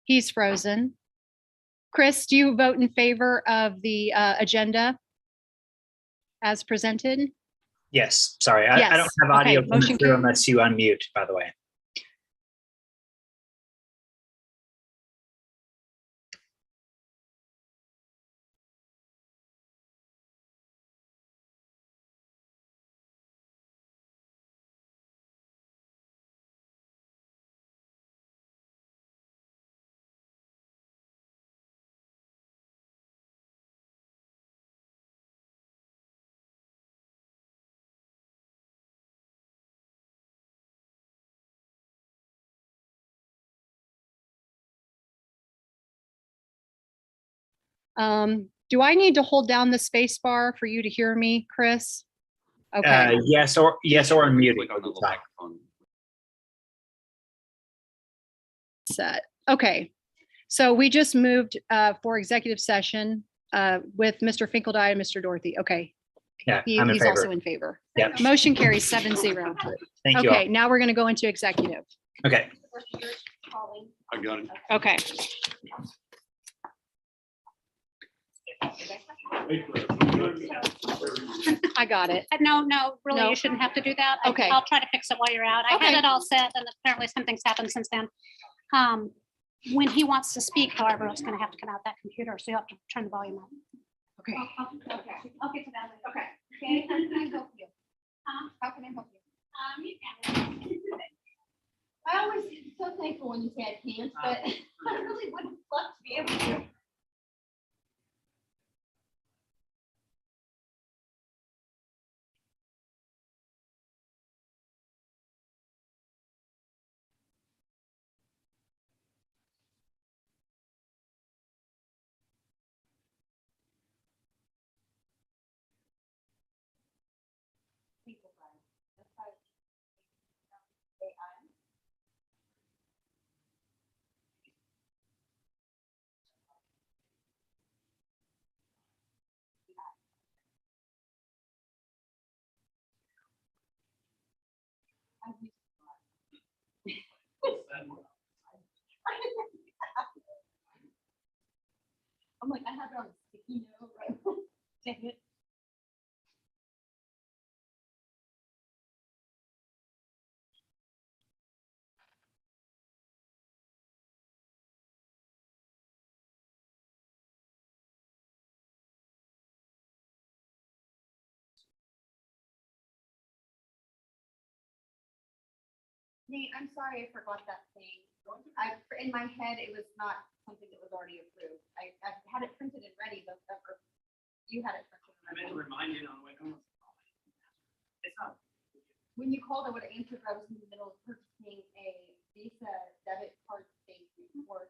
He's frozen. Chris, do you vote in favor of the agenda as presented? Yes, sorry, Yes. I don't have audio Okay, coming motion through carries. unless you unmute, by the way. Do I need to hold down the space bar for you to hear me, Chris? Okay. Yes, or unmute. Click on the little microphone. Set. Okay. So we just moved for executive session with Mr. Finkeldine and Mr. Dorothy. Okay. Yeah, I'm in He's favor. also in favor. Yeah. Motion carries 7-0. Thank you Okay, all. now we're going to go into executive. Okay. I got it. Okay. I got it. No, really, No. you shouldn't have to do that. Okay. I'll try to fix it while you're out. I Okay. had it all set and apparently something's happened since then. When he wants to speak, however, it's gonna have to come out that computer, so you have to turn the volume up. Okay. I'll get to that later. Okay. Okay, how can I help you? How can I help you? You can. I always am so thankful when you say I can't, but I really would love to be able to. I'm like, I have it on a sticky note, right? Dang it. Nate, I'm sorry I forgot that thing. In my head, it was not something that was already approved. I had it printed and ready, but you had it printed and ready. Remind you on the way home. It's not. When you called, I would have answered, but I was in the middle of purchasing a Visa debit card thing for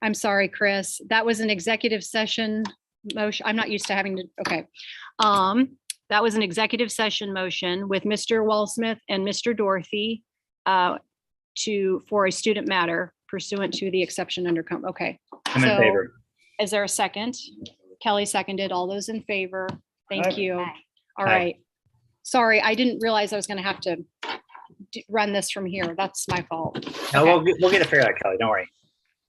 I'm sorry, Chris. That was an executive session motion. I'm not used to having to, okay. That was an executive session motion with Mr. Wallsmith and Mr. Dorothy for a student matter pursuant to the exception under, okay. I'm in So, favor. Is there a second? Kelly seconded. All those in favor? Thank Aye. you. Aye. All Aye. right. Sorry, I didn't realize I was going to have to run this from here. That's my fault. No, Okay. we'll get it figured out, Kelly. Don't worry.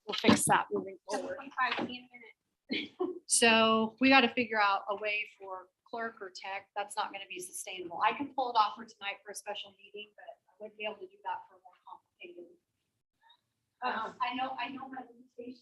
We'll fix that moving forward. 7:25, see you in a minute. So we got to figure out a way for clerk or tech. That's not going to be sustainable. I can pull it off for tonight for a special meeting, but I wouldn't be able to do that for more complicated. I know my limitations.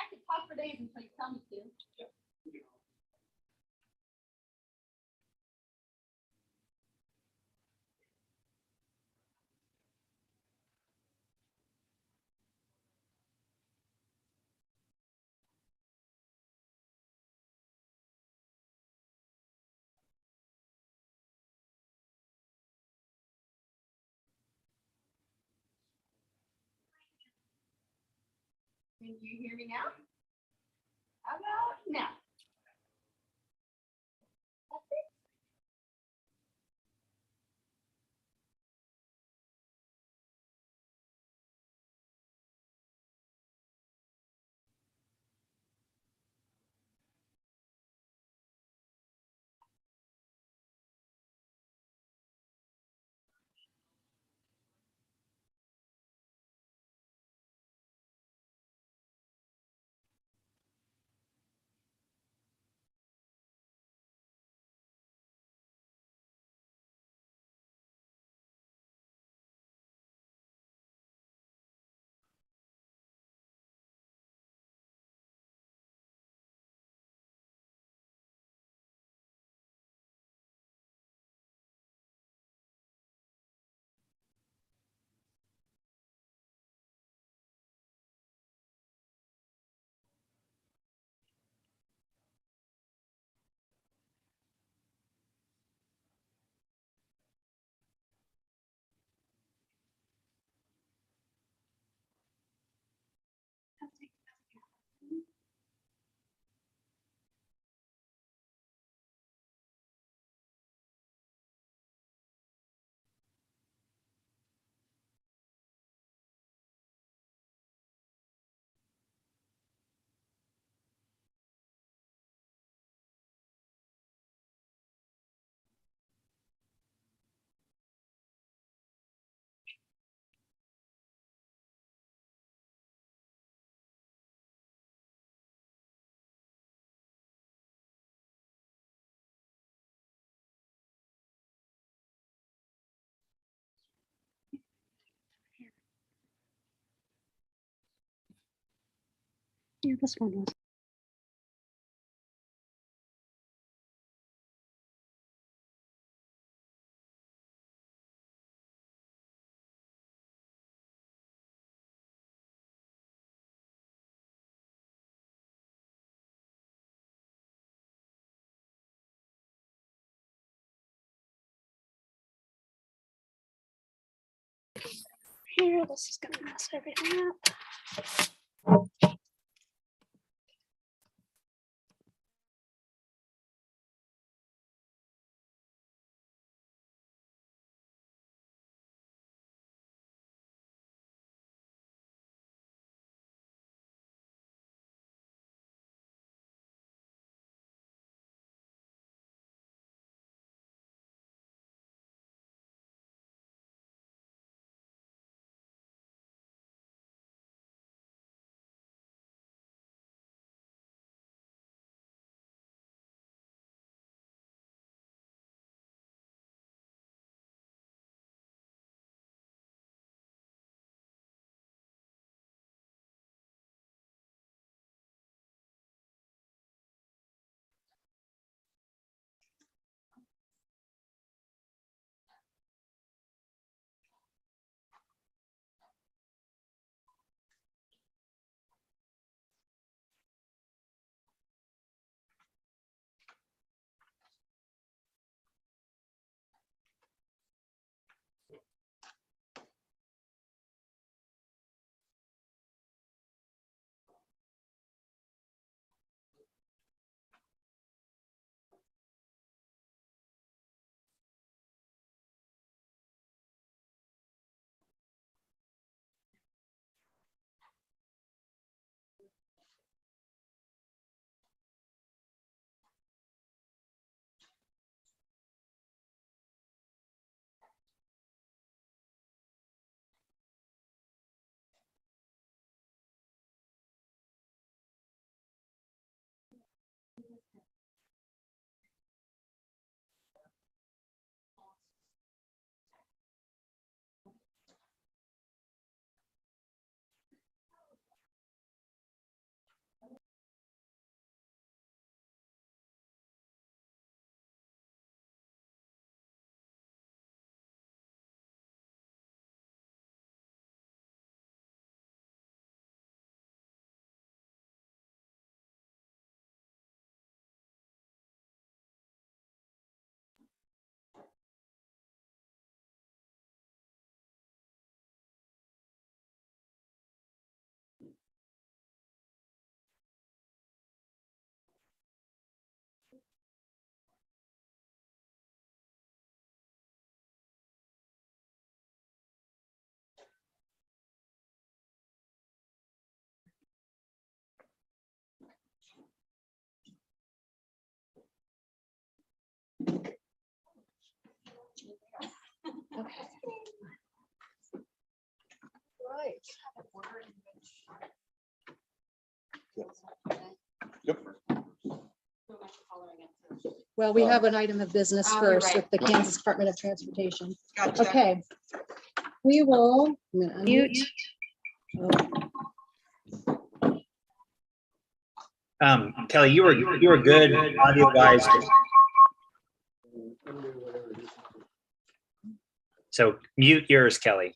I could talk for days until you tell me to. Can you hear me now? How about now? Yeah, this one was. Here, this is gonna mess everything up. Well, we have an item of business Oh, you're first right. with the Kansas Department of Transportation. Gotcha. Okay. We will. I'm gonna unmute. Kelly, you were good audio wise. So mute yours, Kelly.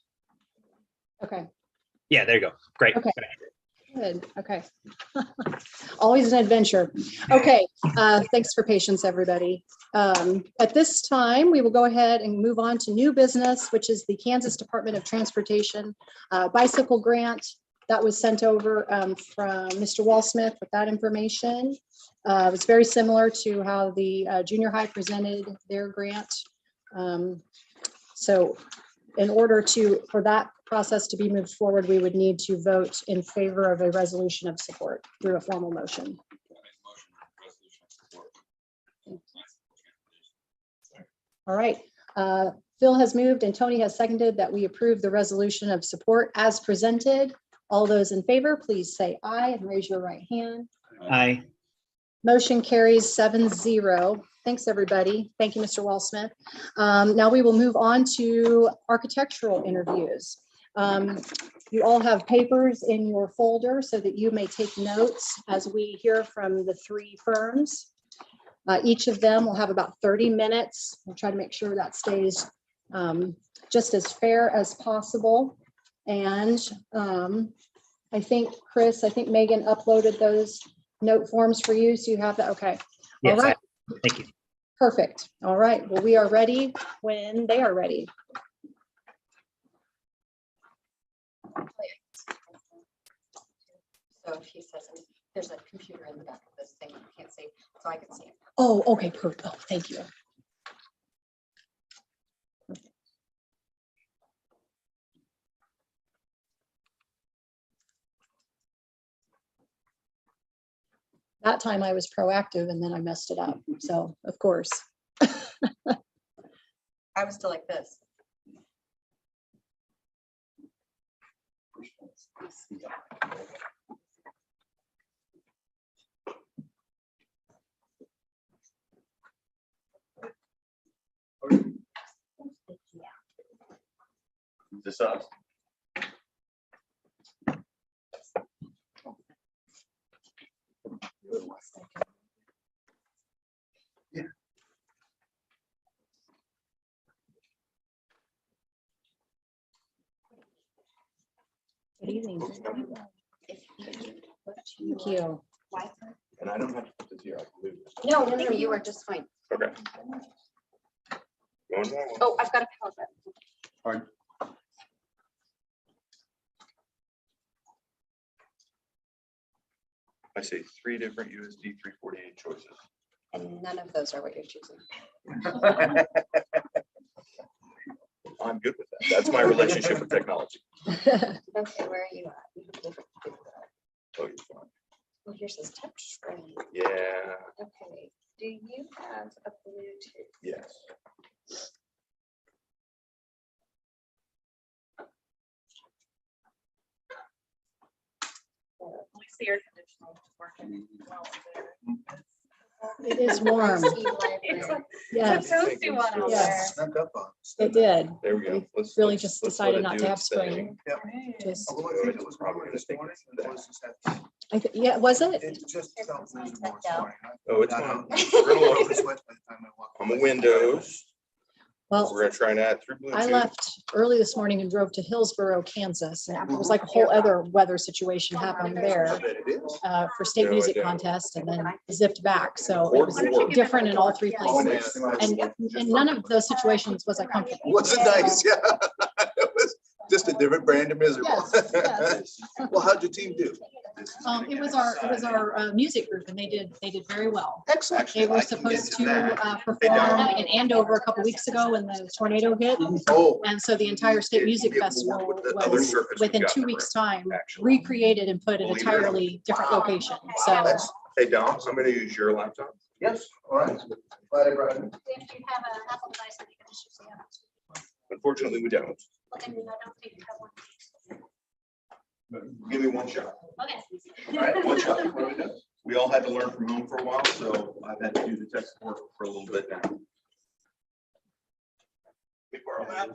Okay, Yeah, there you go. Great. Okay. good. Okay. Always an adventure. Okay, thanks for patience, everybody. At this time, we will go ahead and move on to new business, which is the Kansas Department of Transportation bicycle grant that was sent over from Mr. Wallsmith with that information. It was very similar to how the junior high presented their grant. So in order for that process to be moved forward, we would need to vote in favor of a resolution of support through a formal motion. All right. Phil has moved and Tony has seconded that we approve the resolution of support as presented. All those in favor, please say aye and raise your right hand. Aye. Motion carries 7-0. Thanks, everybody. Thank you, Mr. Wallsmith. Now we will move on to architectural interviews. You all have papers in your folder so that you may take notes as we hear from the three firms. Each of them will have about 30 minutes. We'll try to make sure that stays just as fair as possible. And I think, Chris, I think Megan uploaded those note forms for you. So you have that. Okay. All Yes, right. thank you. Perfect. All right. Well, we are ready when they are ready. So if he says, there's a computer in the back of this thing, you can't see, so I can see it. Oh, okay. Perfect. Oh, thank you. That time I was proactive and then I messed it up. So, of course. I was still like this. This us. Good evening. Thank you. And I don't have to put this here, I can leave this. No, no, no, you are just fine. Okay. Going that way. Oh, I've got a power button. Pardon? I see 3 different USD 348 choices. And none of those are what you're choosing. I'm good with that. That's my relationship with technology. Okay, where are you at? You have a different computer. Oh, you're fine. Well, here's this touch screen. Yeah, Okay, do you have a Bluetooth? yes. At least the air conditioning is working well there. It is warm. Yes, It's a toasty one out Yes. there. Snuck up on. it did. There we go. Let's Really let's- just let's decided let it not do to have its thing. spring. Just, Although I think it was probably gonna take us to that. yeah, was it? It just felt miserable this down. morning. Oh, it's I fine. don't- We're gonna load I this. sweat by the time I walk On the away. windows. Well, We're gonna try and add through I Bluetooth. left early this morning and drove to Hillsborough, Kansas. And it was like a whole other weather situation happening I there bet it is. for state No, I music don't. contest and then zipped back. So it Or was four. different in all three Oh, man, places. it was And just in none of those situations was I comfortable. Wasn't nice, yeah. It was just a different brand of miserable. Yes, yes. Well, how'd your team do? It was our music group and they did very well. Excellent. They were I can get supposed to that. to perform in Andover a couple weeks ago when the tornado hit. Oh, And so the entire state music It will festival work with the other was circuits we've within got 2 in the weeks' time actually. recreated and put in an Believe it or not. entirely different location. So Hey, Dom, I'm gonna use your laptop. yes, all right. Glad I brought it. If you have an Apple device, then you can just use the other. Unfortunately, we don't. Well, then I don't think you have one. Give me one shot. Okay. All right, one shot. What do we do? We all had to learn from home for a while, so I've had to do the tech support for a little bit now. We borrow that.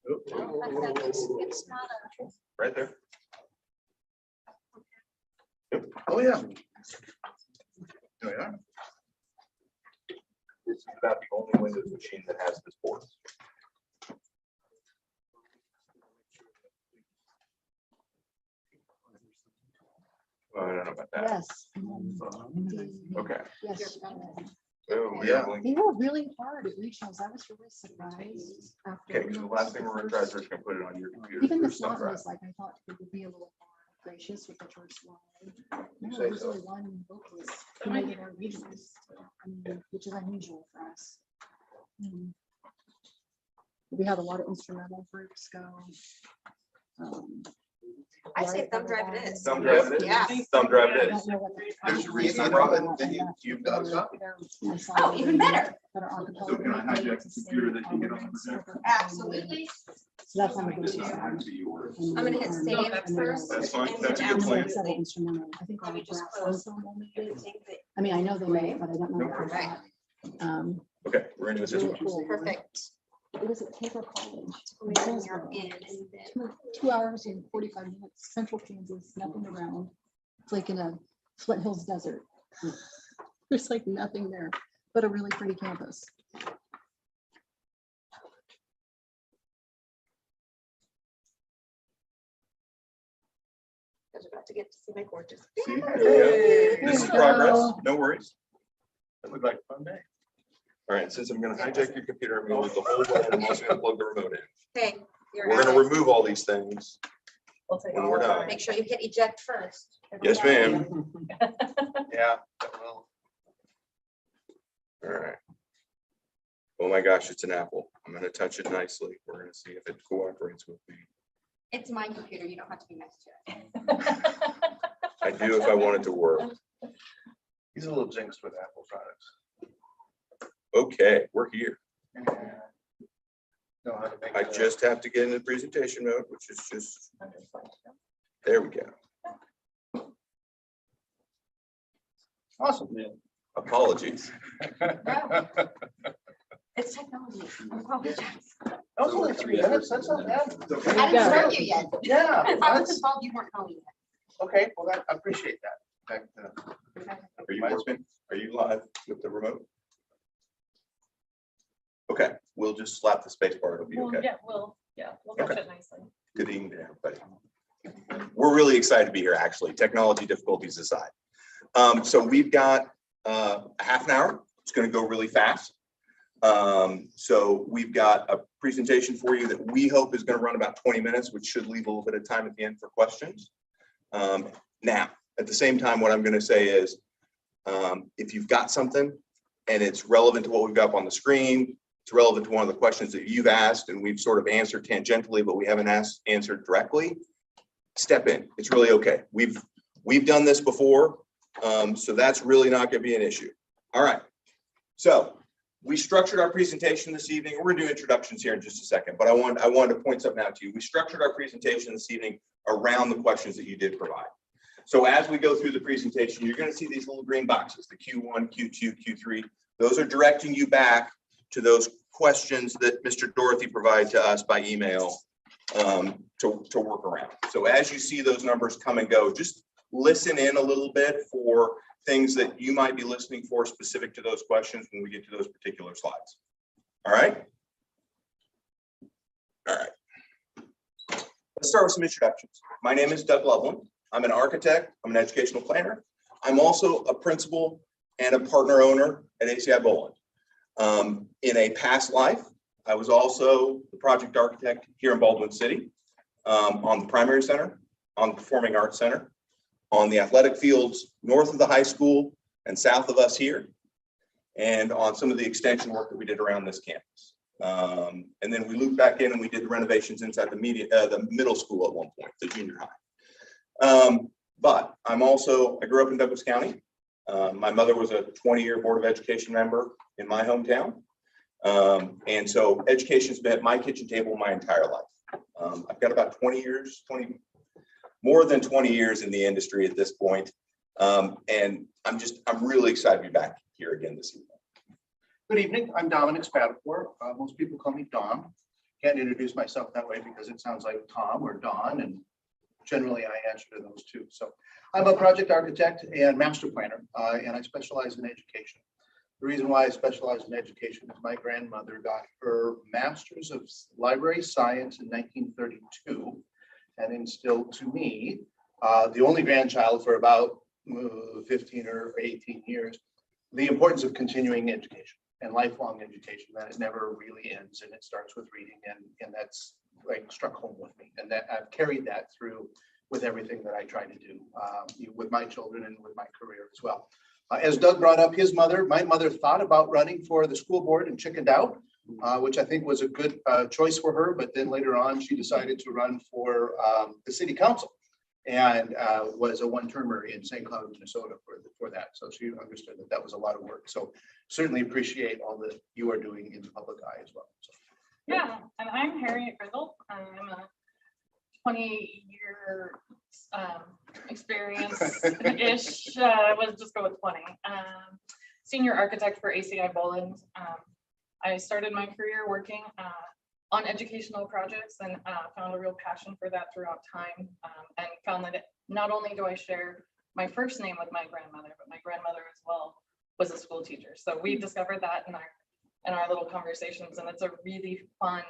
It's not a. Right there. Oh, yeah. Oh, yeah. This is about the only Windows machine that has this port. I don't know about that. yes. Okay. Yes. Oh, Yeah. They were really hard at regionals. I was really surprised. after, Okay, because the last thing we're gonna try is just gonna put it on your computer. Even the There's some front drive. was like, I thought they would be a little more gracious with the first one. No, say there was so. only one vocalist who made it our regionals, I mean, which is unusual for us. We had a lot of instrumental groups go. I say thumb drive it is. Thumb drive it is. Yeah. Thumb drive I it don't is. know what the- There's a reason I brought it, then you've got a copy. Oh, even better. So can I hijack the computer that you get on the projector? Absolutely. So that's on the. This doesn't have to be yours. I'm gonna hit save first. That's fine. and That's a then good plan. absolutely. Instrumental. I think Let me our just brass close. ensemble made it. Think that- I mean, I know they made it, but I don't know. Right. that. Okay, we're gonna do it this Really way. cool. Perfect. It was at Taylor College. in When Hillsborough. you're in, and then- 2 hours and 45 minutes, central Kansas, nothing around. It's like in a Flint Hills desert. There's like nothing there, but a really pretty campus. I was about to get to see my gorgeous. See, there you go. There This is you progress, go. no worries. That looked like a fun day. All right, since I'm gonna hijack your computer, I'm gonna lose the whole way, I'm also gonna plug the remote in. Okay. you're We're at gonna it. remove all these things We'll take when all we're of done. Make sure you hit eject first. Yes, ma'am. Yeah, that will. All right. Oh my gosh, it's an apple. I'm gonna touch it nicely. We're gonna see if it cooperates with me. It's my computer. You don't have to be nice to it. I do if I want it to work. He's a little jinxed with Apple products. Okay, we're here. Know how to make I it, just have to get into presentation mode, which is just, there we go. Awesome. Apologies. It's technology. I apologize. That was only 3 minutes, that's not bad. I didn't Yeah. start you yet. Yeah, If I that's, was involved, you weren't calling yet. okay, well, I appreciate that. Are you working? Are you live with the remote? Okay, we'll just slap the space bar. It'll be Well, okay. we'll touch Okay. it nicely. Good evening, everybody. We're really excited to be here, actually, technology difficulties aside. So we've got a half an hour. It's going to go really fast. So we've got a presentation for you that we hope is going to run about 20 minutes, which should leave a little bit of time at the end for questions. Now, at the same time, what I'm going to say is, if you've got something and it's relevant to what we've got up on the screen, it's relevant to one of the questions that you've asked and we've sort of answered tangentially, but we haven't answered directly, step in. It's really okay. We've done this before, so that's really not going to be an issue. All right. So we structured our presentation this evening. We're going to do introductions here in just a second, but I wanted to point something out to you. We structured our presentation this evening around the questions that you did provide. So as we go through the presentation, you're going to see these little green boxes, the Q1, Q2, Q3. Those are directing you back to those questions that Mr. Dorothy provided to us by email to work around. So as you see those numbers come and go, just listen in a little bit for things that you might be listening for specific to those questions when we get to those particular slides. All right? All right. Let's start with some introductions. My name is Doug Loveland. I'm an architect. I'm an educational planner. I'm also a principal and a partner owner at ACI Boland. In a past life, I was also the project architect here in Baldwin City, on the primary center, on the Performing Arts Center, on the athletic fields north of the high school and south of us here, and on some of the extension work that we did around this campus. And then we looped back in and we did the renovations inside the middle school at one point, the junior high. But I grew up in Douglas County. My mother was a 20-year Board of Education member in my hometown. And so education's been at my kitchen table my entire life. I've got about 20 years, more than 20 years in the industry at this point. And I'm really excited to be back here again this evening. Good evening, I'm Dominic Spatafor. Most people call me Dom. Can't introduce myself that way because it sounds like Tom or Don, and generally I answer to those two. So I'm a project architect and master planner, and I specialize in education. The reason why I specialize in education is my grandmother got her master's of library science in 1932 and instilled to me, the only grandchild for about 15 or 18 years, the importance of continuing education and lifelong education, that it never really ends and it starts with reading, and that's like struck home with me, and that I've carried that through with everything that I try to do with my children and with my career as well. As Doug brought up his mother, my mother thought about running for the school board and chickened out, which I think was a good choice for her, but then later on she decided to run for the city council and was a one-termer in St. Cloud, Minnesota for that. So she understood that that was a lot of work. So certainly appreciate all that you are doing in the public eye as well. So. Yeah, and I'm Harriet Grizzle. I'm a 20-year experience-ish. Let's just go with 20. Senior architect for ACI Boland. I started my career working on educational projects and found a real passion for that throughout time, and found that not only do I share my first name with my grandmother, but my grandmother as well was a school teacher. So we discovered that in our little conversations, and it's a really fun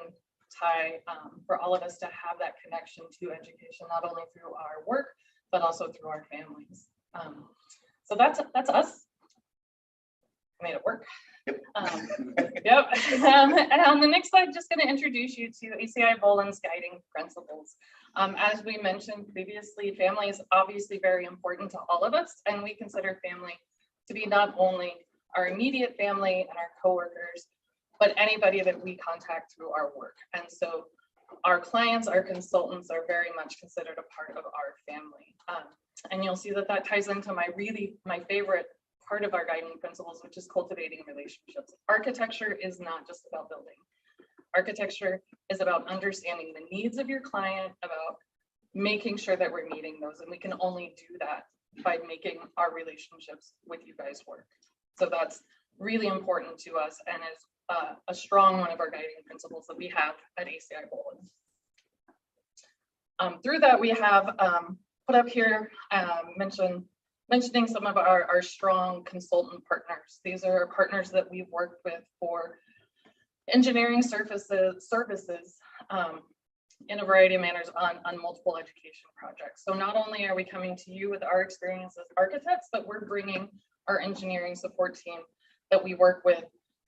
tie for all of us to have that connection to education, not only through our work, but also through our families. So that's us. Made it work. Yep. And on the next slide, just going to introduce you to ACI Boland's guiding principles. As we mentioned previously, family is obviously very important to all of us, and we consider family to be not only our immediate family and our coworkers, but anybody that we contact through our work. And so our clients, our consultants are very much considered a part of our family. And you'll see that that ties into my favorite part of our guiding principles, which is cultivating relationships. Architecture is not just about building. Architecture is about understanding the needs of your client, about making sure that we're meeting those. And we can only do that by making our relationships with you guys work. So that's really important to us and is a strong one of our guiding principles that we have at ACI Boland. Through that, we have put up here, mentioning some of our strong consultant partners. These are partners that we've worked with for engineering services in a variety of manners on multiple education projects. So not only are we coming to you with our experience as architects, but we're bringing our engineering support team that we work with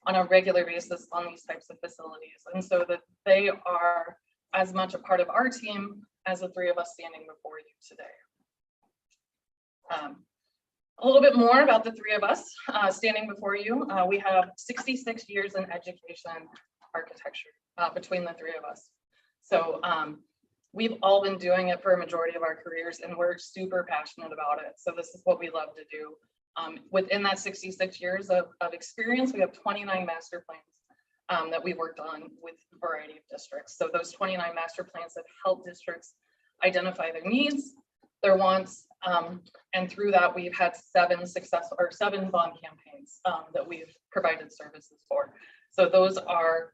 on a regular basis on these types of facilities. And so that they are as much a part of our team as the three of us standing before you today. A little bit more about the three of us standing before you. We have 66 years in education architecture between the three of us. So we've all been doing it for a majority of our careers, and we're super passionate about it. So this is what we love to do. Within that 66 years of experience, we have 29 master plans that we worked on with a variety of districts. So those 29 master plans have helped districts identify their needs, their wants, and through that we've had 7 bond campaigns that we've provided services for. So those are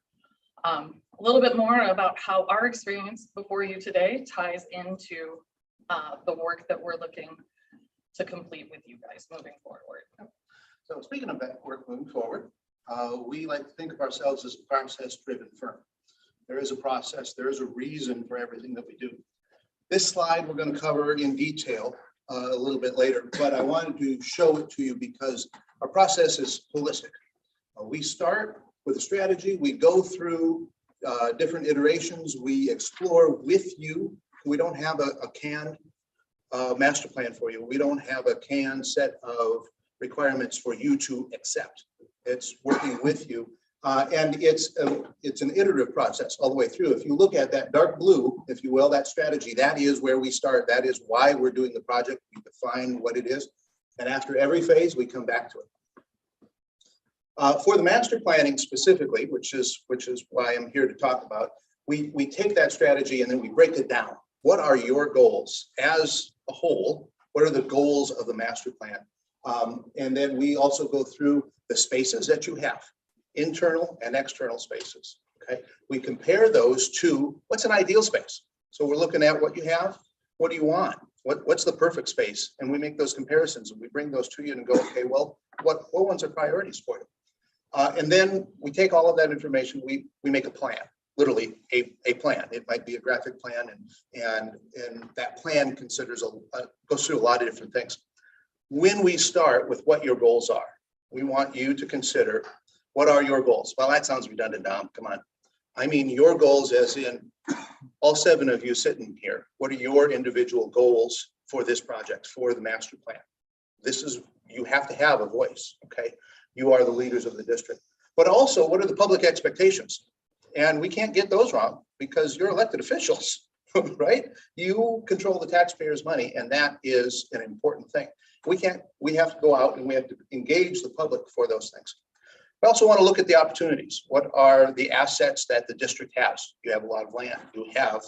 a little bit more about how our experience before you today ties into the work that we're looking to complete with you guys moving forward. So speaking of that work moving forward, we like to think of ourselves as a process-driven firm. There is a process, there is a reason for everything that we do. This slide we're going to cover in detail a little bit later, but I wanted to show it to you because our process is holistic. We start with a strategy, we go through different iterations, we explore with you. We don't have a canned master plan for you. We don't have a canned set of requirements for you to accept. It's working with you. And it's an iterative process all the way through. If you look at that dark blue, if you will, that strategy, that is where we start. That is why we're doing the project. We define what it is. And after every phase, we come back to it. For the master planning specifically, which is why I'm here to talk about, we take that strategy and then we break it down. What are your goals as a whole? What are the goals of the master plan? And then we also go through the spaces that you have, internal and external spaces. Okay, we compare those to what's an ideal space. So we're looking at what you have, what do you want, what's the perfect space, and we make those comparisons and we bring those to you and go, okay, well, what ones are priorities for you? And then we take all of that information, we make a plan, literally a plan. It might be a graphic plan, and that plan considers goes through a lot of different things. When we start with what your goals are, we want you to consider, what are your goals? Well, that sounds redundant, Dom. Come on. I mean your goals as in all 7 of you sitting here. What are your individual goals for this project, for the master plan? This is, you have to have a voice, okay? You are the leaders of the district. But also, what are the public expectations? And we can't get those wrong because you're elected officials, right? You control the taxpayers' money, and that is an important thing. We have to go out and we have to engage the public for those things. We also want to look at the opportunities. What are the assets that the district has? You have a lot of land. You have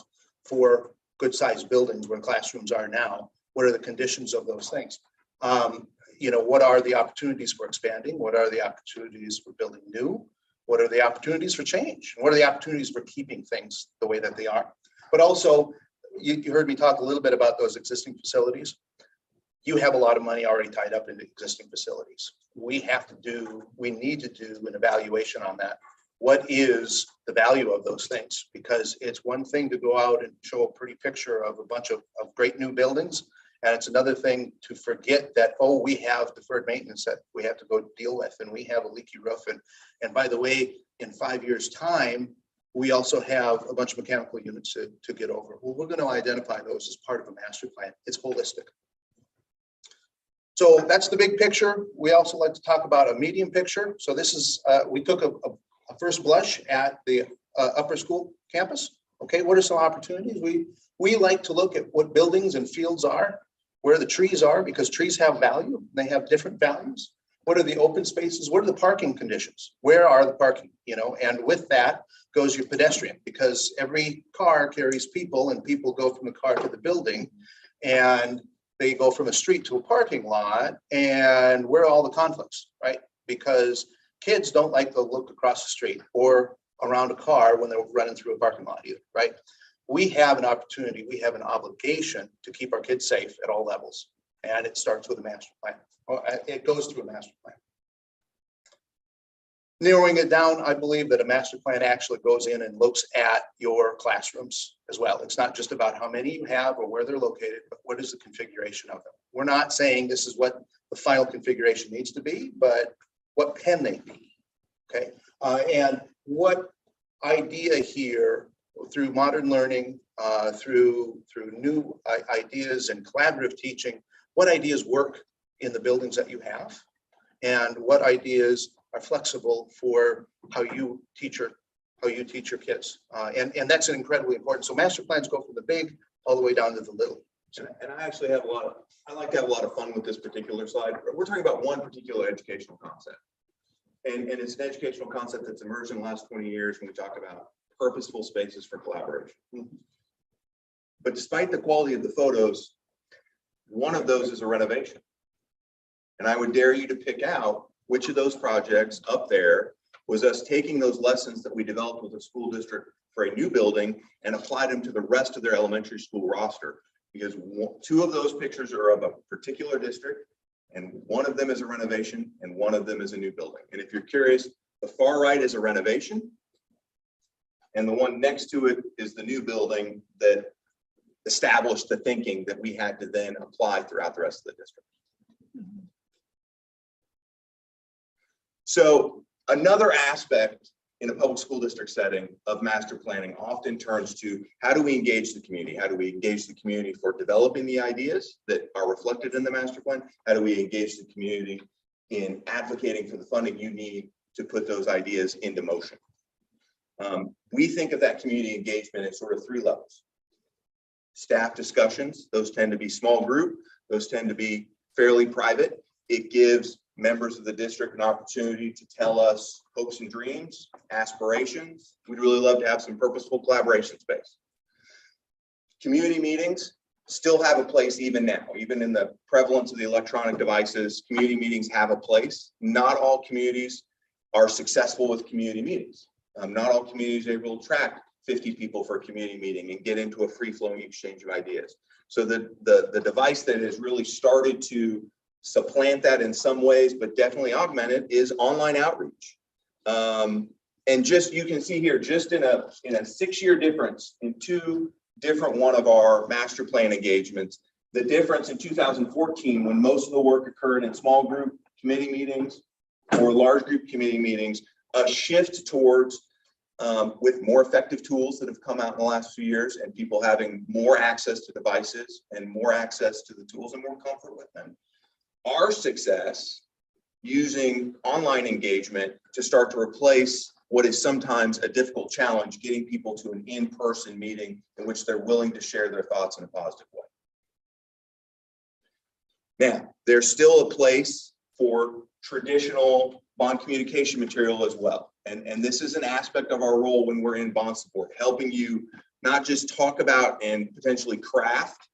4 good-sized buildings where classrooms are now. What are the conditions of those things? You know, what are the opportunities for expanding? What are the opportunities for building new? What are the opportunities for change? What are the opportunities for keeping things the way that they are? But also, you heard me talk a little bit about those existing facilities. You have a lot of money already tied up in the existing facilities. We need to do an evaluation on that. What is the value of those things? Because it's one thing to go out and show a pretty picture of a bunch of great new buildings. And it's another thing to forget that, oh, we have deferred maintenance that we have to go deal with, and we have a leaky roof. And by the way, in 5 years' time, we also have a bunch of mechanical units to get over. Well, we're going to identify those as part of a master plan. It's holistic. So that's the big picture. We also like to talk about a medium picture. So this is, we took a first blush at the upper school campus. Okay, what are some opportunities? We like to look at what buildings and fields are, where the trees are, because trees have value. They have different values. What are the open spaces? What are the parking conditions? Where are the parking? You know, and with that goes your pedestrian, because every car carries people, and people go from the car to the building, and they go from a street to a parking lot. And where are all the conflicts, right? Because kids don't like to look across the street or around a car when they're running through a parking lot either, right? We have an opportunity, we have an obligation to keep our kids safe at all levels. And it starts with a master plan. It goes through a master plan. Narrowing it down, I believe that a master plan actually goes in and looks at your classrooms as well. It's not just about how many you have or where they're located, but what is the configuration of them? We're not saying this is what the final configuration needs to be, but what can they be? Okay, and what idea here through modern learning, through new ideas and collaborative teaching, what ideas work in the buildings that you have, and what ideas are flexible for how you teach your kids, and that's incredibly important. So master plans go from the big all the way down to the little. And I actually have I like to have a lot of fun with this particular slide. We're talking about one particular educational concept. And it's an educational concept that's emerged in the last 20 years when we talk about purposeful spaces for collaboration. But despite the quality of the photos, one of those is a renovation. And I would dare you to pick out which of those projects up there was us taking those lessons that we developed with the school district for a new building and applied them to the rest of their elementary school roster. Because two of those pictures are of a particular district, and one of them is a renovation and one of them is a new building. And if you're curious, the far right is a renovation, and the one next to it is the new building that established the thinking that we had to then apply throughout the rest of the district. So another aspect in a public school district setting of master planning often turns to how do we engage the community? How do we engage the community for developing the ideas that are reflected in the master plan? How do we engage the community in advocating for the funding you need to put those ideas into motion? We think of that community engagement at sort of three levels. Staff discussions, those tend to be small group, those tend to be fairly private. It gives members of the district an opportunity to tell us hopes and dreams, aspirations. We'd really love to have some purposeful collaboration space. Community meetings still have a place even now, even in the prevalence of the electronic devices. Community meetings have a place. Not all communities are successful with community meetings. Not all communities are able to attract 50 people for a community meeting and get into a free-flowing exchange of ideas. So the device that has really started to supplant that in some ways, but definitely augment it, is online outreach. And just, you can see here, just in a 6-year difference in two different one of our master plan engagements, the difference in 2014, when most of the work occurred in small group committee meetings or large group committee meetings, a shift towards with more effective tools that have come out in the last few years, and people having more access to devices and more access to the tools and more comfort with them. Our success using online engagement to start to replace what is sometimes a difficult challenge, getting people to an in-person meeting in which they're willing to share their thoughts in a positive way. Now, there's still a place for traditional bond communication material as well. And this is an aspect of our role when we're in bond support, helping you not just talk about and potentially craft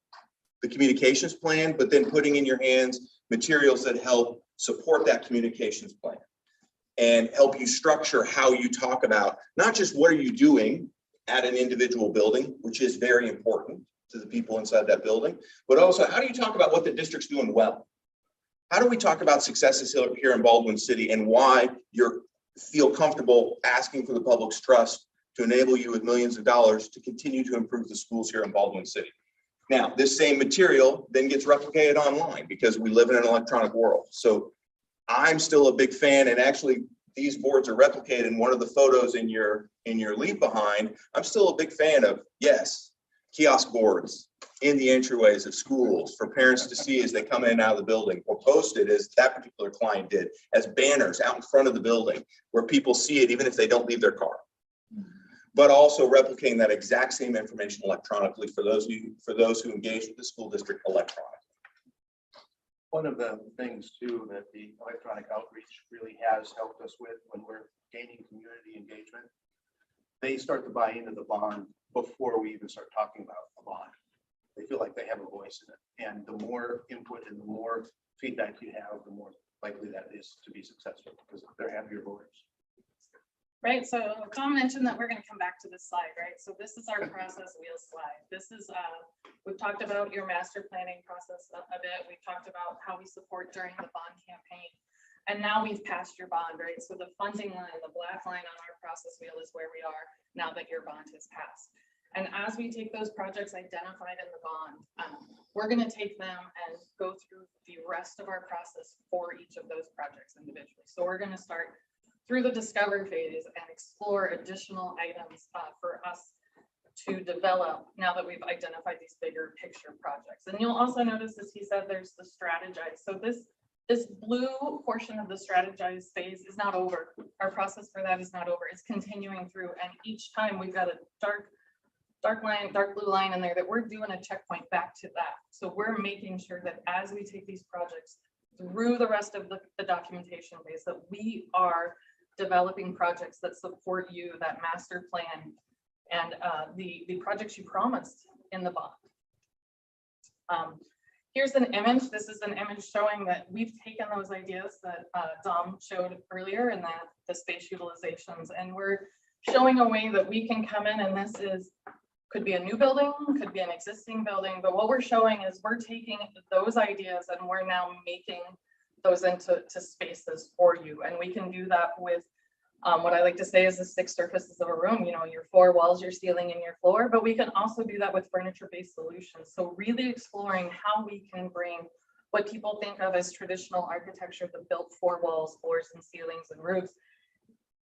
the communications plan, but then putting in your hands materials that help support that communications plan. and help you structure how you talk about not just what are you doing at an individual building, which is very important to the people inside that building, but also how do you talk about what the district's doing well? How do we talk about successes here in Baldwin City and why you feel comfortable asking for the public's trust to enable you with millions of dollars to continue to improve the schools here in Baldwin City? Now, this same material then gets replicated online because we live in an electronic world. So I'm still a big fan, and actually these boards are replicated in one of the photos in your leave behind. I'm still a big fan of, yes, kiosk boards in the entryways of schools for parents to see as they come in and out of the building, or posted as that particular client did, as banners out in front of the building where people see it even if they don't leave their car. But also replicating that exact same information electronically for those who engage with the school district electronically. One of the things too that the electronic outreach really has helped us with when we're gaining community engagement, they start to buy into the bond before we even start talking about a bond. They feel like they have a voice in it. And the more input and the more feedback you have, the more likely that is to be successful because they're happier voters. Right, so Tom mentioned that we're going to come back to this slide, right? So this is our process wheel slide. This is, we've talked about your master planning process a bit. We've talked about how we support during the bond campaign. And now we've passed your bond, right? So the funding line, the black line on our process wheel is where we are now that your bond has passed. And as we take those projects identified in the bond, we're going to take them and go through the rest of our process for each of those projects individually. So we're going to start through the discovery phase and explore additional items for us to develop now that we've identified these bigger picture projects. And you'll also notice, as he said, there's the strategize. So this blue portion of the strategize phase is not over. Our process for that is not over. It's continuing through, and each time we've got a dark blue line in there that we're doing a checkpoint back to that. So we're making sure that as we take these projects through the rest of the documentation phase, that we are developing projects that support you, that master plan, and the projects you promised in the bond. Here's an image. This is an image showing that we've taken those ideas that Dom showed earlier in the space utilizations, and we're showing a way that we can come in, and this could be a new building, could be an existing building, but what we're showing is we're taking those ideas and we're now making those into spaces for you. And we can do that with what I like to say is the 6 surfaces of a room, you know, your 4 walls, your ceiling, and your floor, but we can also do that with furniture-based solutions. So really exploring how we can bring what people think of as traditional architecture, the built 4 walls, floors, and ceilings and roofs,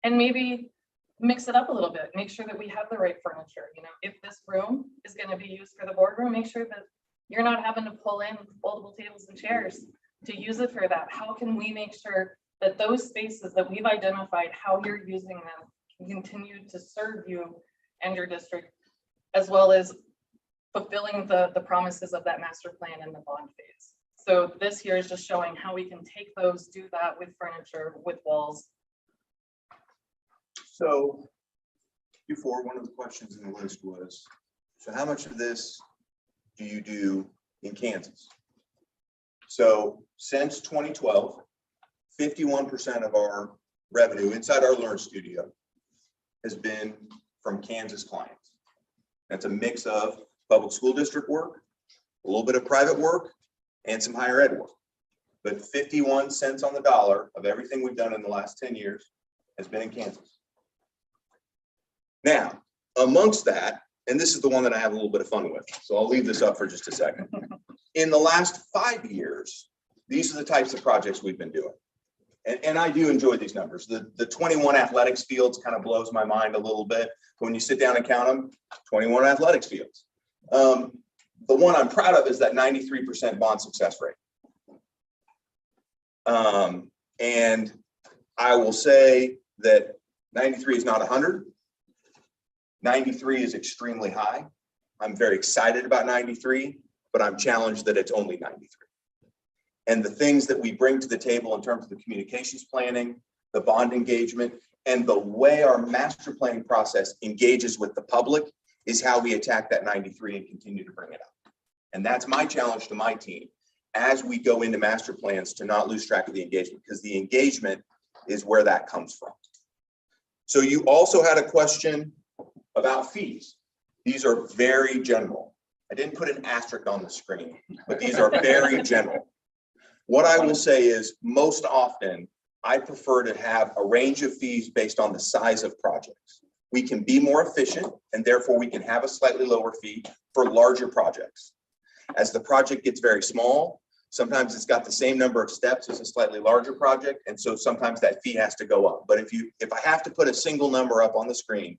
and maybe mix it up a little bit, make sure that we have the right furniture. You know, if this room is going to be used for the boardroom, make sure that you're not having to pull in foldable tables and chairs to use it for that. How can we make sure that those spaces that we've identified, how you're using them, can continue to serve you and your district, as well as fulfilling the promises of that master plan in the bond phase. So this here is just showing how we can take those, do that with furniture, with walls. So before, one of the questions in the list was, so how much of this do you do in Kansas? So since 2012, 51% of our revenue inside our Learn Studio has been from Kansas clients. That's a mix of public school district work, a little bit of private work, and some higher ed work. But 51 cents on the dollar of everything we've done in the last 10 years has been in Kansas. Now, amongst that, and this is the one that I have a little bit of fun with, so I'll leave this up for just a second. In the last 5 years, these are the types of projects we've been doing. And I do enjoy these numbers. The 21 athletics fields kind of blows my mind a little bit. But when you sit down and count them, 21 athletics fields. The one I'm proud of is that 93% bond success rate. And I will say that 93 is not 100. 93 is extremely high. I'm very excited about 93, but I'm challenged that it's only 93. And the things that we bring to the table in terms of the communications planning, the bond engagement, and the way our master planning process engages with the public is how we attack that 93 and continue to bring it up. And that's my challenge to my team as we go into master plans, to not lose track of the engagement, because the engagement is where that comes from. So you also had a question about fees. These are very general. I didn't put an asterisk on the screen, but these are very general. What I will say is most often, I prefer to have a range of fees based on the size of projects. We can be more efficient and therefore we can have a slightly lower fee for larger projects. As the project gets very small, sometimes it's got the same number of steps as a slightly larger project. And so sometimes that fee has to go up. But if I have to put a single number up on the screen,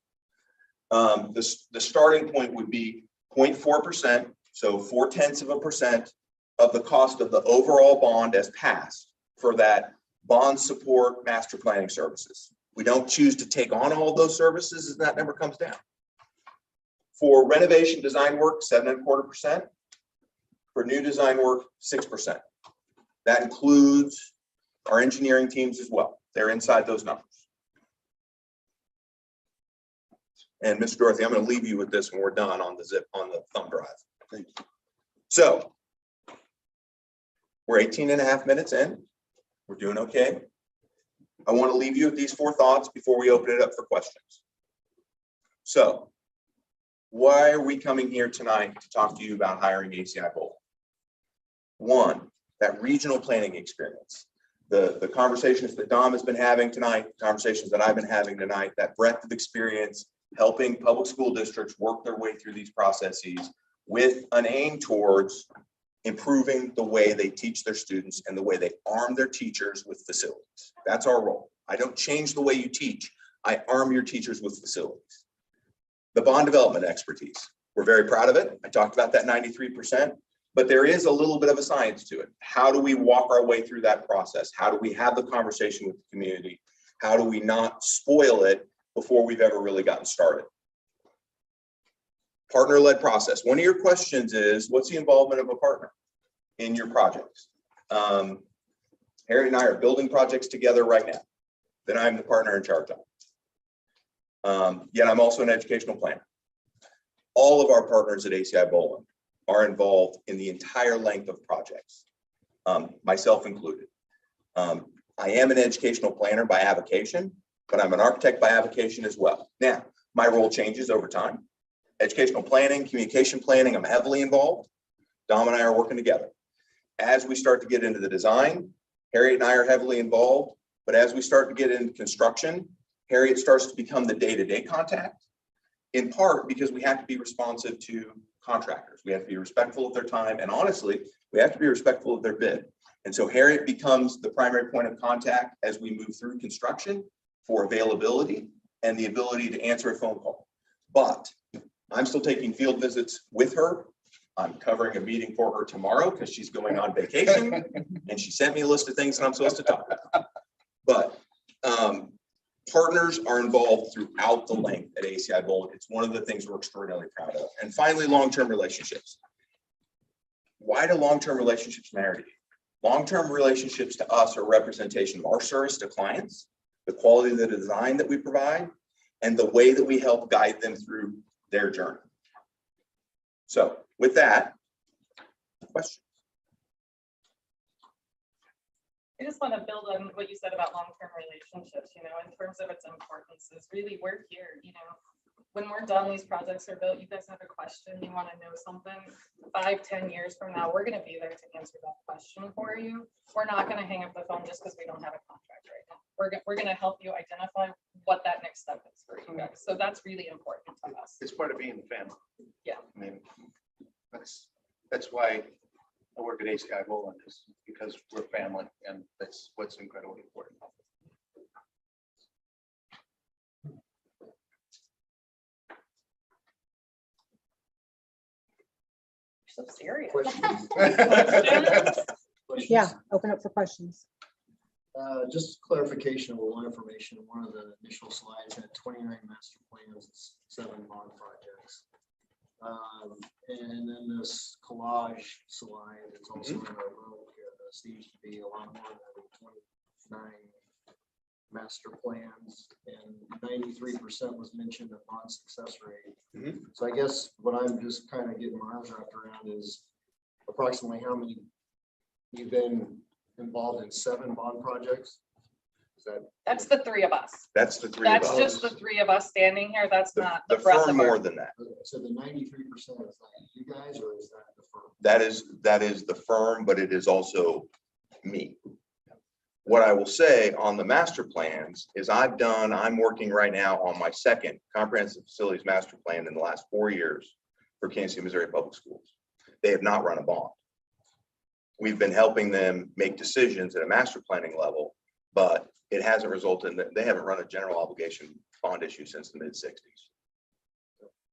the starting point would be 0.4%. So 0.4% of the cost of the overall bond as passed for that bond support master planning services. We don't choose to take on all those services as that number comes down. For renovation design work, 7.25%. For new design work, 6%. That includes our engineering teams as well. They're inside those numbers. And Mr. Dorothy, I'm going to leave you with this when we're done on the thumb drive. Thank you. So we're 18.5 minutes in. We're doing okay. I want to leave you with these 4 thoughts before we open it up for questions. So why are we coming here tonight to talk to you about hiring ACI Bowl? 1, that regional planning experience. The conversations that Dom has been having tonight, conversations that I've been having tonight, that breadth of experience, helping public school districts work their way through these processes with an aim towards improving the way they teach their students and the way they arm their teachers with facilities. That's our role. I don't change the way you teach. I arm your teachers with facilities. The bond development expertise. We're very proud of it. I talked about that 93%, but there is a little bit of a science to it. How do we walk our way through that process? How do we have the conversation with the community? How do we not spoil it before we've ever really gotten started? Partner-led process. One of your questions is, what's the involvement of a partner in your projects? Harry and I are building projects together right now that I'm the partner in charge of. Yet I'm also an educational planner. All of our partners at ACI Bowling are involved in the entire length of projects, myself included. I am an educational planner by avocation, but I'm an architect by avocation as well. Now, my role changes over time. Educational planning, communication planning, I'm heavily involved. Dom and I are working together. As we start to get into the design, Harriet and I are heavily involved, but as we start to get into construction, Harriet starts to become the day-to-day contact, in part because we have to be responsive to contractors. We have to be respectful of their time, and honestly, we have to be respectful of their bid. And so Harriet becomes the primary point of contact as we move through construction for availability and the ability to answer a phone call. But I'm still taking field visits with her. I'm covering a meeting for her tomorrow because she's going on vacation and she sent me a list of things that I'm supposed to talk about. But partners are involved throughout the length at ACI Bowling. It's one of the things we're extraordinarily proud of. And finally, long-term relationships. Why do long-term relationships matter to you? Long-term relationships to us are a representation of our service to clients, the quality of the design that we provide, and the way that we help guide them through their journey. So with that, questions? I just want to build on what you said about long-term relationships, in terms of its importance is really we're here, when we're done, these projects are built, you guys have a question, you want to know something, 5-10 years from now, we're going to be there to answer that question for you. We're not going to hang up the phone just because we don't have a contract right now. We're going to help you identify what that next step is for you guys. So that's really important to us. It's part of being the family. Yeah. I mean, that's why I work at ACI Bowling, is because we're family, and that's what's incredibly important. So serious. Yeah, open up for questions. Just clarification of one information. One of the initial slides had 29 master plans, 7 bond projects. And then this collage slide, it's also in our row here, that seems to be a lot more than 29 master plans, and 93% was mentioned of bond success rate. So I guess what I'm just kind of getting my arms wrapped around is approximately how many you've been involved in 7 bond projects. Is that? That's the three of us. That's the three of That's us. just the three of us standing here. That's The not the the breadth firm of more our. than that. Okay, so the 93% is that you guys, or is that the firm? That is the firm, but it is also me. What I will say on the master plans is I'm working right now on my second comprehensive facilities master plan in the last 4 years for Kansas City, Missouri Public Schools. They have not run a bond. We've been helping them make decisions at a master planning level, but it hasn't resulted in, they haven't run a general obligation bond issue since the mid-60s.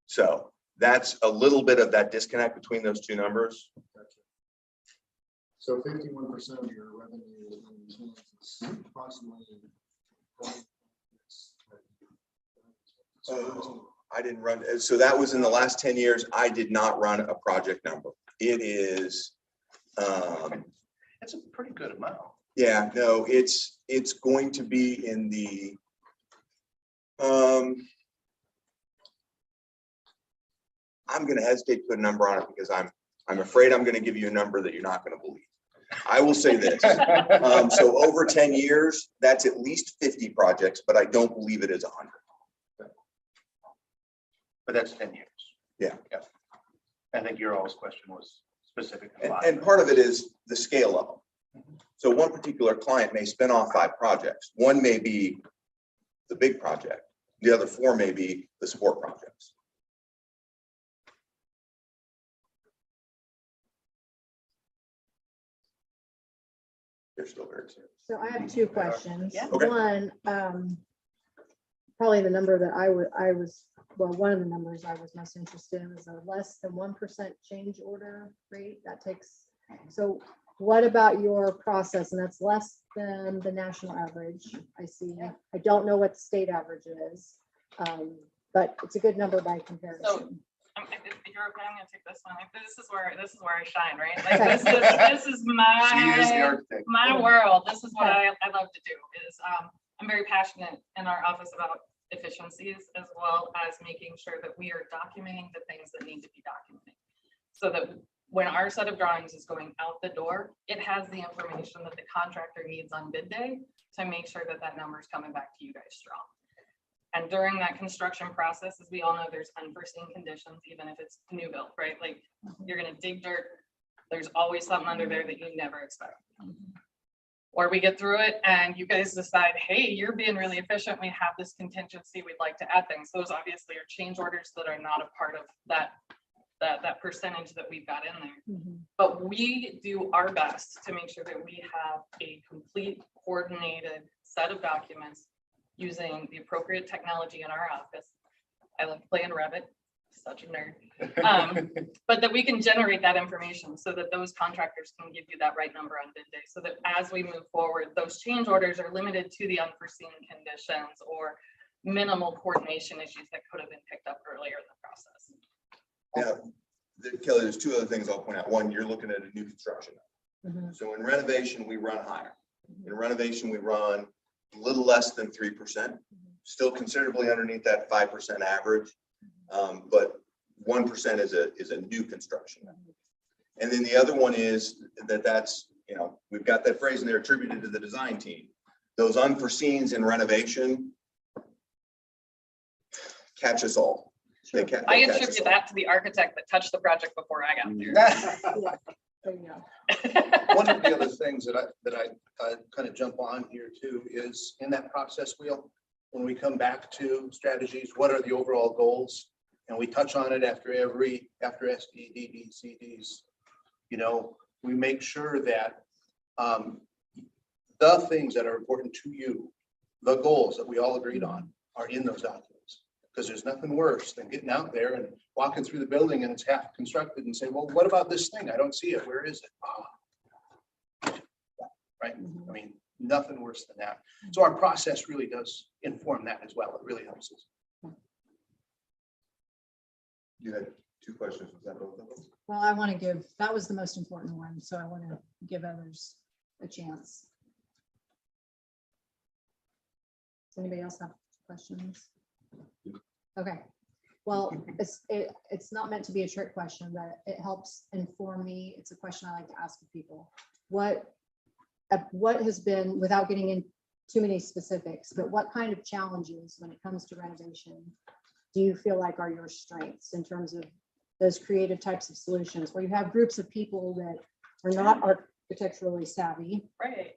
So that's a little bit of that disconnect between those two numbers. So 51% of your revenue is approximately. I didn't run, so that was in the last 10 years. I did not run a project number. It is, It's a pretty good amount. yeah, no, it's going to be in the, I'm going to hesitate to put a number on it because I'm afraid I'm going to give you a number that you're not going to believe. I will say this. So over 10 years, that's at least 50 projects, but I don't believe it is 100. But that's 10 years. Yeah. I think your always question was specific. to five. And part of it is the scale of them. So one particular client may spin off 5 projects. One may be the big project. The other 4 may be the support projects. They're still very serious. So I have 2 questions. Yeah. Okay. One, probably the number that one of the numbers I was most interested in is a less than 1% change order rate. That takes, so what about your process? And that's less than the national average. I see. I don't know what the state average is, but it's a good number by comparison. If you're okay, I'm gonna take this one. This is where I shine, right? Like this is She is the my architect. world. This is what I love to do is I'm very passionate in our office about efficiencies as well as making sure that we are documenting the things that need to be documented. So that when our set of drawings is going out the door, it has the information that the contractor needs on bid day to make sure that that number is coming back to you guys strong. And during that construction process, as we all know, there's unforeseen conditions, even if it's new build, right? Like you're gonna dig dirt, there's always something under there that you never expect. Or we get through it and you guys decide, hey, you're being really efficient. We have this contingency, we'd like to add things. Those obviously are change orders that are not a part of that percentage that we've got in there. But we do our best to make sure that we have a complete coordinated set of documents using the appropriate technology in our office. I love playing Revit, such a nerd. But that we can generate that information so that those contractors can give you that right number on bid day. So that as we move forward, those change orders are limited to the unforeseen conditions or minimal coordination issues that could have been picked up earlier in the process. Yeah, Kelly, there's 2 other things I'll point out. One, you're looking at a new construction. So in renovation, we run higher. In renovation, we run a little less than 3%, still considerably underneath that 5% average. But 1% is a new construction. And then the other one is that's, we've got that phrase in there attributed to the design team. Those unforeseens in renovation catch us all. I attribute that to the architect that touched the project before I got there. One of the other things that I kind of jump on here too is in that process wheel, when we come back to strategies, what are the overall goals? And we touch on it after SDDD, CDs, we make sure that the things that are important to you, the goals that we all agreed on are in those documents. Because there's nothing worse than getting out there and walking through the building and it's half constructed and say, well, what about this thing? I don't see it. Where is it? Right? I mean, nothing worse than that. So our process really does inform that as well. It really helps us. You had 2 questions. Was that both of them? Well, I want to give, that was the most important one, so I want to give others a chance. Does anybody else have questions? Okay, well, it's not meant to be a trick question, but it helps inform me. It's a question I like to ask of people. What has been, without getting too many specifics, but what kind of challenges when it comes to renovation do you feel like are your strengths in terms of those creative types of solutions where you have groups of people that are not architecturally savvy Right.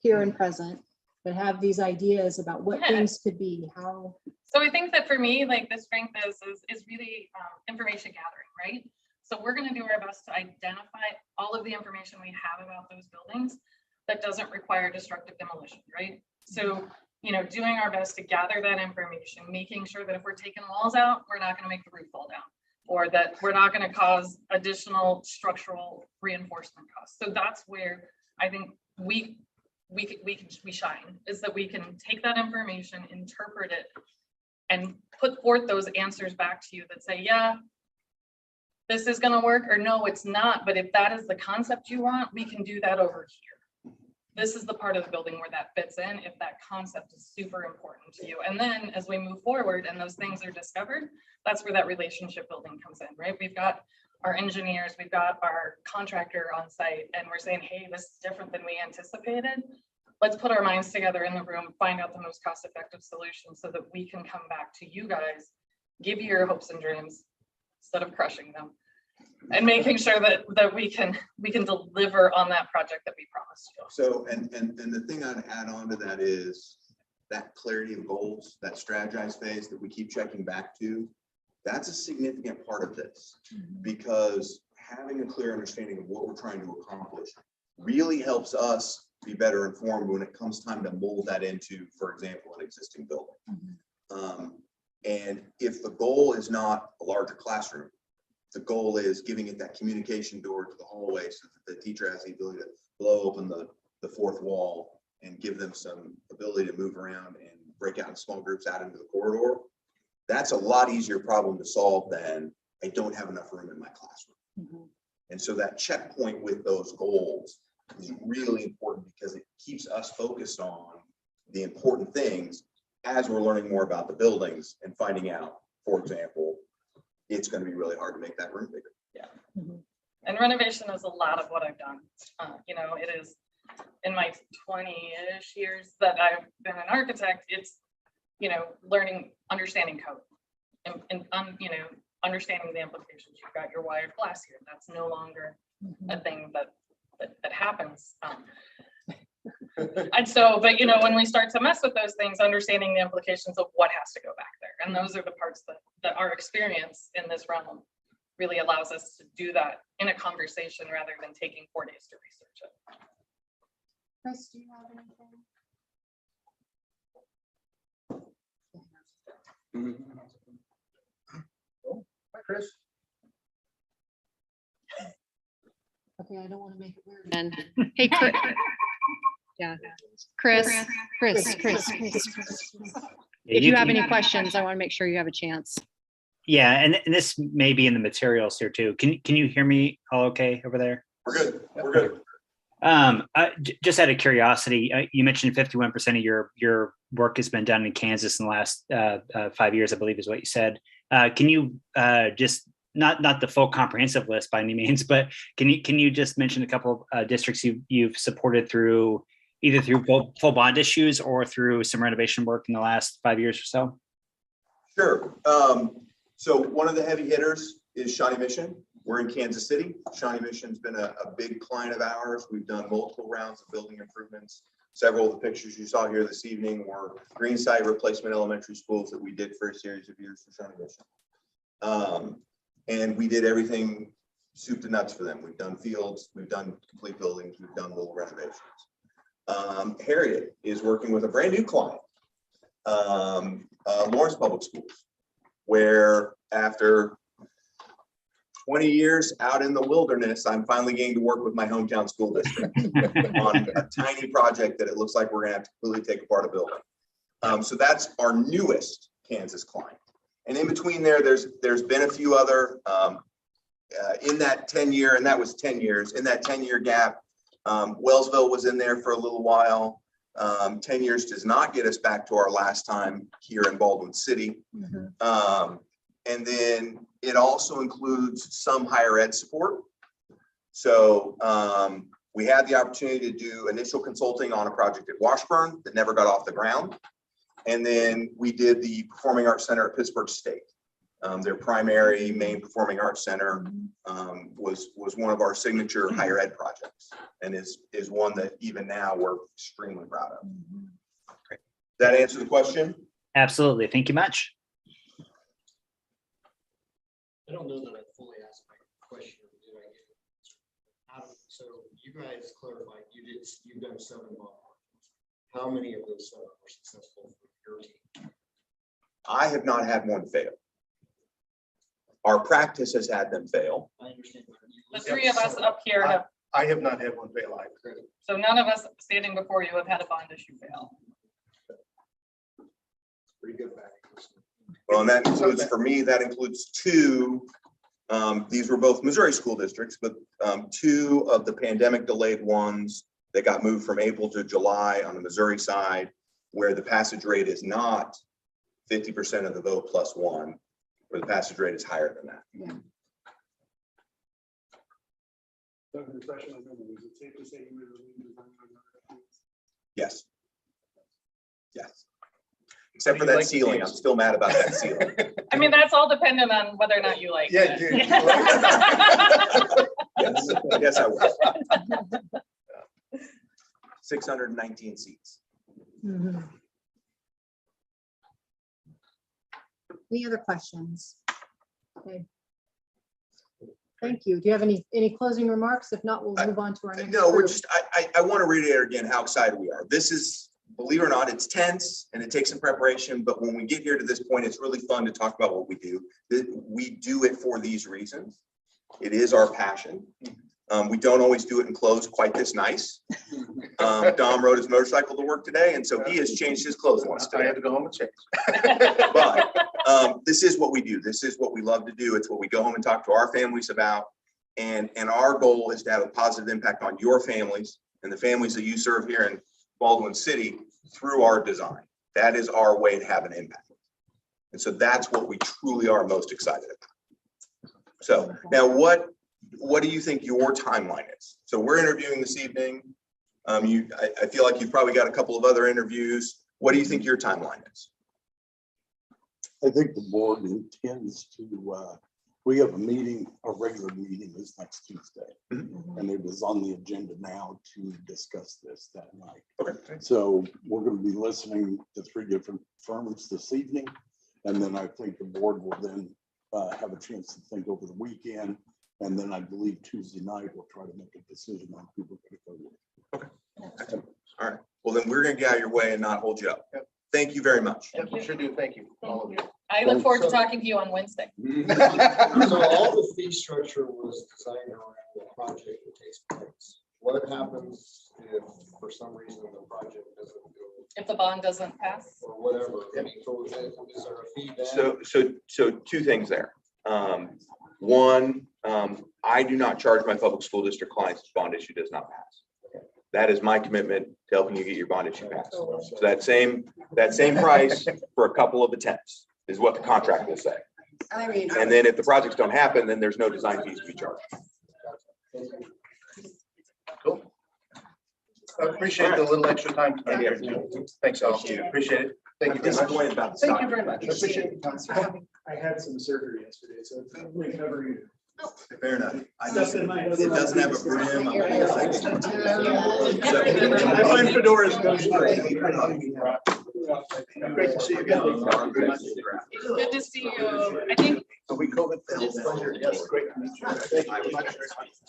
here and present, but have these ideas about what Yeah. things could be, how. So I think that for me, like the strength is really information gathering, right? So we're going to do our best to identify all of the information we have about those buildings that doesn't require destructive demolition, right? So, doing our best to gather that information, making sure that if we're taking walls out, we're not going to make the roof fall down, or that we're not going to cause additional structural reinforcement costs. So that's where I think we shine, is that we can take that information, interpret it, and put forth those answers back to you that say, yeah, this is going to work, or no, it's not. But if that is the concept you want, we can do that over here. This is the part of the building where that fits in, if that concept is super important to you. And then as we move forward and those things are discovered, that's where that relationship building comes in, right? We've got our engineers, we've got our contractor on site, and we're saying, hey, this is different than we anticipated. Let's put our minds together in the room, find out the most cost-effective solution so that we can come back to you guys, give you your hopes and dreams instead of crushing them, and making sure that we can deliver on that project that we promised you. So, and the thing I'd add on to that is that clarity of goals, that strategize phase that we keep checking back to, that's a significant part of this, because having a clear understanding of what we're trying to accomplish really helps us be better informed when it comes time to mold that into, for example, an existing building. And if the goal is not a larger classroom, the goal is giving it that communication door to the hallway so that the teacher has the ability to blow open the fourth wall and give them some ability to move around and break out in small groups out into the corridor. That's a lot easier problem to solve than I don't have enough room in my classroom. And so that checkpoint with those goals is really important because it keeps us focused on the important things as we're learning more about the buildings and finding out, for example, it's going to be really hard to make that room bigger. Yeah. And renovation is a lot of what I've done. It is in my 20-ish years that I've been an architect, it's, learning, understanding code and understanding the implications. You've got your wired glass here. That's no longer a thing that happens. And so, but when we start to mess with those things, understanding the implications of what has to go back there. And those are the parts that our experience in this realm really allows us to do that in a conversation rather than taking 4 days to research it. Chris, do you have anything? Hi, Chris. Okay, I don't want to make it weird. And hey, Chris. Yeah, Chris. If you have any questions, I want to make sure you have a chance. Yeah, and this may be in the materials here too. Can you hear me all okay over there? We're good. We're good. Just out of curiosity, you mentioned 51% of your work has been done in Kansas in the last 5 years, I believe is what you said. Can you just not the full comprehensive list by any means, but can you just mention a couple of districts you've supported through either through full bond issues or through some renovation work in the last 5 years or so? Sure. So one of the heavy hitters is Shawnee Mission. We're in Kansas City. Shawnee Mission's been a big client of ours. We've done multiple rounds of building improvements. Several of the pictures you saw here this evening were green site replacement elementary schools that we did for a series of years for Shawnee Mission. And we did everything soup to nuts for them. We've done fields, we've done complete buildings, we've done little renovations. Harriet is working with a brand new client, Lawrence Public Schools, where after 20 years out in the wilderness, I'm finally getting to work with my hometown school district on a tiny project that it looks like we're gonna have to completely take apart a building. So that's our newest Kansas client. And in between there's been a few other in that 10-year, and that was 10 years, in that 10-year gap, Wellsville was in there for a little while. 10 years does not get us back to our last time here in Baldwin City. And then it also includes some higher ed support. So We had the opportunity to do initial consulting on a project at Washburn that never got off the ground. And then we did the Performing Arts Center at Pittsburgh State. Their primary main performing arts center was one of our signature higher ed projects, and is one that even now we're extremely proud of. Does that answer the question? Absolutely. Thank you much. I don't know that I fully asked my question. Did I get it? So you guys clarified, you've done 7 bond. How many of those 7 were successful for your team? I have not had one fail. Our practice has had them fail. I understand. The 3 of us up here have, I have not had one fail either. so none of us standing before you have had a bond issue fail. Pretty good back. Well, and that includes, for me, that includes 2. These were both Missouri school districts, but 2 of the pandemic delayed ones that got moved from April to July on the Missouri side, where the passage rate is not 50% of the vote plus 1, where the passage rate is higher than that. Yeah. Yes. Yes. Except for that ceiling. I'm still mad about that ceiling. I mean, that's all dependent on whether or not you like Yeah, it. dude. Yes, I will. 619 seats. Mhm. Any other questions? Okay. Thank you. Do you have any closing remarks? If not, we'll move on to our next. No, we're group. just, I want to reiterate again how excited we are. This is, believe it or not, it's tense and it takes some preparation, but when we get here to this point, it's really fun to talk about what we do. We do it for these reasons. It is our passion. We don't always do it in clothes quite this nice. Dom rode his motorcycle to work today, and so he has changed his clothes once I today. had to go home and change. But this is what we do. This is what we love to do. It's what we go home and talk to our families about. And our goal is to have a positive impact on your families and the families that you serve here in Baldwin City through our design. That is our way to have an impact. And so that's what we truly are most excited about. So now what do you think your timeline is? So we're interviewing this evening. I feel like you've probably got a couple of other interviews. What do you think your timeline is? I think the board intends to, we have a regular meeting is next Tuesday. And it is on the agenda now to discuss this that night. Okay. So we're going to be listening to 3 different firms this evening. And then I think the board will then have a chance to think over the weekend. And then I believe Tuesday night, we'll try to make a decision on who we're going to go with. Okay. All right. Well, then we're going to get out of your way and not hold you up. Yep. Thank you very much. Yep, sure do. Thank you. All of you. I look forward to talking to you on Wednesday. So all the fee structure was designed around the project that takes place. What happens if for some reason the project doesn't go If the bond doesn't pass. or whatever? I mean, so is there a fee then? So 2 things there. One, I do not charge my public school district clients if bond issue does not pass. That is my commitment to helping you get your bond issue passed. So that same price for a couple of attempts is what the contract will say. And then if the projects don't happen, then there's no design fees to be charged. Cool. I appreciate the little extra time tonight here too. Thanks all. Appreciate it. Thank you very much. Disappointed about the Thank you stock. very much. I appreciate it. I had some surgery yesterday, so it's recovering. Fair enough. It doesn't have a brim. I'm gonna fix it. I find fedoras go straight. Great to see you again. It's good to see you. I think We COVID. Yes, great to meet you. Thank you very much.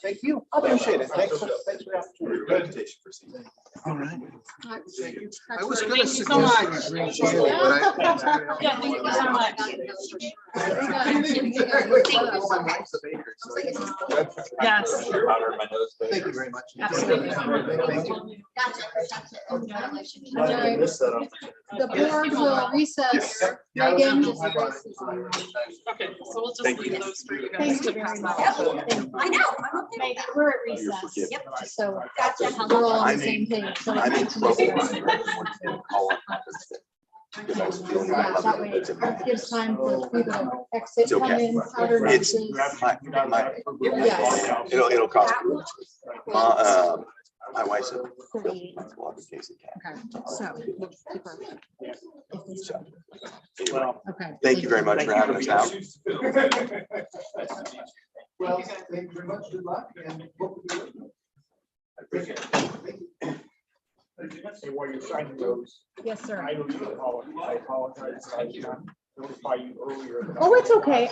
Thank you. I appreciate it. Thanks for the opportunity. Presentation for season. All right. Thank you. I was Thank gonna you so much. suggest. Yeah, thank you so much. Yes. Thank you very much. Absolutely. Thank you. All right. The board will recess. Megan. Okay, so we'll just Thank you. leave those for you guys Thank to you very pass much. out. I know, I'm okay with that. We're at recess. Yep. So we're all on the same page. So I'm in it's- trouble. Yeah, that way it gives time for people to exit, It's come okay. in, powder It's noses. Yes. It'll cost you. My wife's a case of cat. Okay, so. Anyway, Okay. thank you very much for having us out. Well, thank you very much. Good luck and hope to do it. I appreciate it. Say while you're signing those, Yes, sir. I owe you I apologize. I did not notify you earlier. Oh, it's okay.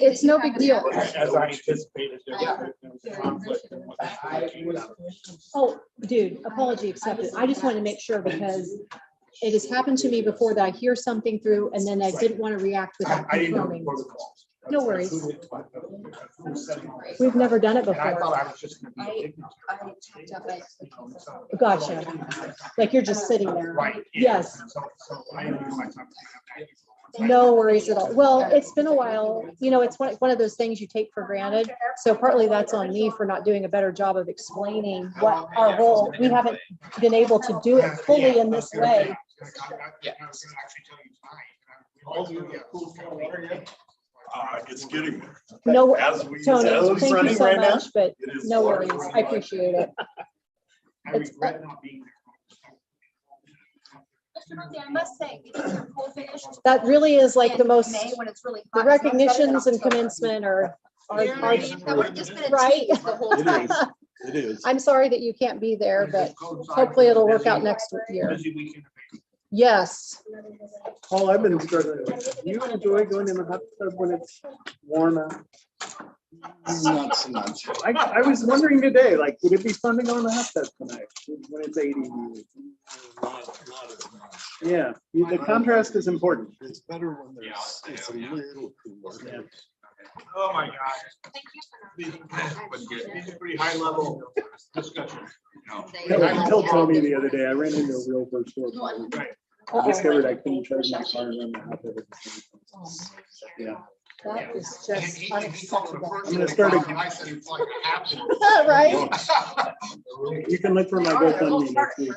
It's no big deal. As I anticipated, there was a conflict. And what- Oh, dude, apology accepted. I just wanted to make sure because it has happened to me before that I hear something through and then I didn't want to react without I didn't know the confirming. protocol. No worries. Who set it up. We've never done it And I thought before. I was just gonna be ignorant. Gotcha. Like you're just sitting there. Right. yeah. Yes. So I didn't know my time. No worries at all. Well, it's been a while. You know, it's one of those things you take for granted. So partly that's on me for not doing a better job of explaining what our role, we haven't been able to do it fully in this way. It's getting there. No, As we- Tony, as we thank you running so right now, much, but it is no flowing. worries. I appreciate it. I regret not being there. Mr. Lindsay, I must say, getting your pool finished. That really is like the in most, May when it's really the hot, it's much better than recognitions and October. commencement are You know what I mean? That would've just been a right. tease the whole It time. is. It is. I'm sorry that you can't be there, but hopefully it'll work out next year. Busy weekend. Yes. Oh, I've been struggling. You enjoy going in the hot tub when it's warm out? Not so much. I was wondering today, like, would it be fun to go in the hot tub tonight when it's 80? Not as much. Yeah, the contrast is important. It's better when there's, it's a little cooler. Oh, my God. These are pretty high level discussion. Tell Tony the other day, I ran into a real first store. Right. I discovered I couldn't charge my car and run the hot tub at the same time. Yeah. That is just unacceptable. I'm gonna start a. Right? You can look for my GoFundMe next week.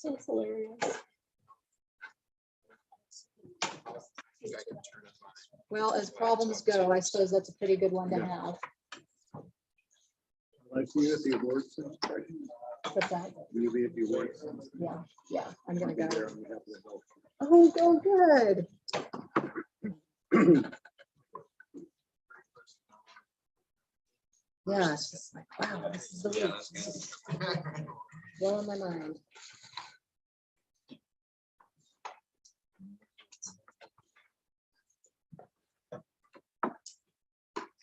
That's hilarious. Well, as problems go, I suppose that's a pretty good one to have. I see you at the awards. What's that? Will you be at the awards? Yeah, I'm gonna go. There on behalf of the health. Oh, good. Yeah, it's just like, wow, this is the week. This is blowing my mind.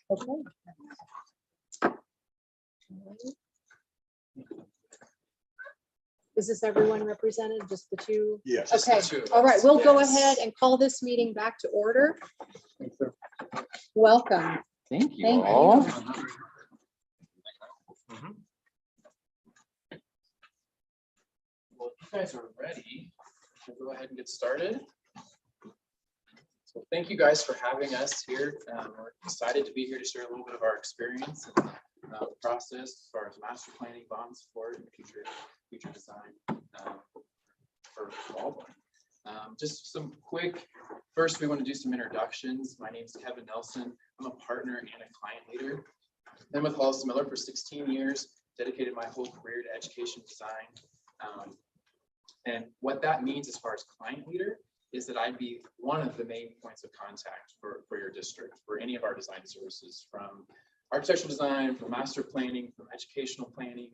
Okay. Is this everyone represented, just the two? Yes. Okay, all right, we'll go ahead and call this meeting back to order. Welcome. Thank you Thank all. you. Well, if you guys are ready, we'll go ahead and get started. So thank you guys for having us here. We're excited to be here to share a little bit of our experience and process as far as master planning, bond support, and future design for Walmart. Just some quick, first we want to do some introductions. My name is Kevin Nelson. I'm a partner and a client leader. Been with Hollis Miller for 16 years, dedicated my whole career to education design. And what that means as far as client leader is that I'd be one of the main points of contact for your district, for any of our design services, from architectural design, from master planning, from educational planning,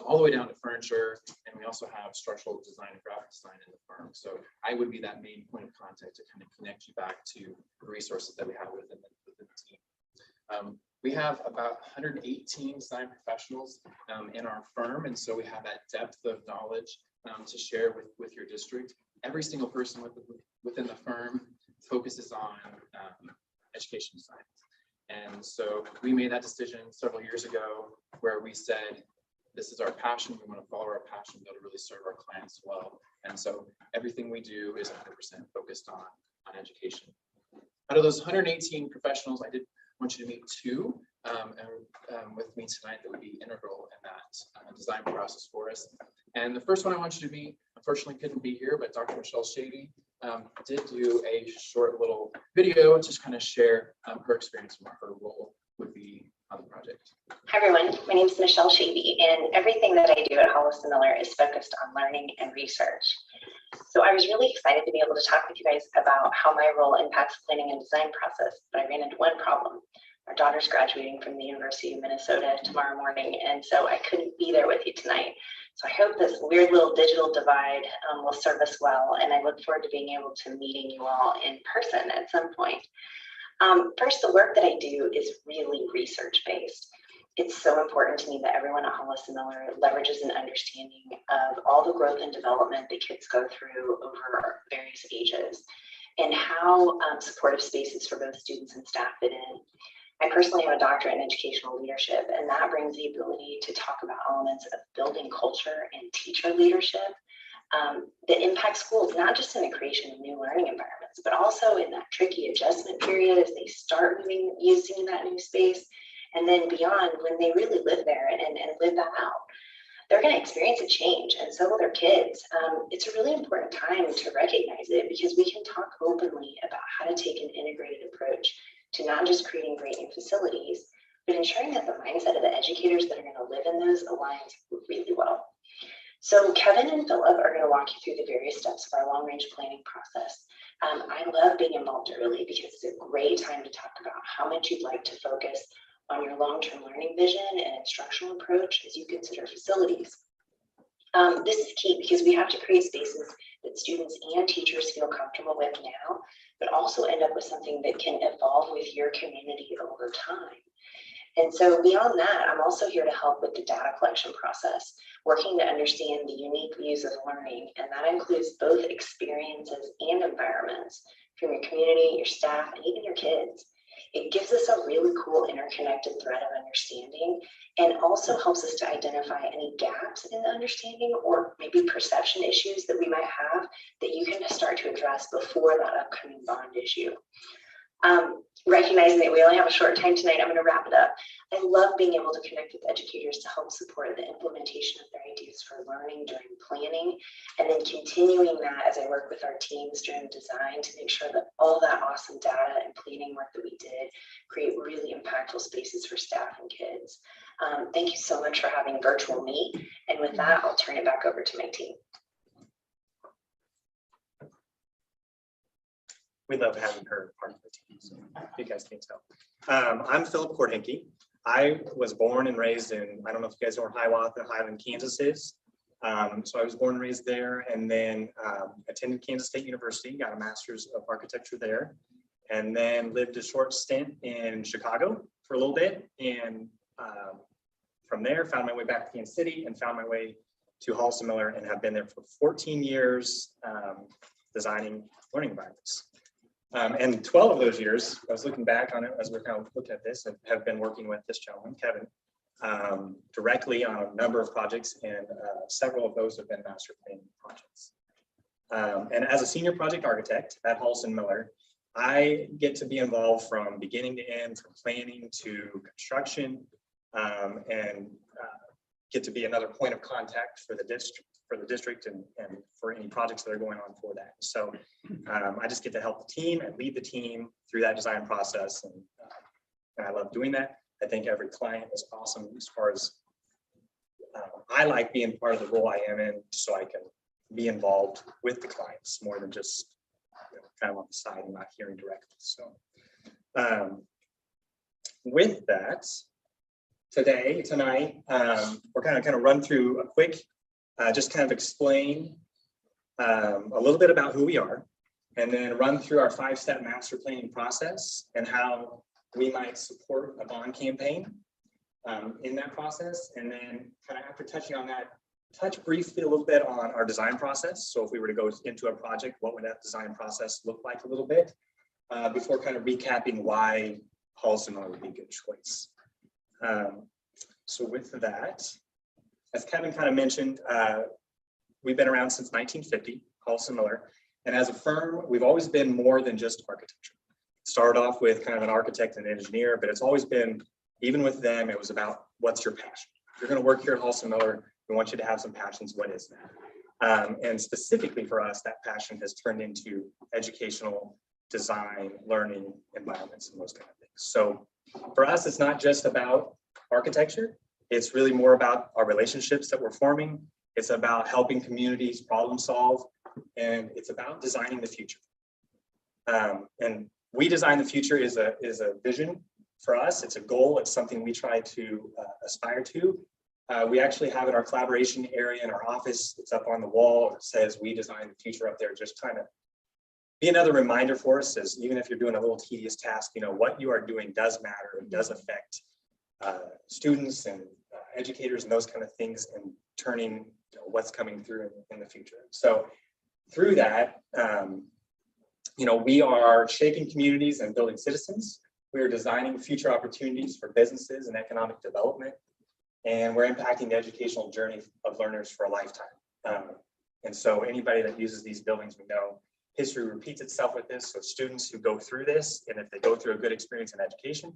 all the way down to furniture. And we also have structural design and graphic design in the firm. So I would be that main point of contact to kind of connect you back to the resources that we have within the team. We have about 118 design professionals in our firm. And so we have that depth of knowledge to share with your district. Every single person within the firm focuses on education design. And so we made that decision several years ago where we said, this is our passion. We want to follow our passion, be able to really serve our clients well. And so everything we do is 100% focused on education. Out of those 118 professionals, I did want you to meet two with me tonight that would be integral in that. design process for us. And the first one I want you to meet, unfortunately couldn't be here, but Dr. Michelle Shady did do a short little video to just kind of share her experience and what her role would be on the project. Hi everyone, my name is Michelle Shady, and everything that I do at Hollis & Miller is focused on learning and research. So I was really excited to be able to talk with you guys about how my role impacts the planning and design process, but I ran into one problem. Our daughter's graduating from the University of Minnesota tomorrow morning, and so I couldn't be there with you tonight. So I hope this weird little digital divide will serve us well, and I look forward to being able to meeting you all in person at some point. First, the work that I do is really research-based. It's so important to me that everyone at Hollis & Miller leverages an understanding of all the growth and development that kids go through over various ages and how supportive spaces for both students and staff fit in. I personally have a doctorate in educational leadership, and that brings the ability to talk about elements of building culture and teacher leadership that impact schools, not just in the creation of new learning environments, but also in that tricky adjustment period as they start using that new space. And then beyond, when they really live there and live that out, they're going to experience a change, and so will their kids. It's a really important time to recognize it because we can talk openly about how to take an integrated approach to not just creating great new facilities, but ensuring that the mindset of the educators that are going to live in those aligns really well. So Kevin and Philip are going to walk you through the various steps of our long-range planning process. I love being involved early because it's a great time to talk about how much you'd like to focus on your long-term learning vision and instructional approach as you consider facilities. This is key because we have to create spaces that students and teachers feel comfortable with now, but also end up with something that can evolve with your community over time. And so beyond that, I'm also here to help with the data collection process, working to understand the unique views of learning, and that includes both experiences and environments from your community, your staff, and even your kids. It gives us a really cool interconnected thread of understanding and also helps us to identify any gaps in the understanding or maybe perception issues that we might have that you can start to address before that upcoming bond issue. Recognizing that we only have a short time tonight, I'm going to wrap it up. I love being able to connect with educators to help support the implementation of their ideas for learning during planning, and then continuing that as I work with our teams during design to make sure that all that awesome data and planning work that we did create really impactful spaces for staff and kids. Thank you so much for having virtual meet, and with that, I'll turn it back over to my team. We love having her part of the team, so you guys can tell. I'm Philip Kordenke. I was born and raised in, I don't know if you guys know where Hiawatha, Highland, Kansas is. So I was born and raised there, and then attended Kansas State University, got a master's of architecture there, and then lived a short stint in Chicago for a little bit. And from there, found my way back to Kansas City and found my way to Hollis & Miller, and have been there for 14 years designing learning environments. And 12 of those years, I was looking back on it as we're kind of looking at this, and have been working with this gentleman, Kevin, directly on a number of projects, and several of those have been master planning projects. And as a senior project architect at Hollis & Miller, I get to be involved from beginning to end, from planning to construction, and get to be another point of contact for the district and for any projects that are going on for that. So I just get to help the team and lead the team through that design process, and I love doing that. I think every client is awesome as far as I like being part of the role I am in, so I can be involved with the clients more than just kind of on the side and not hearing directly. So with that, tonight, we're kind of run through a quick, just kind of explain a little bit about who we are, and then run through our 5-step master planning process and how we might support a bond campaign in that process. And then kind of after touching on that, touch briefly a little bit on our design process. So if we were to go into a project, what would that design process look like a little bit before kind of recapping why Hollis & Miller would be a good choice. So with that, as Kevin kind of mentioned, we've been around since 1950, Hollis & Miller. And as a firm, we've always been more than just architecture. Started off with kind of an architect and engineer, but it's always been, even with them, it was about what's your passion? you're going to work here at Halston Miller, we want you to have some passions. What is that? And specifically for us, that passion has turned into educational design, learning environments, and those kind of things. So for us, it's not just about architecture. It's really more about our relationships that we're forming. It's about helping communities problem solve, and it's about designing the future. And we design the future is a vision for us. It's a goal. It's something we try to aspire to. We actually have in our collaboration area in our office, it's up on the wall. It says we design the future up there, just trying to be another reminder for us, as even if you're doing a little tedious task, you know, what you are doing does matter and does affect students and educators and those kind of things, and turning, you know, what's coming through in the future. So through that, you know, we are shaping communities and building citizens. We are designing future opportunities for businesses and economic development, and we're impacting the educational journey of learners for a lifetime. And so anybody that uses these buildings, we know history repeats itself with this. So students who go through this, and if they go through a good experience in education,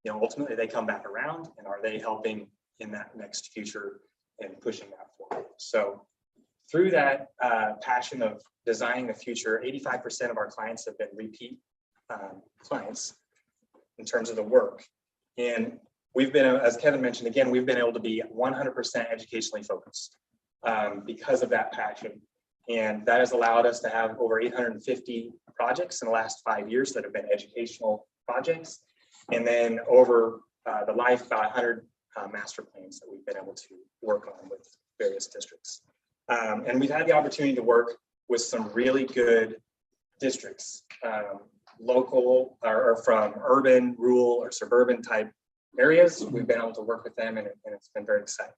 you know, ultimately they come back around, and are they helping in that next future and pushing that forward? So through that passion of designing the future, 85% of our clients have been repeat clients in terms of the work. And we've been, as Kevin mentioned, again, we've been able to be 100% educationally focused because of that passion. And that has allowed us to have over 850 projects in the last 5 years that have been educational projects. And then over the life, about 100 master plans that we've been able to work on with various districts. And we've had the opportunity to work with some really good districts, local or from urban, rural, or suburban type areas. We've been able to work with them, and it's been very exciting.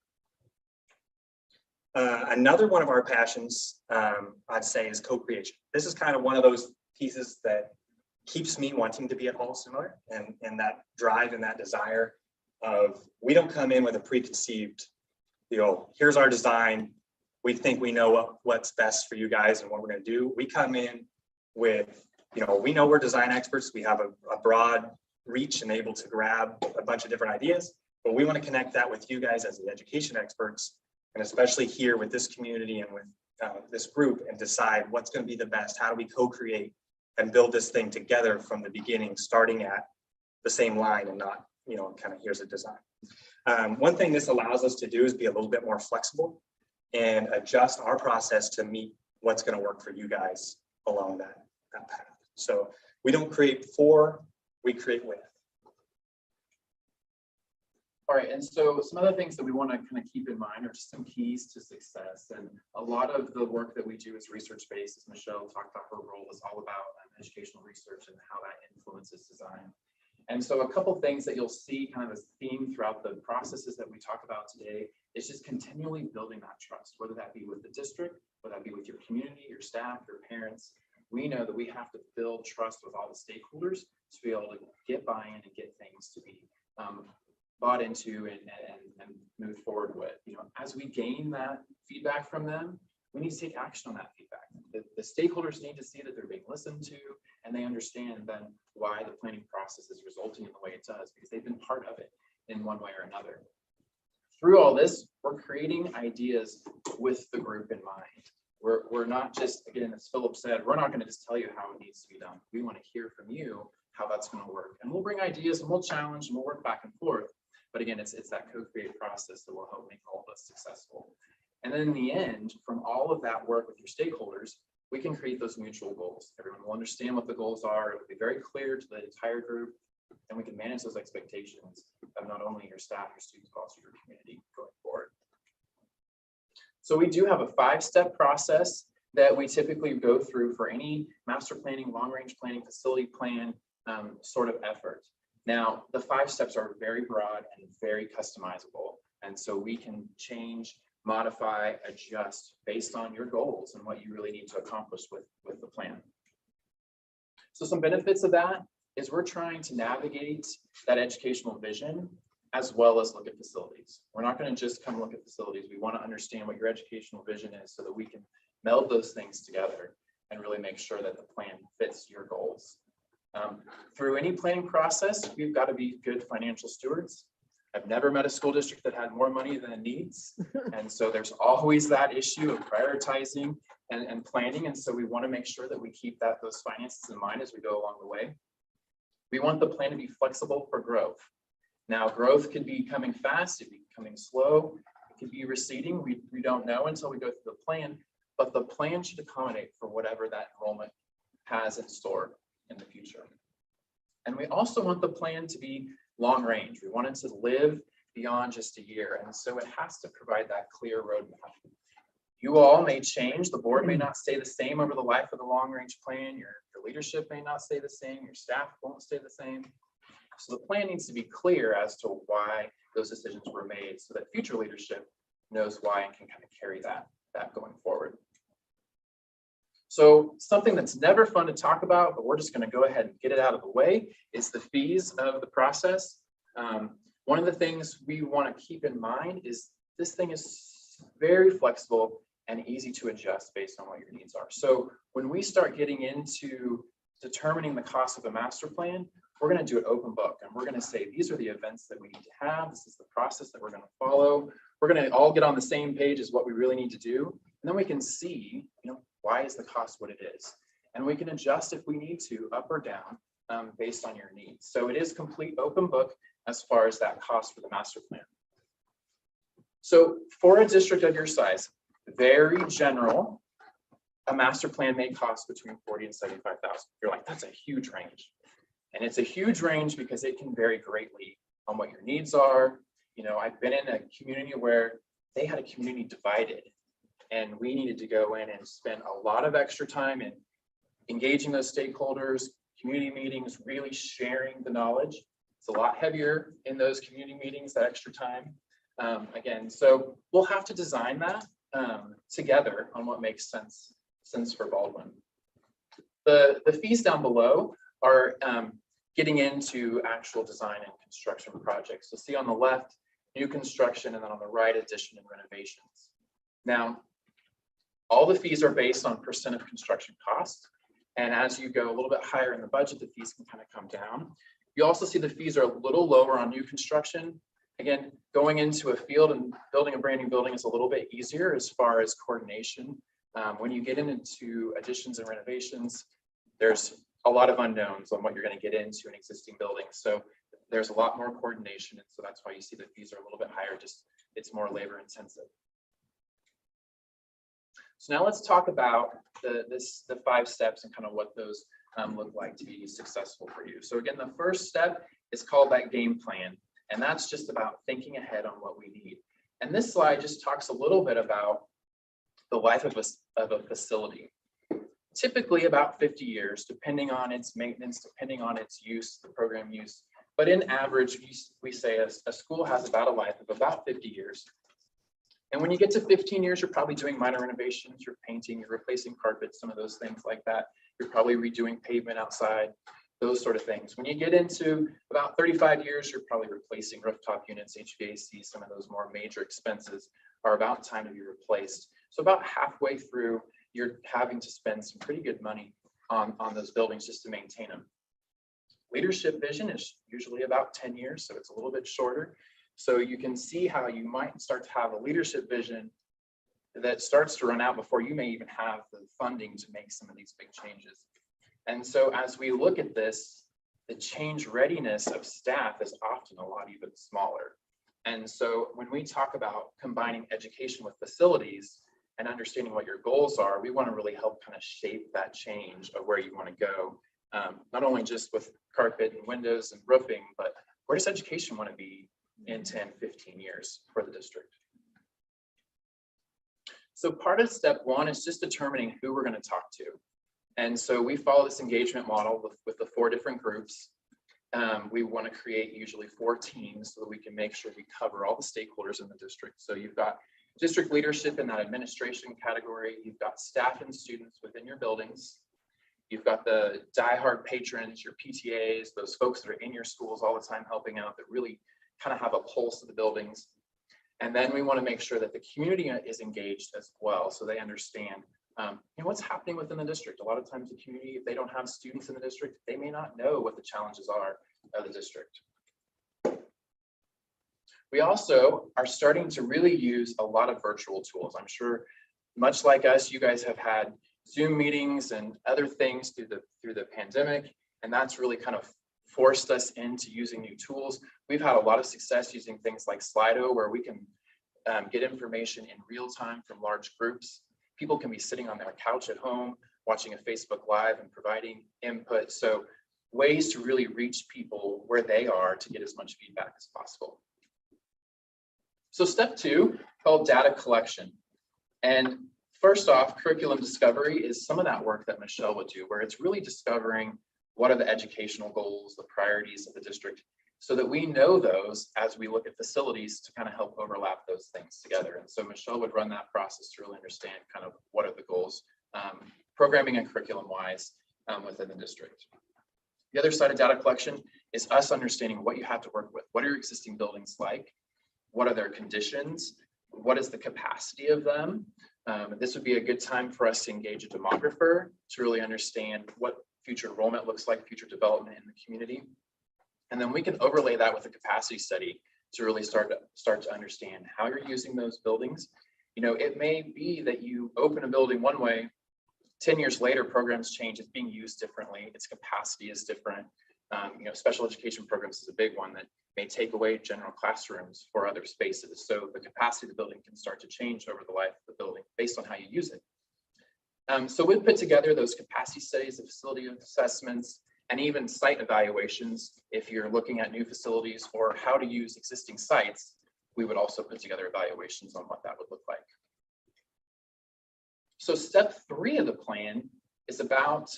Another one of our passions, I'd say, is co-creation. This is kind of one of those pieces that keeps me wanting to be at Halston Miller, and that drive and that desire of, we don't come in with a preconceived, you know, here's our design. We think we know what's best for you guys and what we're going to do. We come in with, you know, we know we're design experts. We have a broad reach and able to grab a bunch of different ideas, but we want to connect that with you guys as the education experts, and especially here with this community and with this group, and decide what's going to be the best. How do we co-create and build this thing together from the beginning, starting at the same line and not, you know, kind of here's a design. One thing this allows us to do is be a little bit more flexible and adjust our process to meet what's going to work for you guys along that path. So we don't create for, we create with. All right, and so some other things that we want to kind of keep in mind are just some keys to success. And a lot of the work that we do is research-based, as Michelle talked about. Her role is all about educational research and how that influences design. And so a couple things that you'll see kind of as theme throughout the processes that we talk about today is just continually building that trust, whether that be with the district, whether that be with your community, your staff, your parents. We know that we have to build trust with all the stakeholders to be able to get buy-in and get things to be bought into and move forward with. You know, as we gain that feedback from them, we need to take action on that feedback. The stakeholders need to see that they're being listened to, and they understand then why the planning process is resulting in the way it does, because they've been part of it in one way or another. Through all this, we're creating ideas with the group in mind. We're not just, again, as Philip said, we're not going to just tell you how it needs to be done. We want to hear from you how that's going to work. And we'll bring ideas and we'll challenge and we'll work back and forth. But again, it's that co-create process that will help make all of us successful. And then in the end, from all of that work with your stakeholders, we can create those mutual goals. Everyone will understand what the goals are. It will be very clear to the entire group, and we can manage those expectations of not only your staff, your students, but also your community going forward. So we do have a 5-step process that we typically go through for any master planning, long-range planning, facility plan sort of effort. Now, the 5 steps are very broad and very customizable. And so we can change, modify, adjust based on your goals and what you really need to accomplish with the plan. So some benefits of that is we're trying to navigate that educational vision as well as look at facilities. We're not going to just come look at facilities. We want to understand what your educational vision is so that we can meld those things together and really make sure that the plan fits your goals. Through any planning process, we've got to be good financial stewards. I've never met a school district that had more money than it needs. And so there's always that issue of prioritizing and planning. And so we want to make sure that we keep those finances in mind as we go along the way. We want the plan to be flexible for growth. Now, growth could be coming fast, it could be coming slow, it could be receding. We don't know until we go through the plan, but the plan should accommodate for whatever that enrollment has in store in the future. And we also want the plan to be long range. We want it to live beyond just a year. And so it has to provide that clear roadmap. You all may change. The board may not stay the same over the life of the long range plan. Your leadership may not stay the same. Your staff won't stay the same. So the plan needs to be clear as to why those decisions were made so that future leadership knows why and can kind of carry that going forward. So something that's never fun to talk about, but we're just going to go ahead and get it out of the way, is the fees of the process. One of the things we want to keep in mind is this thing is very flexible and easy to adjust based on what your needs are. So when we start getting into determining the cost of a master plan, we're going to do an open book, and we're going to say, these are the events that we need to have. This is the process that we're going to follow. We're going to all get on the same page as what we really need to do. And then we can see, why is the cost what it is? And we can adjust if we need to, up or down, based on your needs. So it is complete open book as far as that cost for the master plan. So for a district of your size, very general, a master plan may cost between $40,000 and $75,000. You're like, that's a huge range. And it's a huge range because it can vary greatly on what your needs are. I've been in a community where they had a community divided, and we needed to go in and spend a lot of extra time in engaging those stakeholders, community meetings, really sharing the knowledge. It's a lot heavier in those community meetings, that extra time. Again, so we'll have to design that together on what makes sense for Baldwin. The fees down below are getting into actual design and construction projects. So see on the left, new construction, and then on the right, addition and renovations. Now, all the fees are based on % of construction cost. And as you go a little bit higher in the budget, the fees can kind of come down. You also see the fees are a little lower on new construction. Again, going into a field and building a brand new building is a little bit easier as far as coordination. When you get into additions and renovations, there's a lot of unknowns on what you're going to get into an existing building. So there's a lot more coordination. And so that's why you see the fees are a little bit higher, just it's more labor intensive. So now let's talk about the 5 steps and kind of what those look like to be successful for you. So again, the first step is called that game plan. And that's just about thinking ahead on what we need. And this slide just talks a little bit about the life of a facility. Typically about 50 years, depending on its maintenance, depending on its use, the program use. But in average, we say a school has about a life of about 50 years. And when you get to 15 years, you're probably doing minor renovations, you're painting, you're replacing carpets, some of those things like that. You're probably redoing pavement outside, those sort of things. When you get into about 35 years, you're probably replacing rooftop units, HVAC, some of those more major expenses are about time to be replaced. So about halfway through, you're having to spend some pretty good money on those buildings just to maintain them. Leadership vision is usually about 10 years, so it's a little bit shorter. So you can see how you might start to have a leadership vision that starts to run out before you may even have the funding to make some of these big changes. And so as we look at this, the change readiness of staff is often a lot even smaller. And so when we talk about combining education with facilities and understanding what your goals are, we want to really help kind of shape that change of where you want to go. Not only just with carpet and windows and roofing, but where does education want to be in 10, 15 years for the district? So part of step 1 is just determining who we're going to talk to. And so we follow this engagement model with the 4 different groups. We want to create usually 4 teams so that we can make sure we cover all the stakeholders in the district. So you've got district leadership in that administration category. You've got staff and students within your buildings. You've got the diehard patrons, your PTAs, those folks that are in your schools all the time helping out, that really kind of have a pulse of the buildings. And then we want to make sure that the community is engaged as well, so they understand what's happening within the district. A lot of times the community, if they don't have students in the district, they may not know what the challenges are of the district. We also are starting to really use a lot of virtual tools. I'm sure, much like us, you guys have had Zoom meetings and other things through the pandemic, and that's really kind of forced us into using new tools. We've had a lot of success using things like Slido, where we can get information in real time from large groups. People can be sitting on their couch at home, watching a Facebook Live and providing input. So ways to really reach people where they are to get as much feedback as possible. So step 2, called data collection. And first off, curriculum discovery is some of that work that Michelle would do, where it's really discovering what are the educational goals, the priorities of the district, so that we know those as we look at facilities to kind of help overlap those things together. And so Michelle would run that process to really understand kind of what are the goals, programming and curriculum wise within the district. The other side of data collection is us understanding what you have to work with. What are your existing buildings like? What are their conditions? What is the capacity of them? This would be a good time for us to engage a demographer to really understand what future enrollment looks like, future development in the community. And then we can overlay that with a capacity study to really start to understand how you're using those buildings. You know, it may be that you open a building one way, 10 years later, programs change, it's being used differently, its capacity is different. You know, special education programs is a big one that may take away general classrooms for other spaces. So the capacity of the building can start to change over the life of the building based on how you use it. So we've put together those capacity studies, the facility assessments, and even site evaluations. If you're looking at new facilities or how to use existing sites, we would also put together evaluations on what that would look like. So step 3 of the plan is about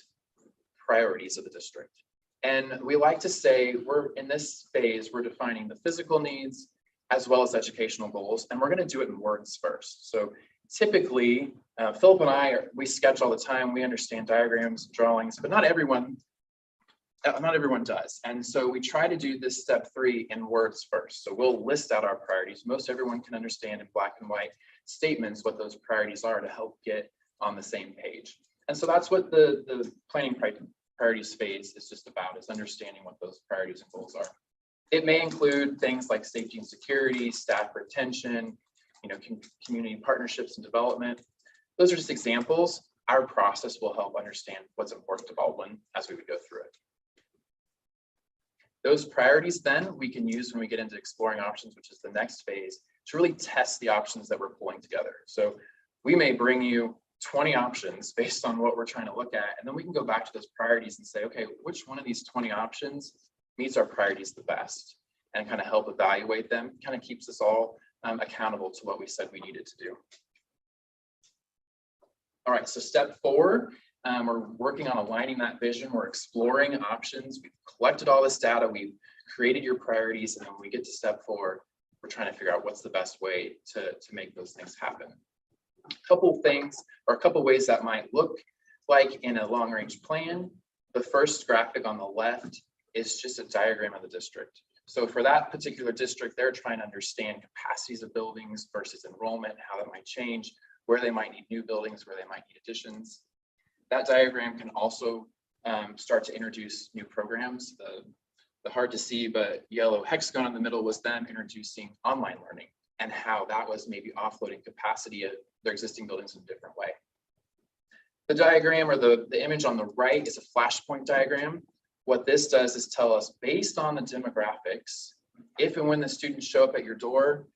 priorities of the district. And we like to say we're in this phase, we're defining the physical needs as well as educational goals, and we're going to do it in words first. So typically, Philip and I, we sketch all the time, we understand diagrams, drawings, but not everyone does. And so we try to do this step 3 in words first. So we'll list out our priorities. Most everyone can understand in black and white statements what those priorities are to help get on the same page. And so that's what the planning priorities phase is just about, is understanding what those priorities and goals are. It may include things like safety and security, staff retention, you know, community partnerships and development. Those are just examples. Our process will help understand what's important to Baldwin as we would go through it. Those priorities then we can use when we get into exploring options, which is the next phase, to really test the options that we're pulling together. So we may bring you 20 options based on what we're trying to look at, and then we can go back to those priorities and say, okay, which one of these 20 options meets our priorities the best, and kind of help evaluate them, kind of keeps us all accountable to what we said we needed to do. All right, so step 4, we're working on aligning that vision. We're exploring options. We've collected all this data. We've created your priorities. And then when we get to step 4, we're trying to figure out what's the best way to make those things happen. A couple things, or a couple ways that might look like in a long range plan. The first graphic on the left is just a diagram of the district. So for that particular district, they're trying to understand capacities of buildings versus enrollment, how that might change, where they might need new buildings, where they might need additions. That diagram can also start to introduce new programs. The hard to see but yellow hexagon in the middle was them introducing online learning and how that was maybe offloading capacity of their existing buildings in a different way. The diagram, or the image on the right, is a flashpoint diagram. What this does is tell us, based on the demographics, if and when the students show up at your door,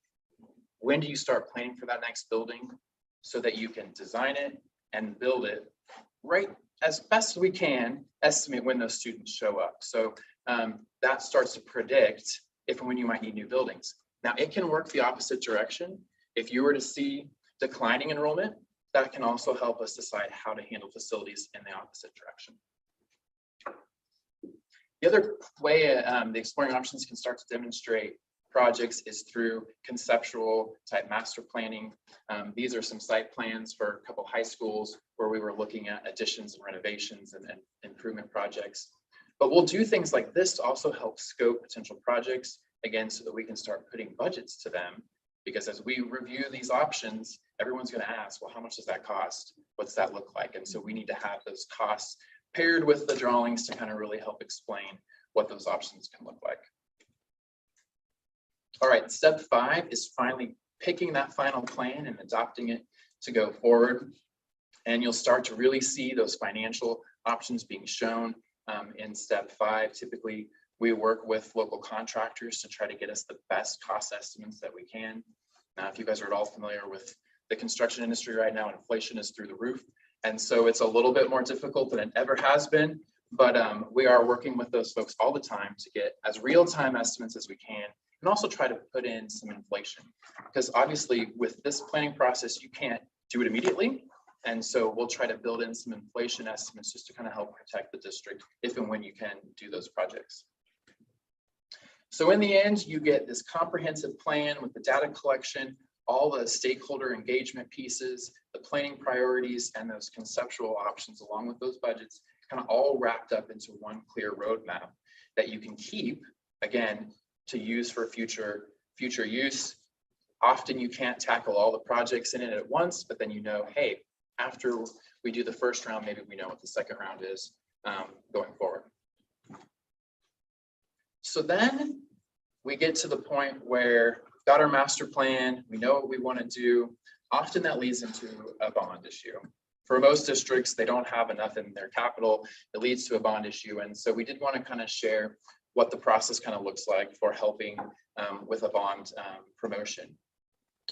when do you start planning for that next building so that you can design it and build it right as best we can, estimate when those students show up. So that starts to predict if and when you might need new buildings. Now, it can work the opposite direction. If you were to see declining enrollment, that can also help us decide how to handle facilities in the opposite direction. The other way the exploring options can start to demonstrate projects is through conceptual type master planning. These are some site plans for a couple high schools where we were looking at additions and renovations and improvement projects. But we'll do things like this to also help scope potential projects, again, so that we can start putting budgets to them. Because as we review these options, everyone's going to ask, well, how much does that cost? What's that look like? And so we need to have those costs paired with the drawings to kind of really help explain what those options can look like. All right, step 5 is finally picking that final plan and adopting it to go forward. And you'll start to really see those financial options being shown in step 5. Typically, we work with local contractors to try to get us the best cost estimates that we can. Now, if you guys are at all familiar with the construction industry right now, inflation is through the roof. And so it's a little bit more difficult than it ever has been. But we are working with those folks all the time to get as real-time estimates as we can, and also try to put in some inflation. Because obviously with this planning process, you can't do it immediately. And so we'll try to build in some inflation estimates just to kind of help protect the district if and when you can do those projects. So in the end, you get this comprehensive plan with the data collection, all the stakeholder engagement pieces, the planning priorities, and those conceptual options along with those budgets, kind of all wrapped up into one clear roadmap that you can keep, again, to use for future use. Often you can't tackle all the projects in it at once, but then you know, hey, after we do the first round, maybe we know what the second round is going forward. So then we get to the point where we've got our master plan, we know what we want to do. Often that leads into a bond issue. For most districts, they don't have enough in their capital. It leads to a bond issue. And so we did want to kind of share what the process kind of looks like for helping with a bond promotion.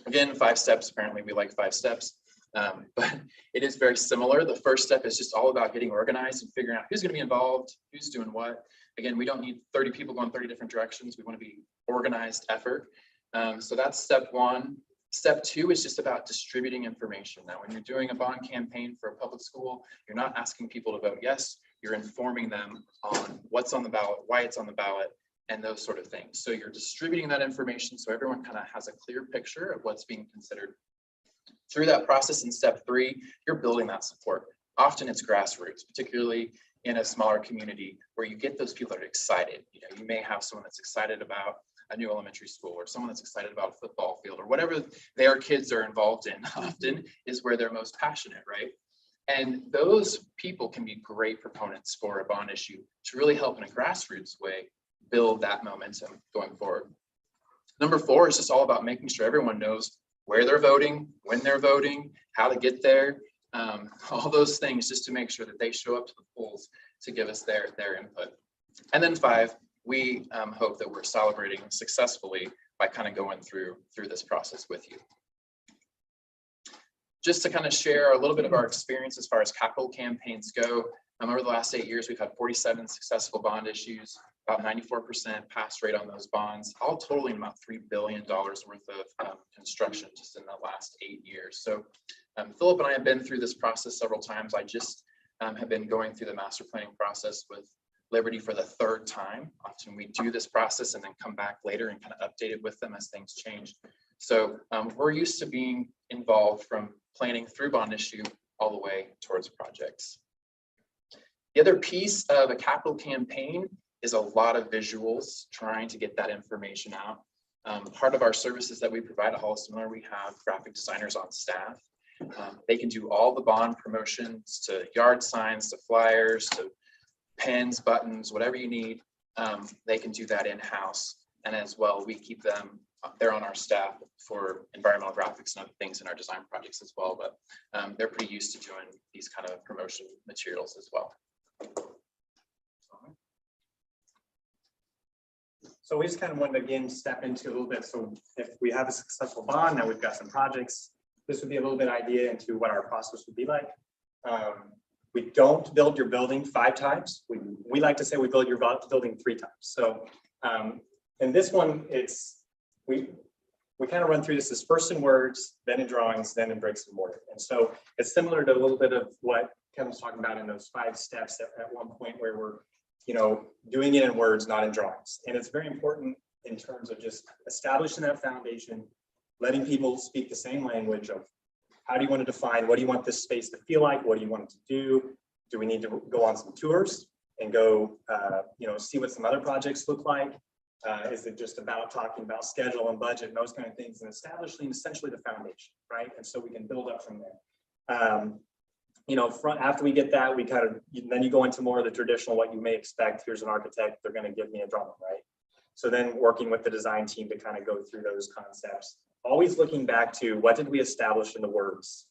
Again, 5 steps. Apparently we like 5 steps, but it is very similar. The first step is just all about getting organized and figuring out who's going to be involved, who's doing what. Again, we don't need 30 people going 30 different directions. We want to be organized effort. So that's step 1. Step 2 is just about distributing information. Now, when you're doing a bond campaign for a public school, you're not asking people to vote yes, you're informing them on what's on the ballot, why it's on the ballot, and those sort of things. So you're distributing that information so everyone kind of has a clear picture of what's being considered. Through that process in step 3, you're building that support. Often it's grassroots, particularly in a smaller community where you get those people that are excited. You know, you may have someone that's excited about a new elementary school, or someone that's excited about a football field, or whatever their kids are involved in. Often is where they're most passionate, right? And those people can be great proponents for a bond issue to really help in a grassroots way build that momentum going forward. Number 4 is just all about making sure everyone knows where they're voting, when they're voting, how to get there, all those things, just to make sure that they show up to the polls to give us their input. And then 5, we hope that we're celebrating successfully by kind of going through this process with you. Just to kind of share a little bit of our experience as far as capital campaigns go, over the last 8 years, we've had 47 successful bond issues, about 94% pass rate on those bonds, all totaling about $3 billion worth of construction just in the last 8 years. So Philip and I have been through this process several times. I just have been going through the master planning process with Liberty for the 3rd time. Often we do this process and then come back later and kind of update it with them as things change. So we're used to being involved from planning through bond issue all the way towards projects. The other piece of a capital campaign is a lot of visuals, trying to get that information out. Part of our services that we provide at Hollis Miller, we have graphic designers on staff. They can do all the bond promotions, to yard signs, to flyers, to pens, buttons, whatever you need. They can do that in-house. And as well, we keep them, they're on our staff for environmental graphics and other things in our design projects as well. But they're pretty used to doing these kind of promotion materials as well. So we just kind of wanted to again step into a little bit. So if we have a successful bond, now we've got some projects, this would be a little bit idea into what our process would be like. We don't build your building 5 times. We like to say we build your building 3 times. So in this one, we kind of run through this as first in words, then in drawings, then in bricks and mortar. And so it's similar to a little bit of what Kevin was talking about in those 5 steps at one point where we're, you know, doing it in words, not in drawings. And it's very important in terms of just establishing that foundation, letting people speak the same language of how do you want to define, what do you want this space to feel like? What do you want it to do? Do we need to go on some tours and go, you know, see what some other projects look like? Is it just about talking about schedule and budget and those kind of things and establishing essentially the foundation, right? And so we can build up from there. You know, after we get that, we kind of, then you go into more of the traditional, what you may expect. Here's an architect, they're going to give me a drawing, right? So then working with the design team to kind of go through those concepts, always looking back to what did we establish in the words?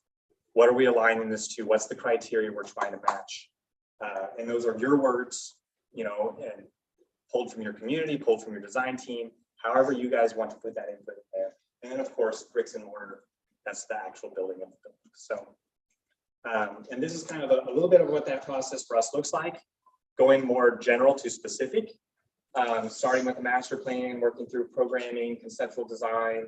What are we aligning this to? What's the criteria we're trying to match? And those are your words, you know, and pulled from your community, pulled from your design team, however you guys want to put that input in there. And then of course, bricks and mortar, that's the actual building of the building. So, and this is kind of a little bit of what that process for us looks like, going more general to specific, starting with the master plan, working through programming, conceptual design.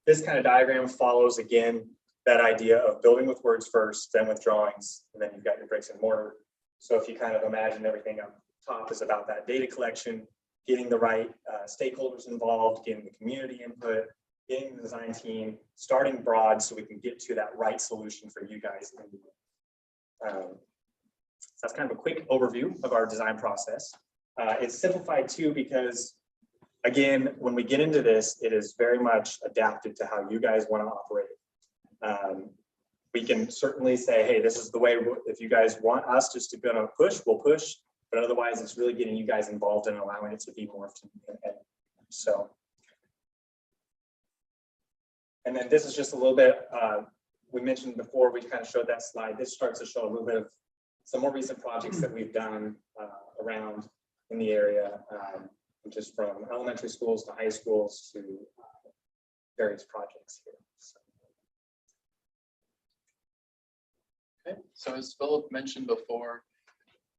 This kind of diagram follows, again, that idea of building with words first, then with drawings, and then you've got your bricks and mortar. So if you kind of imagine everything up top is about that data collection, getting the right stakeholders involved, getting the community input, getting the design team, starting broad so we can get to that right solution for you guys. That's kind of a quick overview of our design process. It's simplified too because, again, when we get into this, it is very much adapted to how you guys want to operate. We can certainly say, hey, this is the way, if you guys want us just to gonna push, we'll push, but otherwise it's really getting you guys involved and allowing it to be more. So, and then this is just a little bit, we mentioned before, we kind of showed that slide. This starts to show a little bit of some more recent projects that we've done around in the area, just from elementary schools to high schools to various projects here. So. Okay, so as Philip mentioned before,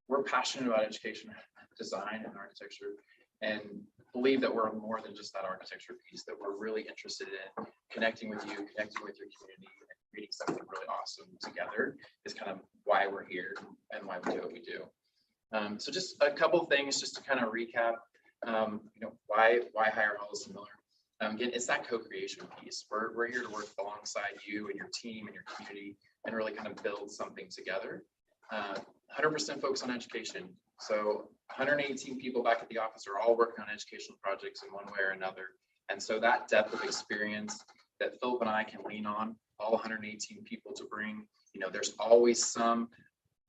we're passionate about education, design, and architecture, and believe that we're more than just that architecture piece, that we're really interested in connecting with you, connecting with your community, and creating something really awesome together is kind of why we're here and why we do what we do. So just a couple things just to kind of recap, you know, why hire Hollis & Miller? Again, it's that co-creation piece. We're here to work alongside you and your team and your community and really kind of build something together. 100% focus on education. So 118 people back at the office are all working on educational projects in one way or another. And so that depth of experience that Philip and I can lean on, all 118 people to bring, you know, there's always some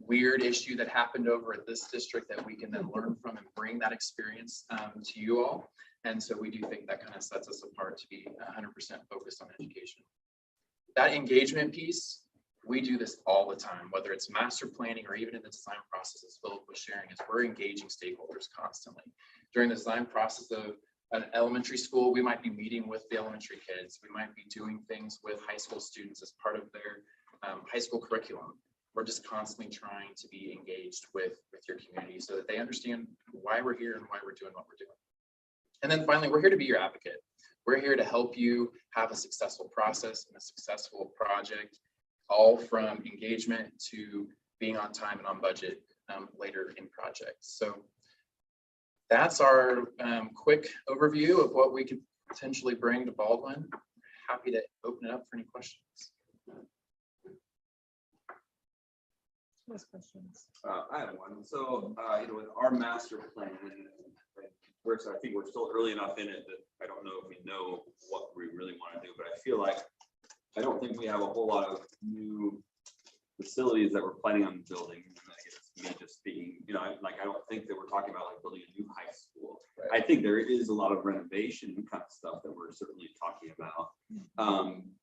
weird issue that happened over at this district that we can then learn from and bring that experience to you all. And so we do think that kind of sets us apart to be 100% focused on education. That engagement piece, we do this all the time, whether it's master planning or even in the design process, as Philip was sharing, is we're engaging stakeholders constantly. During the design process of an elementary school, we might be meeting with the elementary kids. We might be doing things with high school students as part of their high school curriculum. We're just constantly trying to be engaged with your community so that they understand why we're here and why we're doing what we're doing. And then finally, we're here to be your advocate. We're here to help you have a successful process and a successful project, all from engagement to being on time and on budget later in projects. So that's our quick overview of what we could potentially bring to Baldwin. Happy to open it up for any questions. Questions. I have one. So, you know, with our master plan, I think we're still early enough in it that I don't know if we know what we really want to do, but I feel like I don't think we have a whole lot of new facilities that we're planning on building. And I guess me just being, you know, I don't think that we're talking about like building a new high school. Right. I think there is a lot of renovation kind of stuff that we're certainly talking about.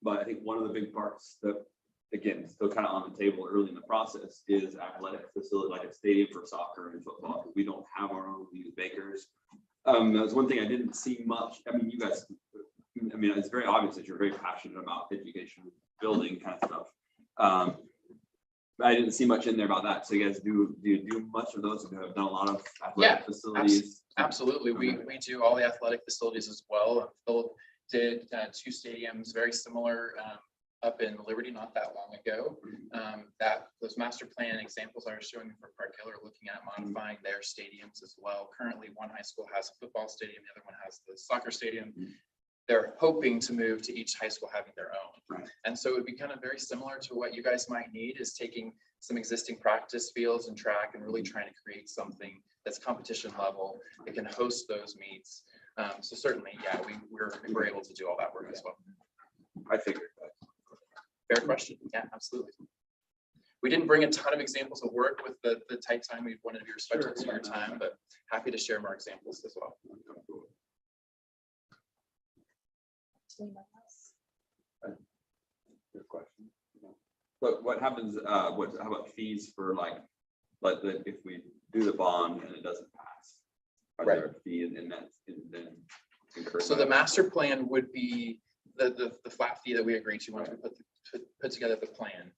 But I think one of the big parts that, again, still kind of on the table early in the process is athletic facility, like a stadium for soccer and football. We don't have our own youth bakers. That was one thing I didn't see much. I mean, you guys, I mean, it's very obvious that you're very passionate about education, building kind of stuff. But I didn't see much in there about that. So you guys do you do much of those? You have done a lot of athletic facilities. Absolutely. We do all the athletic facilities as well. Philip did 2 stadiums, very similar up in Liberty not that long ago. Those master plan examples I was showing you for Park Hill are looking at modifying their stadiums as well. Currently, one high school has a football stadium, the other one has the soccer stadium. They're hoping to move to each high school having their own. Right. And so it would be kind of very similar to what you guys might need, is taking some existing practice fields and track and really trying to create something that's competition level that can host those meets. So certainly, yeah, we're able to do all that work as well. I figured that. Fair question. Yeah, absolutely. We didn't bring a ton of examples of work with the tight time. We wanted to be respectful to your time, but happy to share more examples as well. Good question. But what happens, how about fees for like if we do the bond and it doesn't pass? Are there a fee and then incurred? So the master plan would be the flat fee that we agreed to once we put together the plan.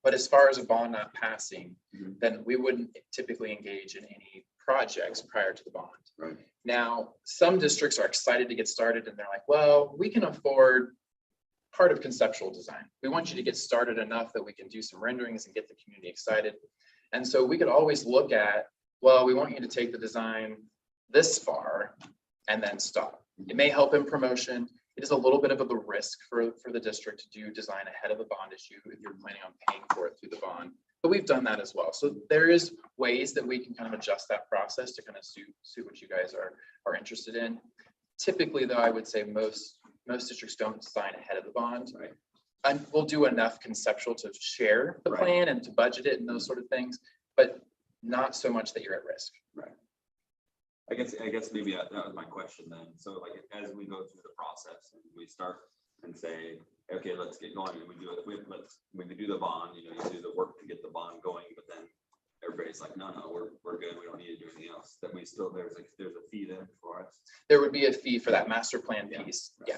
But as far as a bond not passing, then we wouldn't typically engage in any projects prior to the bond. Right. Now, some districts are excited to get started and they're like, well, we can afford part of conceptual design. We want you to get started enough that we can do some renderings and get the community excited. And so we could always look at, well, we want you to take the design this far and then stop. It may help in promotion. It is a little bit of a risk for the district to do design ahead of a bond issue if you're planning on paying for it through the bond. But we've done that as well. So there is ways that we can kind of adjust that process to kind of suit what you guys are interested in. Typically, though, I would say most districts don't sign ahead of the bond. Right. And we'll do enough conceptual to share the Right. plan and to budget it and those sort of things, but not so much that you're at risk. Right. I guess maybe that was my question then. So like as we go through the process and we start and say, okay, let's get going, and we do it. We do the bond. You do the work to get the bond going, but then everybody's like, no, we're good. We don't need to do anything else. That we still there's a fee there for us. There would be a fee for that master plan piece. Yeah.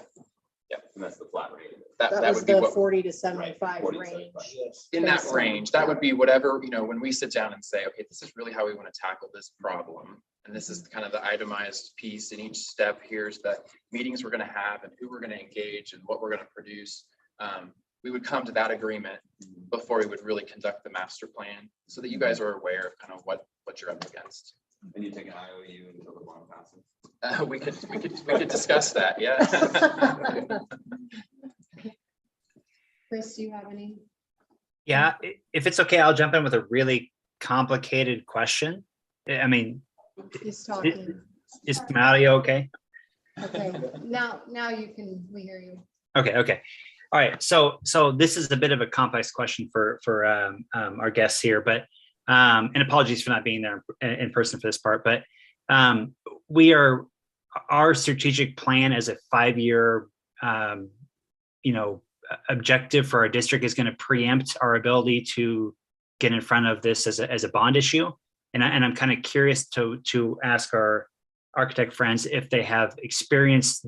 And that's the flat rate. That That was would be the what 40 to 75 40 to range. 75. in that based on- range. That would be whatever, when we sit down and say, okay, this is really how we want to tackle this problem. And this is kind of the itemized piece in each step. Here's the meetings we're going to have and who we're going to engage and what we're going to produce. We would come to that agreement before we would really conduct the master plan so that you guys are aware of kind of what you're up against. And you take an IOU until the bond passes. We could discuss that. Yeah. Chris, do you have any? Yeah, if it's okay, I'll jump in with a really complicated question. I mean, He's talking. is my audio okay? Okay, now we hear you. Okay. All right. So this is a bit of a complex question for our guests here, but and apologies for not being there in person for this part, but our strategic plan as a 5-year objective for our district is going to preempt our ability to get in front of this as a bond issue. And I'm kind of curious to ask our architect friends if they have experience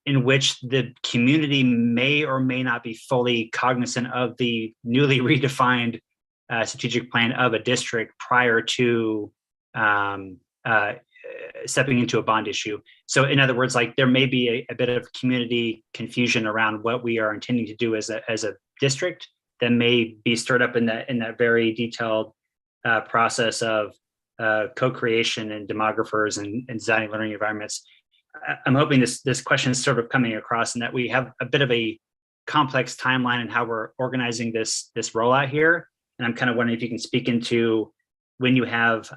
in which the community may or may not be fully cognizant of the newly redefined strategic plan of a district prior to stepping into a bond issue. So in other words, like there may be a bit of community confusion around what we are intending to do as a district that may be stirred up in that very detailed process of co-creation and demographers and designing learning environments. I'm hoping this question is sort of coming across and that we have a bit of a complex timeline in how we're organizing this rollout here. And I'm kind of wondering if you can speak into when you have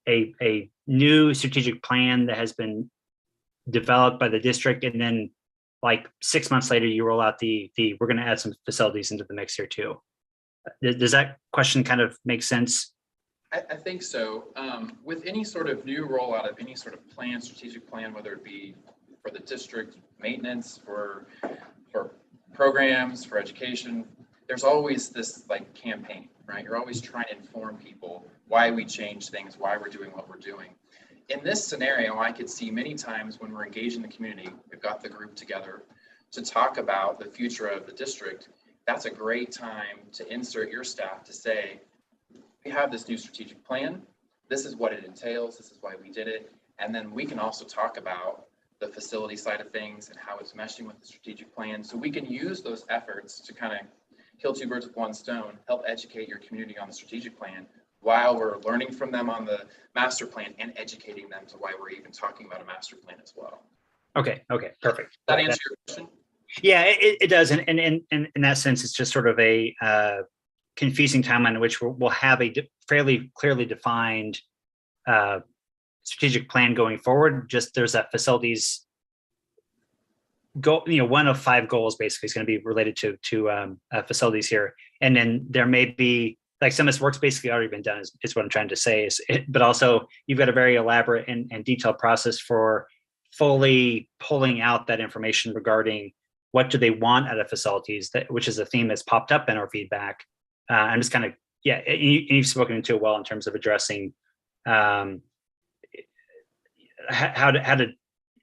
a new strategic plan that has been developed by the district, and then like 6 months later, you roll out the we're going to add some facilities into the mix here too. Does that question kind of make sense? I think so. With any sort of new rollout of any sort of plan, strategic plan, whether it be for the district, maintenance, for programs, for education, there's always this like campaign, right? You're always trying to inform people why we change things, why we're doing what we're doing. In this scenario, I could see many times when we're engaging the community, we've got the group together to talk about the future of the district. That's a great time to insert your staff to say, we have this new strategic plan. This is what it entails. This is why we did it. And then we can also talk about the facility side of things and how it's meshing with the strategic plan. So we can use those efforts to kind of kill two birds with one stone, help educate your community on the strategic plan while we're learning from them on the master plan and educating them to why we're even talking about a master plan as well. Okay, perfect. That answer your question? Yeah, it does. And in that sense, it's just sort of a confusing timeline in which we'll have a fairly clearly defined strategic plan going forward. Just there's that facilities one of 5 goals basically is going to be related to facilities here. And then there may be, like, some of this work's basically already been done is what I'm trying to say but also you've got a very elaborate and detailed process for fully pulling out that information regarding what do they want out of facilities, which is a theme that's popped up in our feedback. I'm just kind of, and you've spoken into it well in terms of addressing how to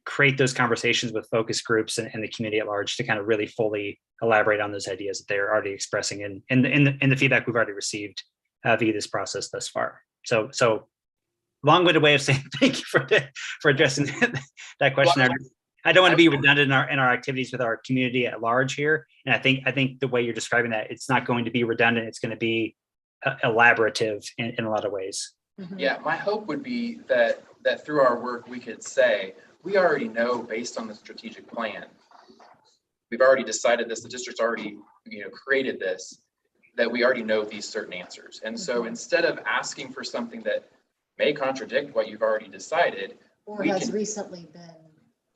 create those conversations with focus groups and the community at large to kind of really fully elaborate on those ideas that they're already expressing in the feedback we've already received via this process thus far. So long-winded way of saying thank you for addressing that question. I don't want to be redundant in our activities with our community at large here. And I think the way you're describing that, it's not going to be redundant. It's going to be elaborative in a lot of ways. Yeah, my hope would be that through our work, we could say, we already know based on the strategic plan, we've already decided this, the district's already, created this, that we already know these certain answers. And so instead of asking for something that may contradict what you've already decided, Or has recently been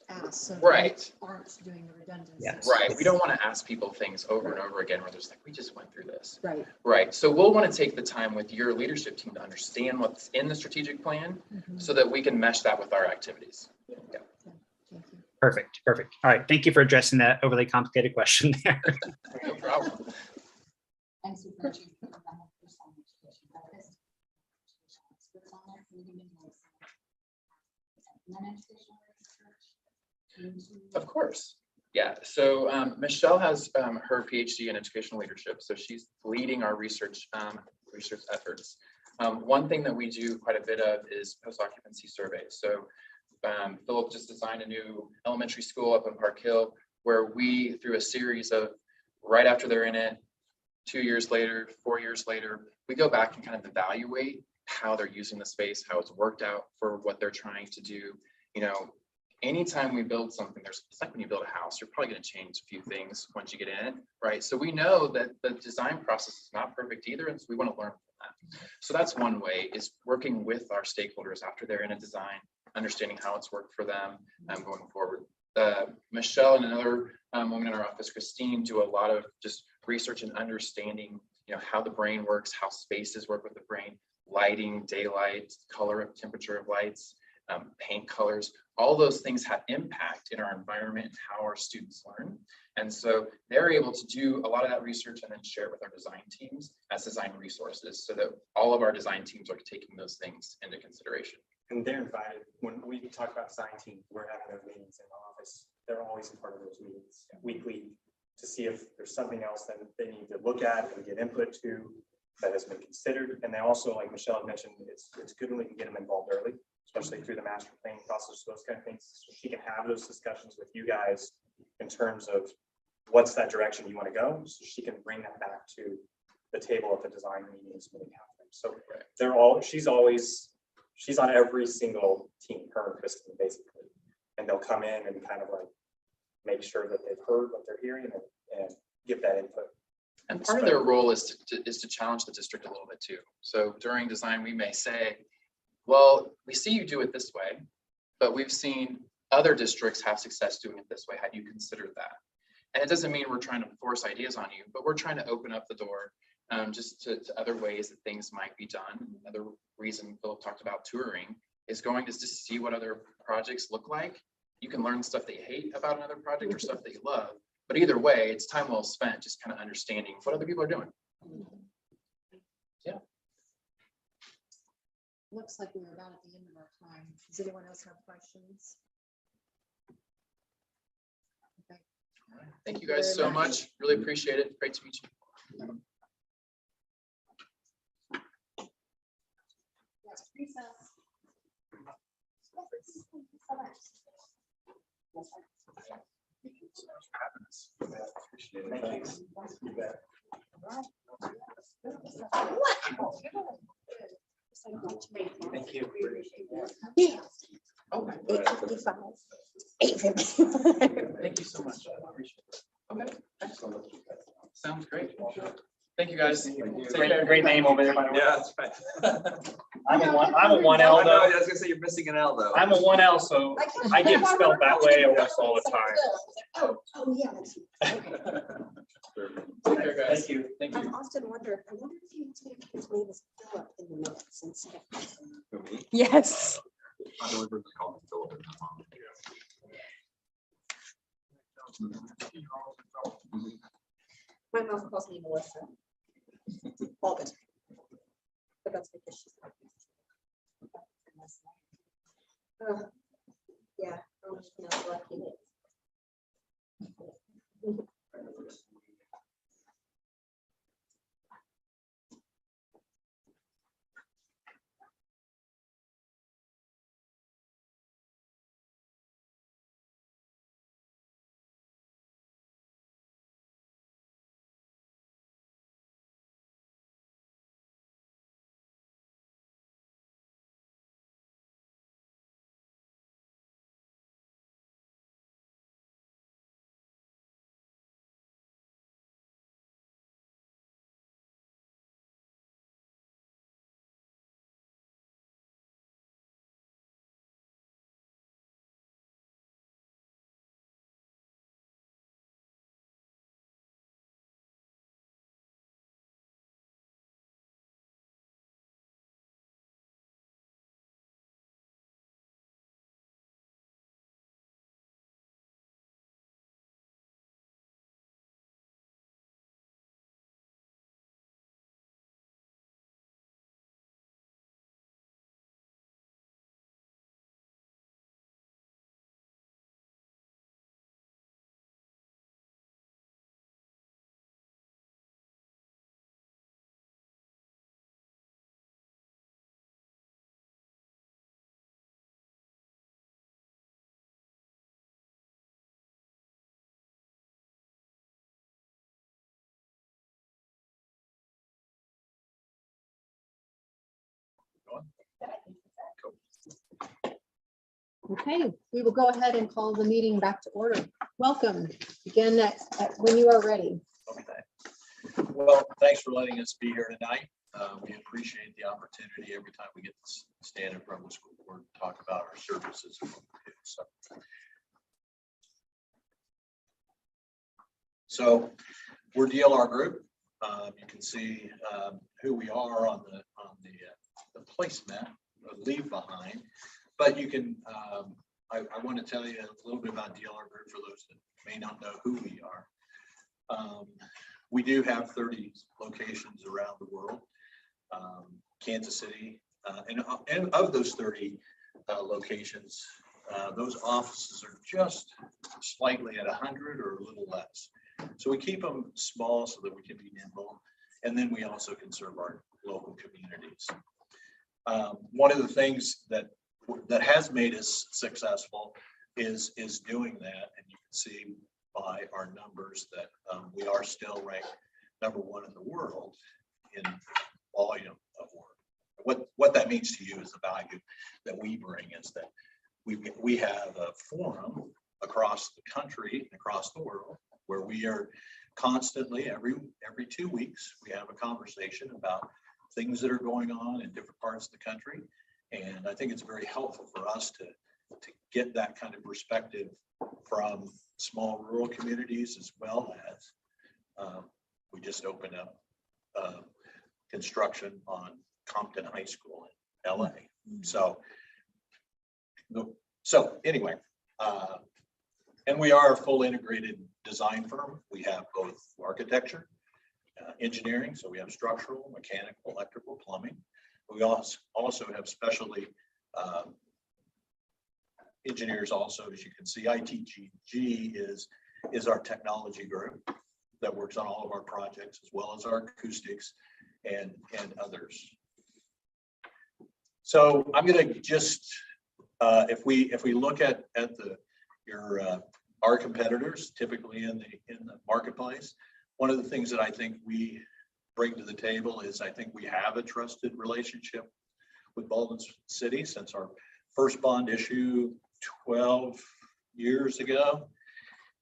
asked, so right, they aren't doing the redundancy. yes. Right. We don't want to ask people things over and over again where there's like, we just went through this. Right. Right. So we'll want to take the time with your leadership team to understand what's in the strategic plan so that we can mesh that with our activities. Yeah. Perfect. All right. Thank you for addressing that overly complicated question there. No problem. Of course. Yeah. So Michelle has her PhD in educational leadership. So she's leading our research efforts. One thing that we do quite a bit of is post-occupancy surveys. So Philip just designed a new elementary school up in Park Hill where we, through a series of right after they're in it, 2 years later, 4 years later, we go back and kind of evaluate how they're using the space, how it's worked out for what they're trying to do. Anytime we build something, it's like when you build a house, you're probably going to change a few things once you get in it, right? So we know that the design process is not perfect either, and so we want to learn from that. So that's one way, is working with our stakeholders after they're in a design, understanding how it's worked for them going forward. Michelle and another woman in our office, Christine, do a lot of just research and understanding, how the brain works, how spaces work with the brain, lighting, daylight, color of temperature of lights, paint colors. All those things have impact in our environment and how our students learn. And so they're able to do a lot of that research and then share it with our design teams as design resources so that all of our design teams are taking those things into consideration. And they're invited. When we talk about design teams, we're having those meetings in the office. They're always a part of those meetings weekly to see if there's something else that they need to look at and get input to that has been considered. And they also, like Michelle had mentioned, it's good when we can get them involved early, especially through the master planning process, those kind of things. So she can have those discussions with you guys in terms of what's that direction you want to go. So she can bring that back to the table at the design meetings when we have them. So she's on every single team, her and Kristen, basically. And they'll come in and kind of like make sure that they've heard what they're hearing and give that input. And part of their role is to challenge the district a little bit too. So during design, we may say, well, we see you do it this way, but we've seen other districts have success doing it this way. Had you considered that? And it doesn't mean we're trying to force ideas on you, but we're trying to open up the door just to other ways that things might be done. Another reason Philip talked about touring is going to just see what other projects look like. You can learn stuff that you hate about another project or stuff that you love, but either way, it's time well spent just kind of understanding what other people are doing. Yeah. Looks like we're about at the end of our time. Does anyone else have questions? Okay. Thank you guys so much. Really appreciate it. Great to meet you. Thank you. Yeah. Oh, 8:55. 8:50. Thank you so much. I appreciate it. Okay, excellent. Sounds great. Thank you. you guys. Great name over there, by the way. Yeah, that's right. I'm a 1L I know, though. I was gonna say you're missing an L though. I'm a 1L, so I get spelled that way almost all the time. Oh, yeah. Take care, guys. Thank you. Thank I you. often wonder, I wonder if he wants me to put his name as Philip in the minutes instead. Who, me? Yes. I don't remember calling Philip. My mom calls me Melissa. All the time. But that's because she's. Yeah. I'm just not lucky. Okay, we will go ahead and call the meeting back to order. Welcome. Begin when you are ready. Okay. Well, thanks for letting us be here tonight. We appreciate the opportunity every time we get to stand in front of the school board and talk about our services. So we're DLR Group. You can see who we are on the placemat, leave behind. But you can, I want to tell you a little bit about DLR Group for those that may not know who we are. We do have 30 locations around the world, Kansas City, and of those 30 locations, those offices are just slightly at 100 or a little less. So we keep them small so that we can be nimble, and then we also can serve our local communities. One of the things that has made us successful is doing that, and you can see by our numbers that we are still ranked #1 in the world in volume of work. What that means to you is the value that we bring is that we have a forum across the country, across the world, where we are constantly every 2 weeks we have a conversation about things that are going on in different parts of the country. And I think it's very helpful for us to get that kind of perspective from small rural communities, as well as we just opened up construction on Compton High School in LA. So anyway, and we are a full integrated design firm. We have both architecture, engineering, so we have structural, mechanical, electrical, plumbing. We also have specialty engineers also, as you can see. ITGG is our technology group that works on all of our projects, as well as our acoustics and others. So I'm going to just, if we look at our competitors, typically in the marketplace, one of the things that I think we bring to the table is I think we have a trusted relationship with Baldwin City since our first bond issue 12 years ago.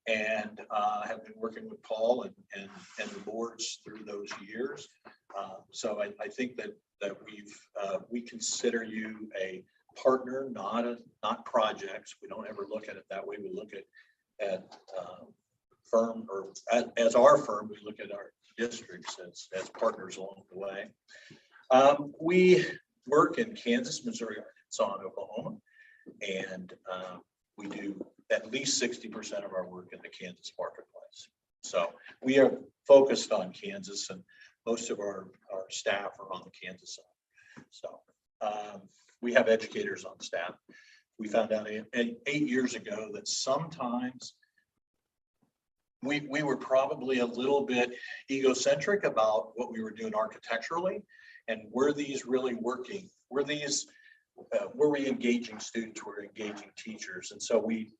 and have been working with Paul and the boards through those years. So I think that we consider you a partner, not projects. We don't ever look at it that way. We look at firm, or as our firm, we look at our districts as partners along the way. We work in Kansas, Missouri, Arkansas, and Oklahoma, and we do at least 60% of our work in the Kansas marketplace. So we are focused on Kansas, and most of our staff are on the Kansas side. So we have educators on staff. We found out 8 years ago that sometimes we were probably a little bit egocentric about what we were doing architecturally, and were these really working? Were we engaging students? Were we engaging teachers? And so we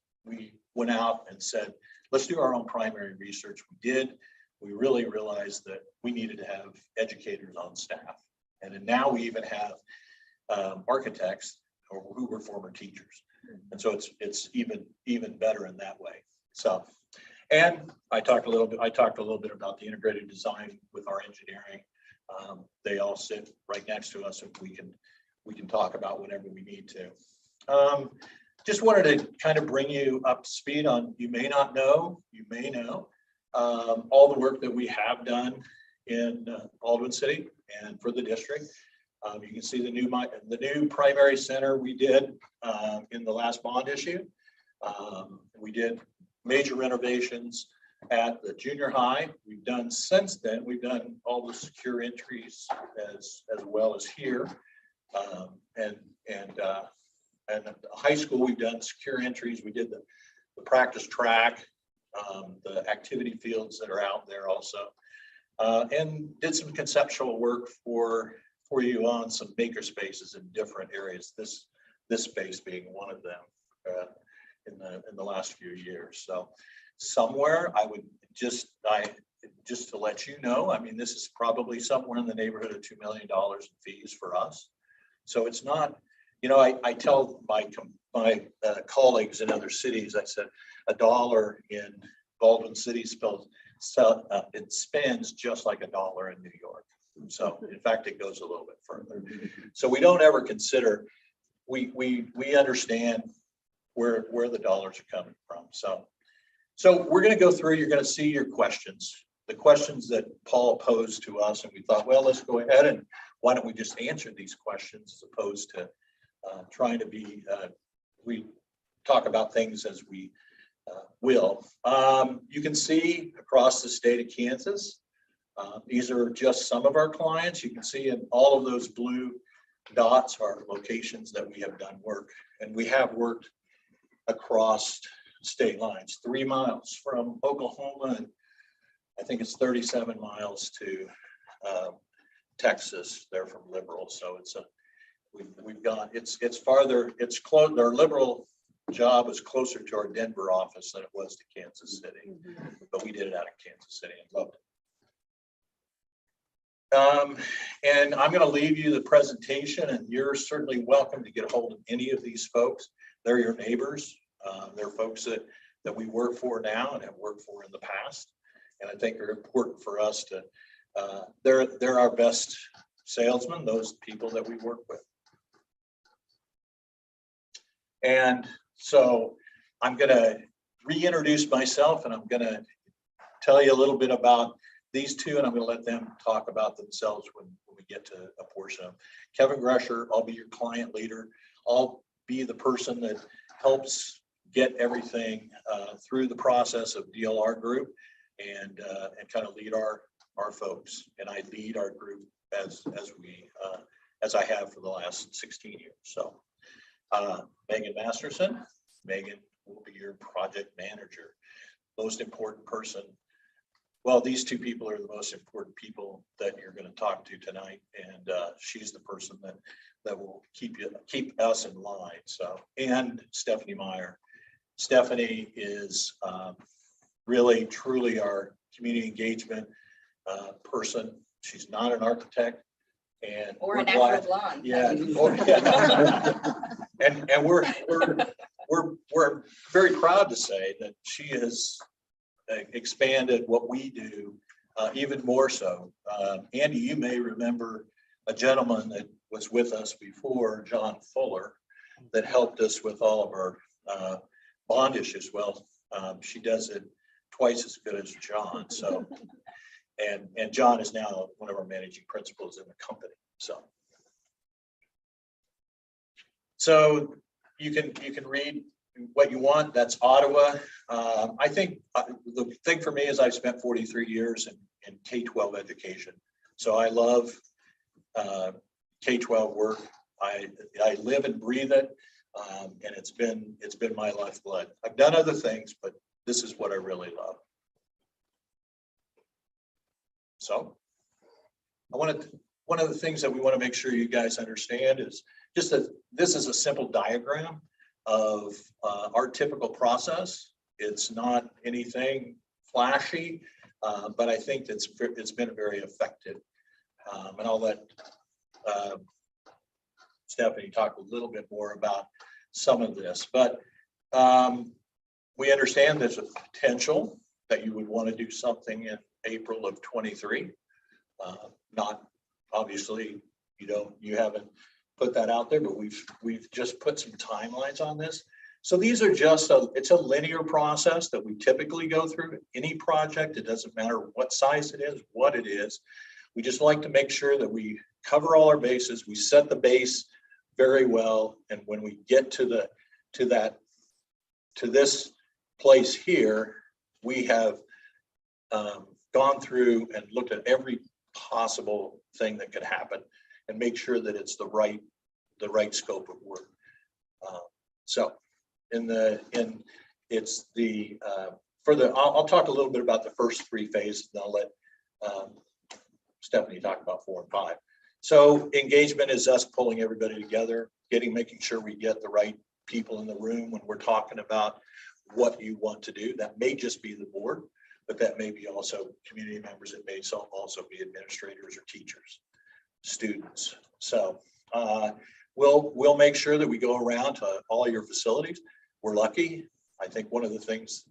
went out and said, let's do our own primary research. We did. We really realized that we needed to have educators on staff, and then now we even have architects who were former teachers, and so it's even better in that way. So. And I talked a little bit about the integrated design with our engineering. They all sit right next to us, and we can talk about whatever we need to. Just wanted to kind of bring you up to speed on, you may not know, you may know, all the work that we have done in Baldwin City and for the district. You can see the new primary center we did in the last bond issue. We did major renovations at the junior high. We've done since then, we've done all the secure entries as well as here. And at the high school, we've done secure entries. We did the practice track, the activity fields that are out there also, and did some conceptual work for you on some maker spaces in different areas. This space being one of them. In the last few years. So somewhere I would just to let you know, I mean, this is probably somewhere in the neighborhood of $2 million in fees for us. So it's not, I tell my colleagues in other cities, I said $1 in Baldwin City it spends just like $1 in New York. So in fact, it goes a little bit further. So we don't ever consider, we understand where the dollars are coming from. So we're going to go through, you're going to see your questions, the questions that Paul posed to us, and we thought, well, let's go ahead and why don't we just answer these questions as opposed to trying to be, we talk about things as we will. You can see across the state of Kansas, these are just some of our clients. You can see in all of those blue dots are locations that we have done work, and we have worked across state lines, 3 miles from Oklahoma, and I think it's 37 miles to Texas. They're from Liberal, so we've got it's farther. It's close. Our Liberal job is closer to our Denver office than it was to Kansas City, but we did it out of Kansas City and loved it. And I'm going to leave you the presentation, and you're certainly welcome to get a hold of any of these folks. They're your neighbors. They're folks that we work for now and have worked for in the past. And I think are important for us to, they're our best salesmen, those people that we work with. And so I'm going to reintroduce myself, and I'm going to tell you a little bit about these two, and I'm going to let them talk about themselves when we get to a portion of them. Kevin Gresher, I'll be your client leader. I'll be the person that helps get everything through the process of DLR group and kind of lead our folks. And I lead our group as I have for the last 16 years. So Megan Masterson, Megan will be your project manager. Most important person. Well, these two people are the most important people that you're going to talk to tonight, and she's the person that will keep us in line. So, and Stephanie Meyer. Stephanie is really, truly our community engagement person. She's not an architect, and or a natural blonde. Yeah, and we're very proud to say that she has expanded what we do even more so. Andy, you may remember a gentleman that was with us before, John Fuller, that helped us with all of our bond issues. Well, she does it twice as good as John. So, and John is now one of our managing principals in the company. So you can read what you want. That's Ottawa. I think the thing for me is I've spent 43 years in K-12 education. So I love K-12 work. I live and breathe it. And it's been my lifeblood. I've done other things, but this is what I really love. So one of the things that we want to make sure you guys understand is just that this is a simple diagram of our typical process. It's not anything flashy, but I think it's been very effective. And I'll let Stephanie talk a little bit more about some of this, but we understand there's a potential that you would want to do something in April of 23. Not obviously, you haven't put that out there, but we've just put some timelines on this. So these are just it's a linear process that we typically go through. Any project, it doesn't matter what size it is, what it is. We just like to make sure that we cover all our bases. We set the base very well, and when we get to this place here, we have gone through and looked at every possible thing that could happen and make sure that it's the right scope of work. I'll talk a little bit about the first three phases, and I'll let Stephanie talk about 4 and 5. So engagement is us pulling everybody together, making sure we get the right people in the room when we're talking about what you want to do. That may just be the board, but that may be also community members. It may also be administrators or teachers, students. So we'll make sure that we go around to all your facilities. We're lucky. I think one of the things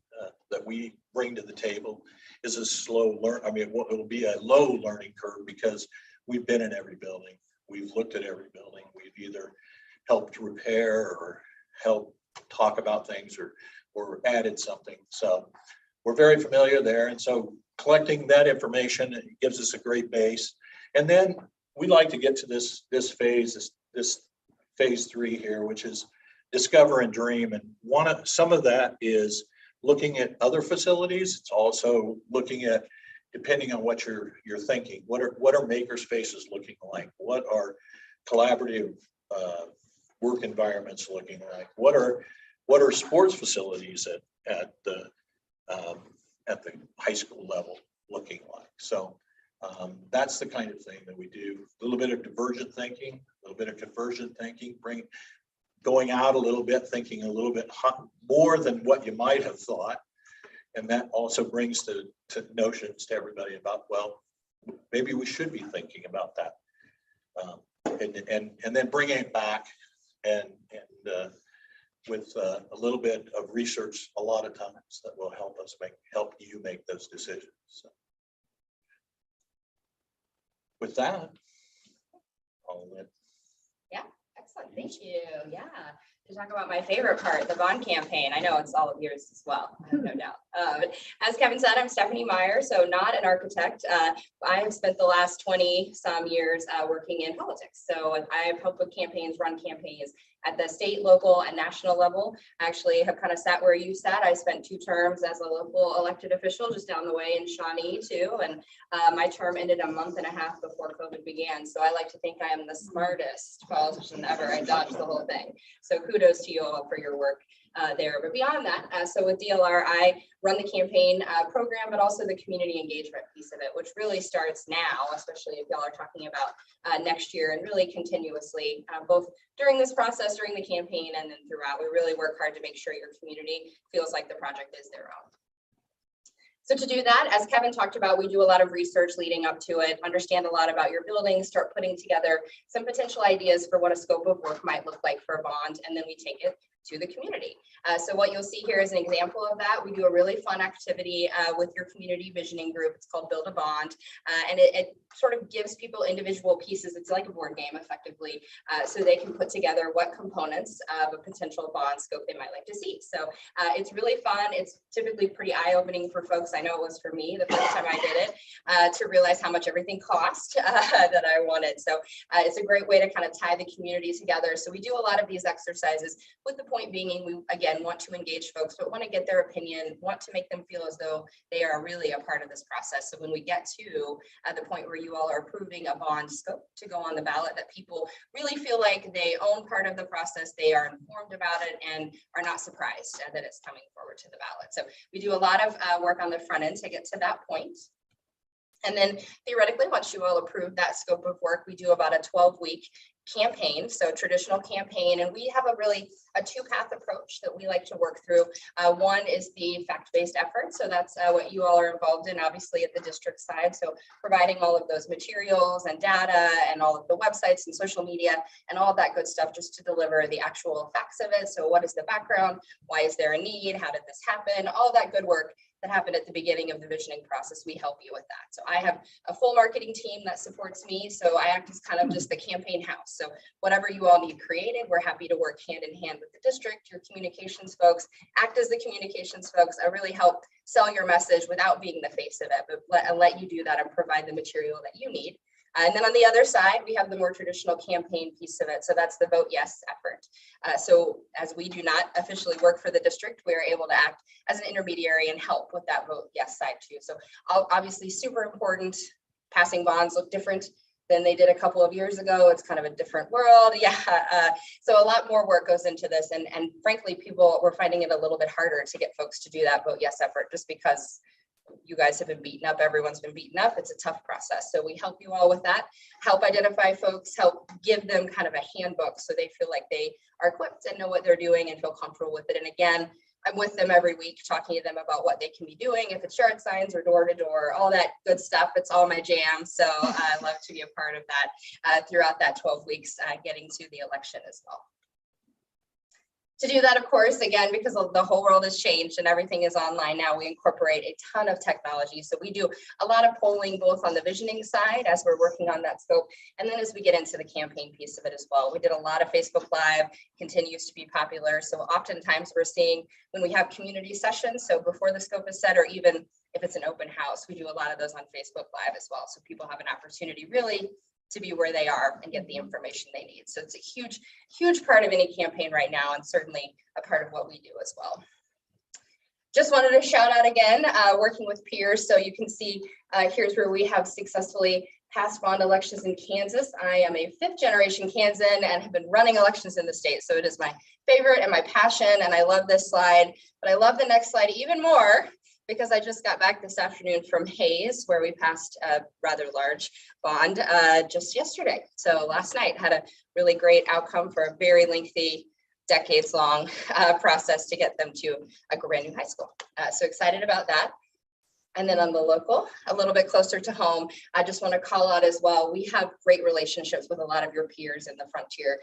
that we bring to the table is a slow learn. I mean, it'll be a low learning curve because we've been in every building. We've looked at every building. We've either helped repair or helped talk about things or added something. So we're very familiar there. And so collecting that information, it gives us a great base. And then we like to get to this phase, this phase 3 here, which is discover and dream. And some of that is looking at other facilities. It's also looking at, depending on what you're thinking, what are maker spaces looking like? What are collaborative work environments looking like? What are sports facilities at the high school level looking like? So that's the kind of thing that we do. A little bit of divergent thinking, a little bit of convergent thinking, going out a little bit, thinking a little bit more than what you might have thought. And that also brings to notions to everybody about, well, maybe we should be thinking about that. And then bringing it back and with a little bit of research a lot of times that will help you make those decisions. So with that, I'll let. Yeah, excellent. Thank you. Yeah. To talk about my favorite part, the bond campaign. I know it's all of yours as well, I have no doubt. But as Kevin said, I'm Stephanie Meyer, so not an architect. I have spent the last 20 some years working in politics. So I've helped with campaigns, run campaigns at the state, local, and national level. I actually have kind of sat where you sat. I spent 2 terms as a local elected official just down the way in Shawnee too. And my term ended a month and a half before COVID began. So I like to think I am the smartest politician ever. I dodged the whole thing. So kudos to you all for your work there. But beyond that, so with DLR, I run the campaign program, but also the community engagement piece of it, which really starts now, especially if y'all are talking about next year and really continuously, both during this process, during the campaign, and then throughout. We really work hard to make sure your community feels like the project is their own. So to do that, as Kevin talked about, we do a lot of research leading up to it, understand a lot about your building, start putting together some potential ideas for what a scope of work might look like for a bond, and then we take it to the community. So what you'll see here is an example of that. We do a really fun activity with your community visioning group. It's called Build a Bond. And it sort of gives people individual pieces. It's like a board game effectively. So they can put together what components of a potential bond scope they might like to see. So it's really fun. It's typically pretty eye-opening for folks. I know it was for me the first time I did it, to realize how much everything cost that I wanted. So it's a great way to kind of tie the community together. So we do a lot of these exercises with the point being, we again want to engage folks, but want to get their opinion, want to make them feel as though they are really a part of this process. So when we get to the point where you all are approving a bond scope to go on the ballot, that people really feel like they own part of the process, they are informed about it, and are not surprised that it's coming forward to the ballot. So we do a lot of work on the front end to get to that point. And then theoretically, once you all approve that scope of work, we do about a 12-week campaign, so traditional campaign, and we have a two-path approach that we like to work through. One is the fact-based effort, so that's what you all are involved in, obviously at the district side, so providing all of those materials and data and all of the websites and social media and all of that good stuff just to deliver the actual facts of it. So what is the background? Why is there a need? How did this happen? All of that good work that happened at the beginning of the visioning process, we help you with that. So I have a full marketing team that supports me. So I act as kind of just the campaign house. So whatever you all need created, we're happy to work hand in hand with the district, your communications folks, act as the communications folks. I really help sell your message without being the face of it, but let you do that and provide the material that you need. And then on the other side, we have the more traditional campaign piece of it. So that's the Vote Yes effort. So as we do not officially work for the district, we are able to act as an intermediary and help with that Vote Yes side too. So obviously super important. Passing bonds look different than they did a couple of years ago. It's kind of a different world. Yeah. So a lot more work goes into this. And frankly, we're finding it a little bit harder to get folks to do that Vote Yes effort just because you guys have been beaten up, everyone's been beaten up. It's a tough process. So we help you all with that, help identify folks, help give them kind of a handbook so they feel like they are equipped and know what they're doing and feel comfortable with it. And again, I'm with them every week talking to them about what they can be doing, if it's yard signs or door to door, all that good stuff. It's all my jam. So I love to be a part of that throughout that 12 weeks, getting to the election as well. To do that, of course, again, because the whole world has changed and everything is online now, we incorporate a ton of technology. So we do a lot of polling, both on the visioning side as we're working on that scope, and then as we get into the campaign piece of it as well. We did a lot of Facebook Live, continues to be popular. So oftentimes we're seeing when we have community sessions, so before the scope is set, or even if it's an open house, we do a lot of those on Facebook Live as well. So people have an opportunity really to be where they are and get the information they need. So it's a huge, huge part of any campaign right now, and certainly a part of what we do as well. Just wanted to shout out again, working with peers. So you can see here's where we have successfully passed bond elections in Kansas. I am a 5th generation Kansan and have been running elections in the state. So it is my favorite and my passion, and I love this slide, but I love the next slide even more, because I just got back this afternoon from Hayes, where we passed a rather large bond just yesterday. So last night had a really great outcome for a very lengthy, decades-long process to get them to a brand new high school. So excited about that. And then on the local, a little bit closer to home, I just want to call out as well, we have great relationships with a lot of your peers in the Frontier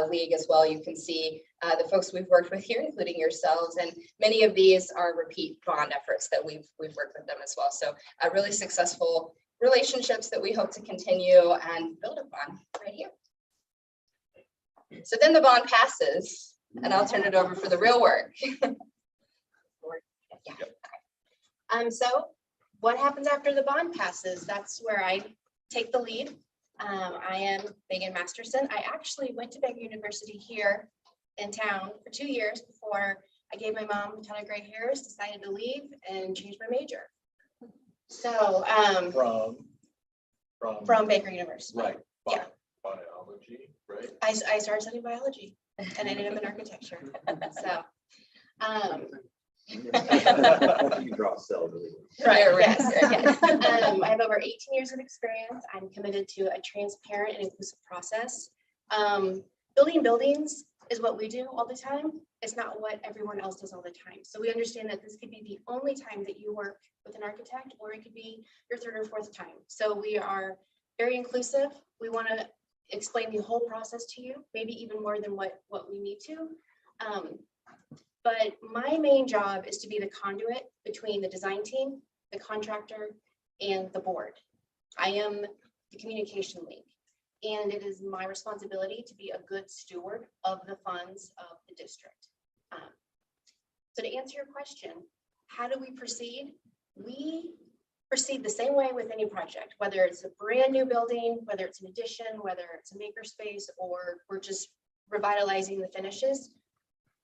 League as well. You can see the folks we've worked with here, including yourselves, and many of these are repeat bond efforts that we've worked with them as well. So really successful relationships that we hope to continue and build upon right here. So then the bond passes, and I'll turn it over for the real work. So what happens after the bond passes? That's where I take the lead. I am Megan Masterson. I actually went to Baker University here in town for 2 years before I gave my mom a ton of gray hairs, decided to leave and change my major. So from Baker University. Right. Yeah. Biology, right? I started studying biology and ended up in architecture. So You can draw cells. right, yes. I have over 18 years of experience. I'm committed to a transparent and inclusive process. Building buildings is what we do all the time. It's not what everyone else does all the time. So we understand that this could be the only time that you work with an architect, or it could be your 3rd or 4th time. So we are very inclusive. We want to explain the whole process to you, maybe even more than what we need to. But my main job is to be the conduit between the design team, the contractor, and the board. I am the communication link, and it is my responsibility to be a good steward of the funds of the district. So to answer your question, how do we proceed? We proceed the same way with any project, whether it's a brand new building, whether it's an addition, whether it's a makerspace, or we're just revitalizing the finishes.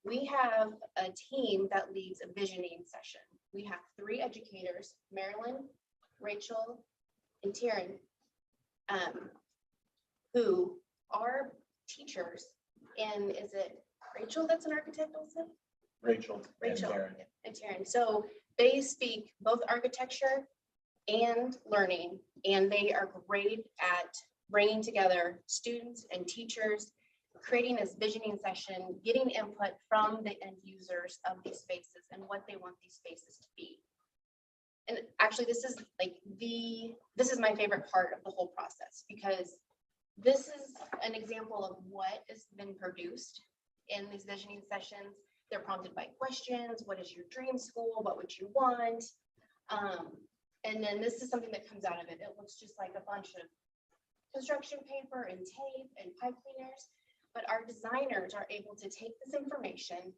We have a team that leads a visioning session. We have 3 educators, Marilyn, Rachel, and Taryn, who are teachers. And is it Rachel that's an architect also? Rachel and Rachel Taryn. and Taryn. So they speak both architecture and learning, and they are great at bringing together students and teachers, creating this visioning session, getting input from the end users of these spaces and what they want these spaces to be. And actually, this is my favorite part of the whole process, because this is an example of what has been produced in these visioning sessions. They're prompted by questions. What is your dream school? What would you want? And then this is something that comes out of it. It looks just like a bunch of construction paper and tape and pipe cleaners, but our designers are able to take this information,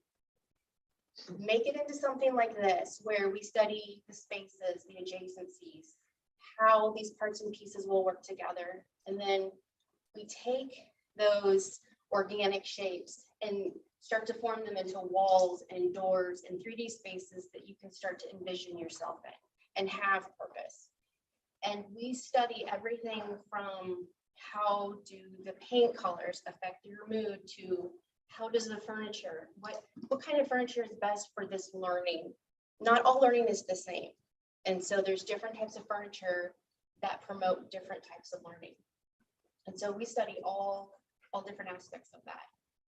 make it into something like this, where we study the spaces, the adjacencies, how these parts and pieces will work together. And then we take those organic shapes and start to form them into walls and doors and 3D spaces that you can start to envision yourself in and have purpose. And we study everything from how do the paint colors affect your mood to how does the furniture, what kind of furniture is best for this learning? Not all learning is the same. And so there's different types of furniture that promote different types of learning. And so we study all different aspects of that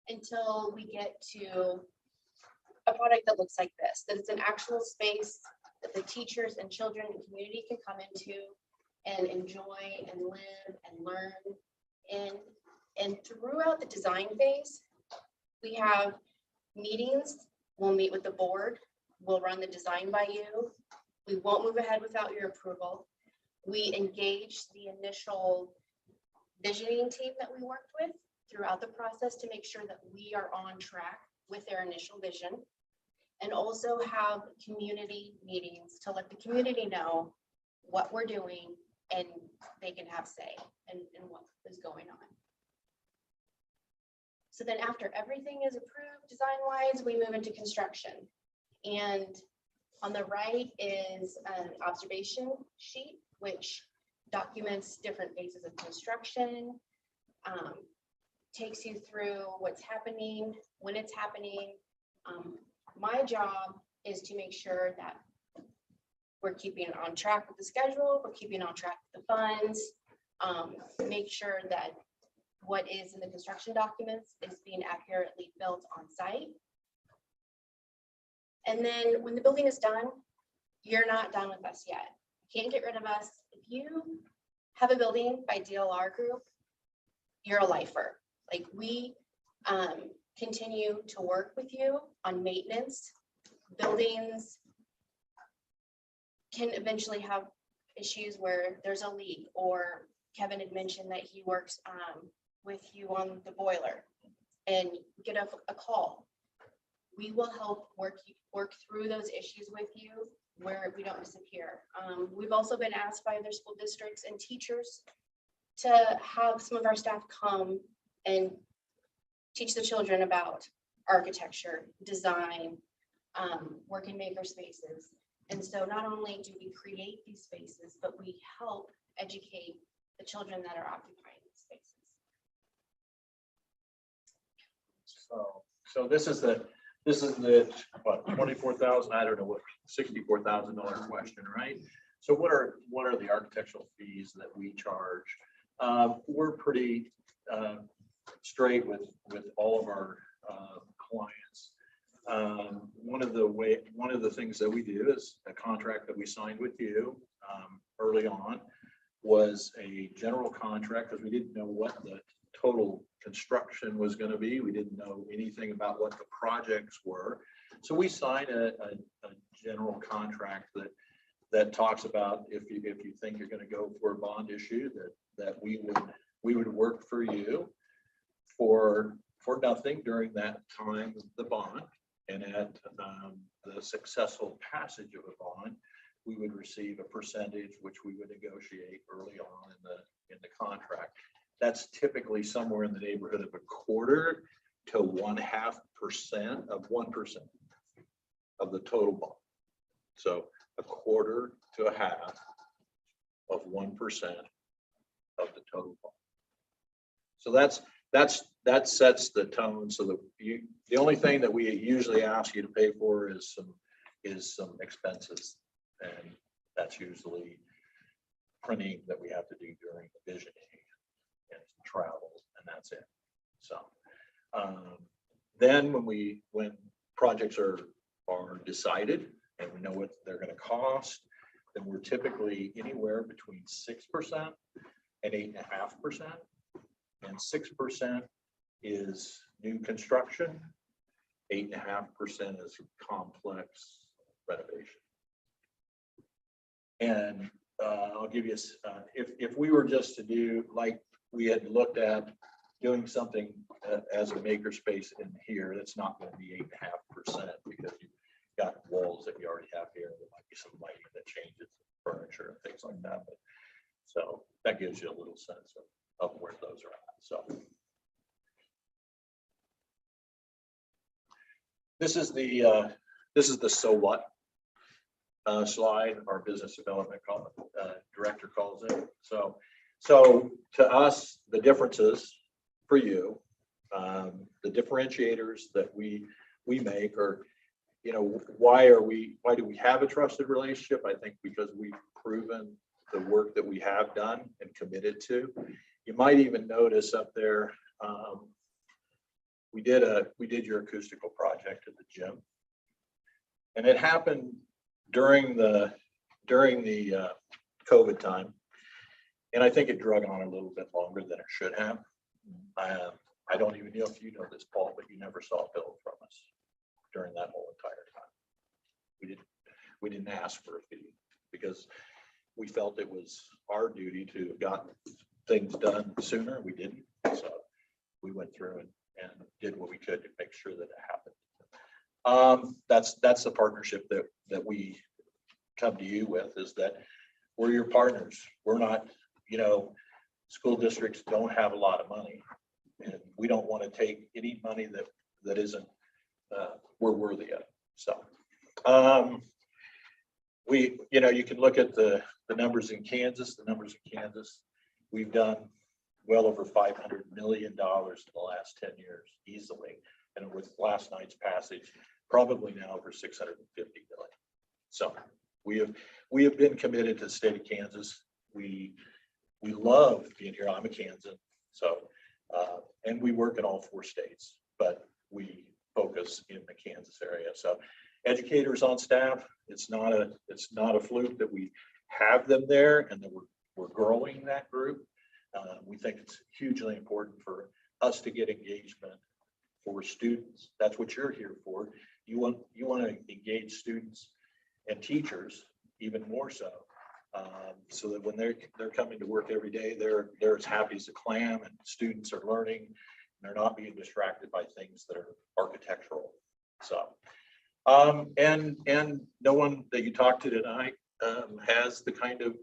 until we get to a product that looks like this, that it's an actual space that the teachers and children and community can come into and enjoy and live and learn in. And throughout the design phase, we have meetings. We'll meet with the board. We'll run the design by you. We won't move ahead without your approval. We engage the initial visioning team that we worked with throughout the process to make sure that we are on track with their initial vision, and also have community meetings to let the community know what we're doing and they can have say in what is going on. So then after everything is approved design-wise, we move into construction. And on the right is an observation sheet, which documents different phases of construction, takes you through what's happening, when it's happening. My job is to make sure that we're keeping on track with the schedule, we're keeping on track with the funds, make sure that what is in the construction documents is being accurately built on site. And then when the building is done, you're not done with us yet. Can't get rid of us. If you have a building by DLR Group, you're a lifer. Like, we continue to work with you on maintenance. Buildings can eventually have issues where there's a leak, or Kevin had mentioned that he works with you on the boiler and get a call. We will help work through those issues with you where we don't disappear. We've also been asked by other school districts and teachers to have some of our staff come and teach the children about architecture, design, work in maker spaces. And so not only do we create these spaces, but we help educate the children that are occupying these spaces. So this is the what, 24,000, I don't know what, $64,000 question, right? So what are the architectural fees that we charge? We're pretty straight with all of our clients. One of the things that we do is a contract that we signed with you early on. was a general contract because we didn't know what the total construction was going to be. We didn't know anything about what the projects were. So we signed a general contract that talks about if you think you're going to go for a bond issue, that we would work for you for nothing during that time of the bond. And at the successful passage of a bond, we would receive a percentage, which we would negotiate early on in the contract. That's typically somewhere in the neighborhood of 1/4 to 1/2% of 1% of the total bond. So 1/4 to 1/2 of 1% of the total bond. So that sets the tone. So the only thing that we usually ask you to pay for is some expenses, and that's usually printing that we have to do during the visioning and travel, and that's it. So then when projects are decided and we know what they're going to cost, then we're typically anywhere between 6% and 8.5%. And 6% is new construction, 8.5% is complex renovation. And I'll give you, if we were just to do, like we had looked at doing something as a makerspace in here, that's not going to be 8.5% because you've got walls that you already have here. There might be some lighting that changes furniture and things like that. But, so that gives you a little sense of where those are at. So this is the so what slide our business development director calls it. So to us, the differences for you, the differentiators that we make are, why do we have a trusted relationship? I think because we've proven the work that we have done and committed to. You might even notice up there, we did your acoustical project at the gym, and it happened during the COVID time, and I think it drug on a little bit longer than it should have. I don't even know if you know this, Paul, but you never saw a bill from us during that whole entire time. We didn't ask for a fee because we felt it was our duty to have gotten things done sooner. We didn't, so we went through and did what we could to make sure that it happened. That's the partnership that we come to you with, is that we're your partners. We're not, school districts don't have a lot of money, and we don't want to take any money that isn't we're worthy of. So you can look at the numbers in Kansas. We've done well over $500 million in the last 10 years easily, and with last night's passage, probably now over 650 million. So we have been committed to the state of Kansas. We love being here. I'm a Kansan, so and we work in all 4 states, but we focus in the Kansas area. So educators on staff, it's not a fluke that we have them there and that we're growing that group. We think it's hugely important for us to get engagement for students. That's what you're here for. You want to engage students and teachers even more so, so that when they're coming to work every day, they're as happy as a clam, and students are learning and they're not being distracted by things that are architectural. So and no one that you talk to tonight has the kind of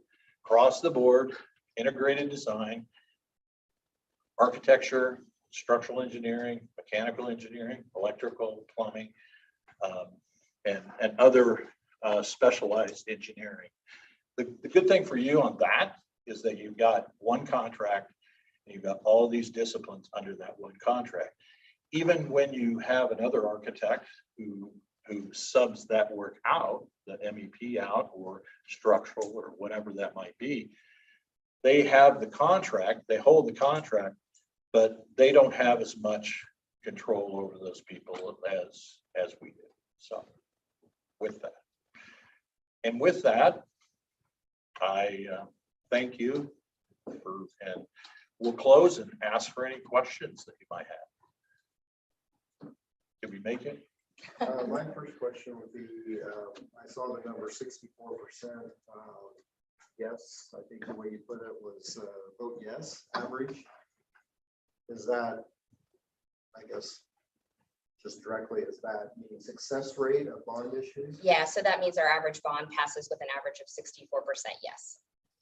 across the board integrated design, architecture, structural engineering, mechanical engineering, electrical, plumbing, and other specialized engineering. The good thing for you on that is that you've got one contract and you've got all these disciplines under that one contract. Even when you have another architect who subs that work out, the MEP out, or structural or whatever that might be, they have the contract, they hold the contract, but they don't have as much control over those people as we do. So with that, I thank you. And we'll close and ask for any questions that you might have. Did we make it? My first question would be, I saw the number 64%. Yes, I think the way you put it was vote yes, average. Is that, I guess, just directly, is that mean success rate of bond issues? Yeah, so that means our average bond passes with an average of 64% yes.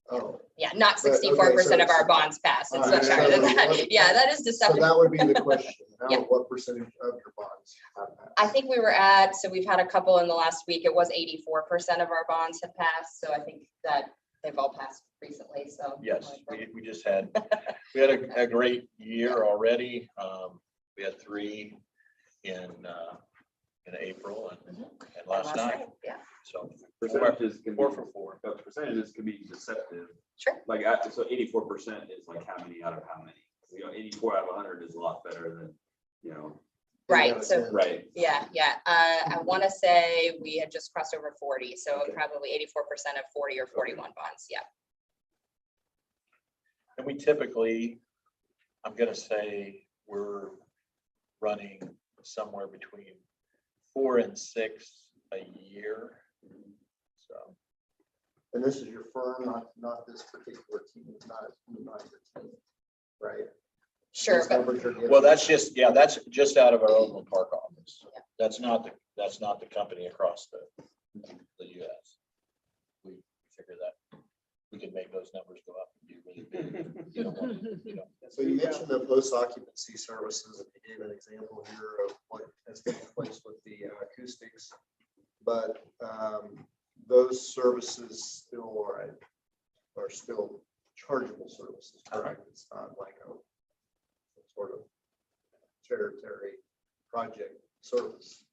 Oh. Yeah, not But, okay, 64% of so- our bonds pass. It's All much right, higher than so that. what- Yeah, that is So deceptive. that would be the question. Yeah. What percentage of your bonds have passed? I think we were at, so we've had a couple in the last week. It was 84% of our bonds have passed. So I think that they've all passed recently. So Yes, we just had, we had a great year already. We had 3 in April and last night. Yeah. So Percentages can be, 4 for 4. percentages can be deceptive. Sure. Like, so 84% is like how many out of how many? 84 out of 100 is a lot better than, Right. So right. yeah. I want to say we had just crossed over 40. So probably 84% of 40 or 41 bonds. Yeah. And we typically, I'm gonna say, we're running somewhere between 4 and 6 a year. So. And this is your firm, not this particular team, not your team, right? Sure. These numbers are given- Well, that's just out of our Oakland Park office. That's not the company across the US. We figure that we can make those numbers go up and be really big. So you mentioned the post-occupancy services, and you gave an example here of what has taken place with the acoustics. But those services still are still chargeable services, correct? It's not like a sort of territory project service.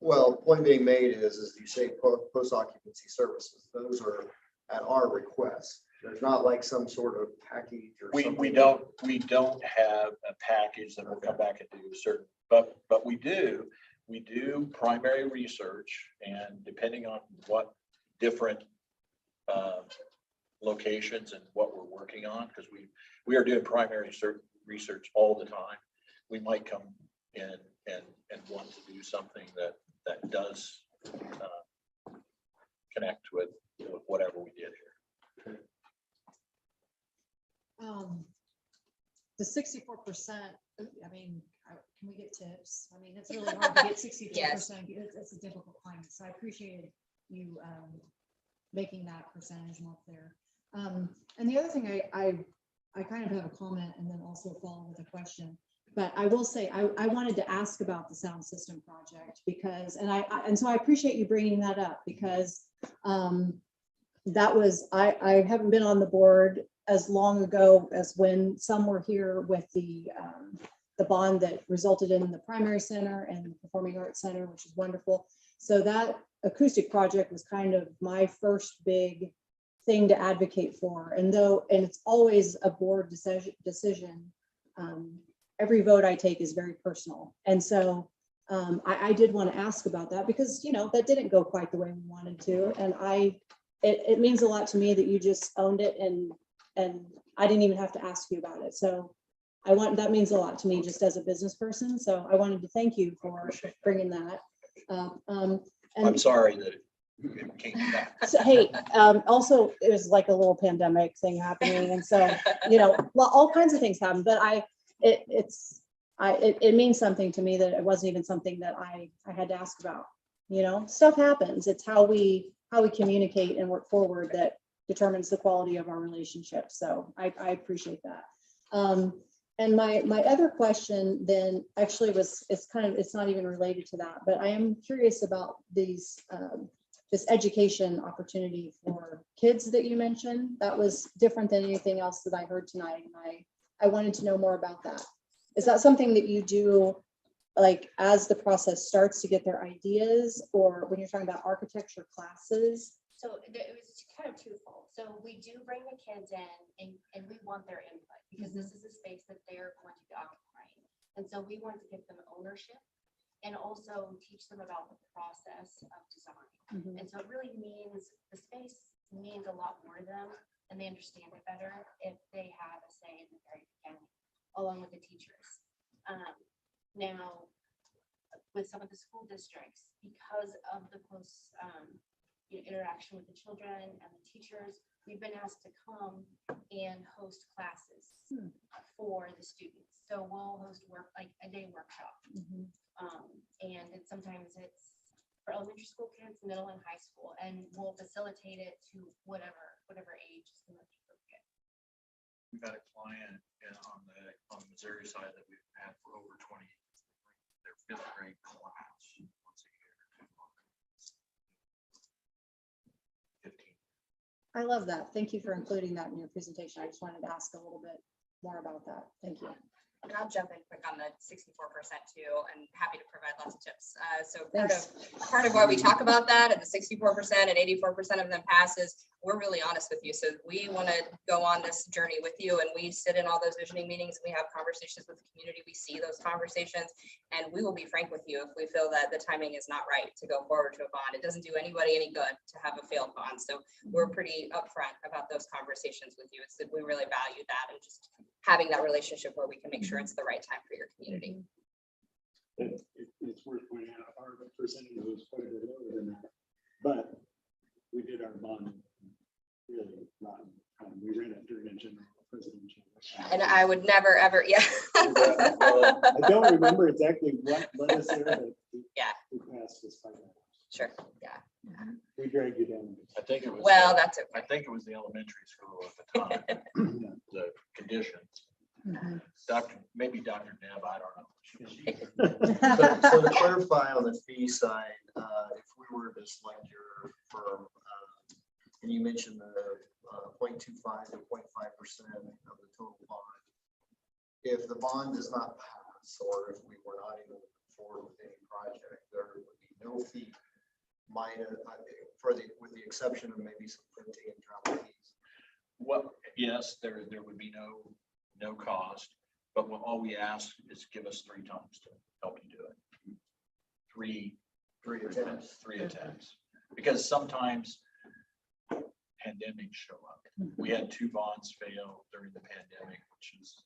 Well, point being made is you say post-occupancy services, those are at our request. There's not like some sort of package or something. We don't have a package that will come back and do certain, but we do primary research, and depending on what different locations and what we're working on, because we are doing primary research all the time. We might come in and want to do something that does connect with whatever we did here. The 64%, I mean, can we get tips? I mean, it's really hard to get 64%. It's a difficult climate. So I appreciate you making that percentage more clear. And the other thing, I kind of have a comment and then also follow with a question. But I will say, I wanted to ask about the sound system project because, and so I appreciate you bringing that up because that was, I haven't been on the board as long ago as when some were here with the bond that resulted in the primary center and the performing arts center, which is wonderful. So that acoustic project was kind of my first big thing to advocate for. And it's always a board decision. Every vote I take is very personal. And so I did want to ask about that because, that didn't go quite the way we wanted to. And it means a lot to me that you just owned it and I didn't even have to ask you about it. So that means a lot to me just as a business person. So I wanted to thank you for bringing that up. I'm sorry that it came back. So, hey, also it was like a little pandemic thing happening. And so, all kinds of things happen, but it means something to me that it wasn't even something that I had to ask about. Stuff happens. It's how we communicate and work forward that determines the quality of our relationship. So I appreciate that. And my other question then actually it's not even related to that, but I am curious about this education opportunity for kids that you mentioned. That was different than anything else that I heard tonight. And I wanted to know more about that. Is that something that you do like as the process starts to get their ideas, or when you're talking about architecture classes? So it was kind of twofold. So we do bring the kids in and we want their input because this is a space that they're going to be occupying. And so we want to give them ownership and also teach them about the process of design. And so it really means the space means a lot more to them and they understand it better if they have a say in the very beginning, along with the teachers. Now, with some of the school districts, because of the close interaction with the children and the teachers, we've been asked to come and host classes for the students. So we'll host like a day workshop. And sometimes it's for elementary school kids, middle and high school, and we'll facilitate it to whatever age is the most appropriate. We've had a client on the Missouri side that we've had for over 20 years. Their 5th grade class once a year. 15. I love that. Thank you for including that in your presentation. I just wanted to ask a little bit more about that. Thank you. And I'll jump in quick on the 64% too, and happy to provide lots of tips. So part of why we talk about that and the 64% and 84% of them passes, we're really honest with you. So we want to go on this journey with you, and we sit in all those visioning meetings. We have conversations with the community. We see those conversations, and we will be frank with you if we feel that the timing is not right to go forward to a bond. It doesn't do anybody any good to have a failed bond. So we're pretty upfront about those conversations with you. It's that we really value that, and just having that relationship where we can make sure it's the right time for your community. It's worth pointing out our percentage was quite a bit lower than that, but we did our bond really rotten. We ran it during a general presidential election. And I would never ever, yeah. I don't remember exactly what led us there, but we passed this by that. Sure. Yeah. We dragged you down. I think it was. Well, that's okay. I think it was the elementary school at the time. The conditions. Maybe Dr. Deb, I don't know. So to clarify on the fee side, if we were to select your firm, and you mentioned the 0.25 to 0.5% of the total bond, if the bond does not pass, or if we were not able to move forward with any project, there would be no fee minus with the exception of maybe some printing and travel fees. Well, yes, there would be no cost, but all we ask is give us 3 times to help you do it. Three attempts. Because sometimes pandemics show up. We had 2 bonds fail during the pandemic, which is,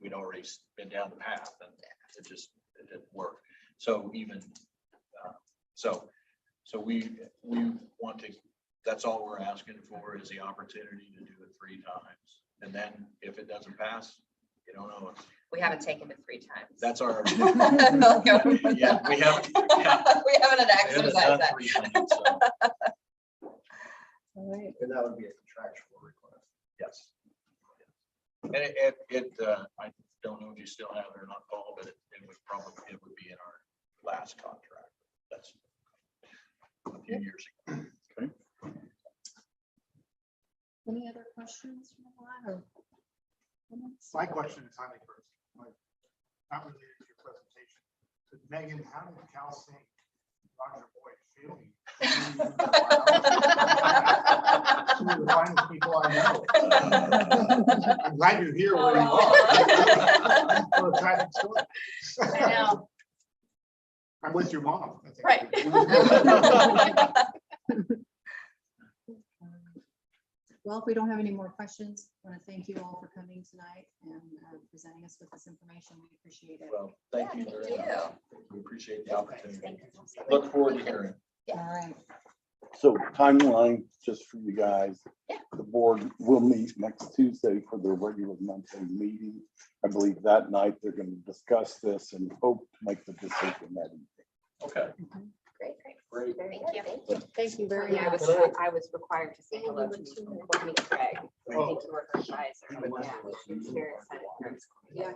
we'd already been down the path and it didn't work. So even, so we want to, that's all we're asking for is the opportunity to do it 3 times. And then if it doesn't pass, you don't know. We haven't taken it 3 times. That's our. Yeah, we haven't. We haven't exercised that. 3 times, so. All right. And that would be a contractual request. Yes. And I don't know if you still have it or not, Paul, but it would be in our last contract. That's a few years ago. Okay. Any other questions from the line or comments? My question is highly personal, not related to your presentation. But Megan, how did Cal sing Roger Boyd feeling? Some of the finest people I know. I'm glad you're here where you are. For a tragic story. I know. I'm with your mom. Right. Well, if we don't have any more questions, I want to thank you all for coming tonight and presenting us with this information. We appreciate it. Well, thank you very much. We appreciate the opportunity. Thank you. Look forward to hearing. All right. So timeline, just for you guys, the board will meet next Tuesday for their regular monthly meeting. I believe that night they're going to discuss this and hope to make the decision that evening. Okay. Great. Great. Thank you. Thank you very Yeah, much. I was required to say hello to Courtney and Greg. Thank you for her advisor. Very excited. Yeah.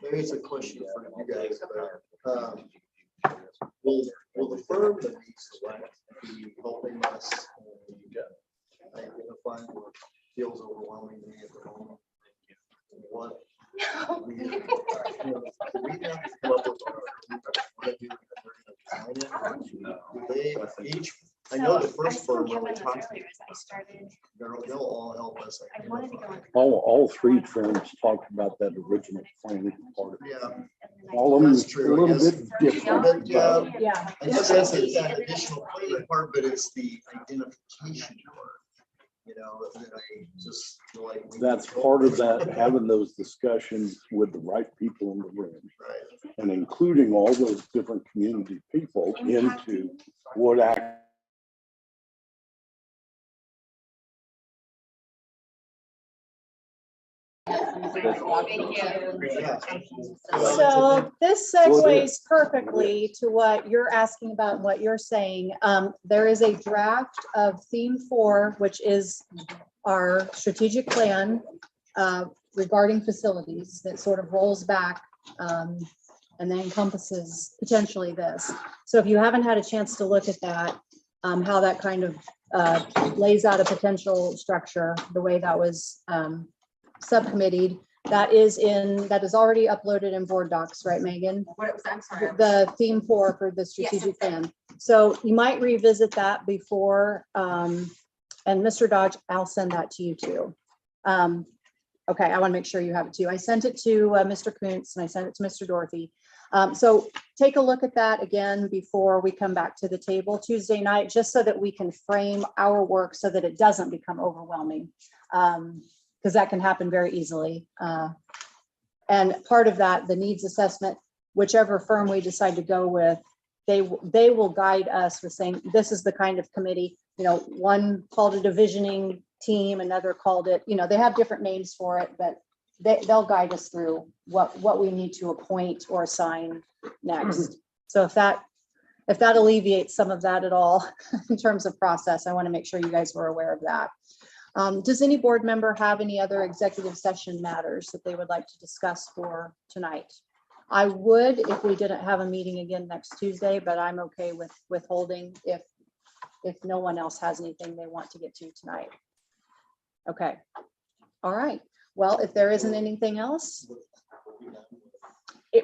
Maybe it's a question for you guys, but will the firm that we select be helping us identify what feels overwhelming to me at the moment? What we have to come up with our, what I do, they each, I know know the I first was firm telling when we Kevin this talked, earlier, is I started, they'll all help us. I wanted to go on. All three firms talked about that original planning part. Yeah. All of them That's is a true, I little guess. bit different. But, yeah, Yeah. I guess that's that additional planning part, but it's the identification part. You know, that I just feel like. That's part of that, having those discussions with the right people in the room. Right. And including all those different community people into what act. So this segues perfectly to what you're asking about, and what you're saying. There is a draft of theme 4, which is our strategic plan regarding facilities that sort of rolls back and then encompasses potentially this. So if you haven't had a chance to look at that, how that kind of lays out a potential structure, the way that was subcommitteed, that is already uploaded in board docs, right, Megan? What was, I'm sorry. The theme 4 for the strategic plan. So you might revisit that before, and Mr. Dodge, I'll send that to you too. Okay, I want to make sure you have it too. I sent it to Mr. Kuntz and I sent it to Mr. Dorothy. So take a look at that again before we come back to the table Tuesday night, just so that we can frame our work so that it doesn't become overwhelming. Because that can happen very easily. And part of that, the needs assessment, whichever firm we decide to go with, they will guide us with saying, this is the kind of committee, you know, one called it a visioning team, another called it, you know, they have different names for it, but they'll guide us through what we need to appoint or assign next. So if that alleviates some of that at all in terms of process, I want to make sure you guys were aware of that. Does any board member have any other executive session matters that they would like to discuss for tonight? I would if we didn't have a meeting again next Tuesday, but I'm okay with withholding if no one else has anything they want to get to tonight. Okay. All right. Well, if there isn't anything else,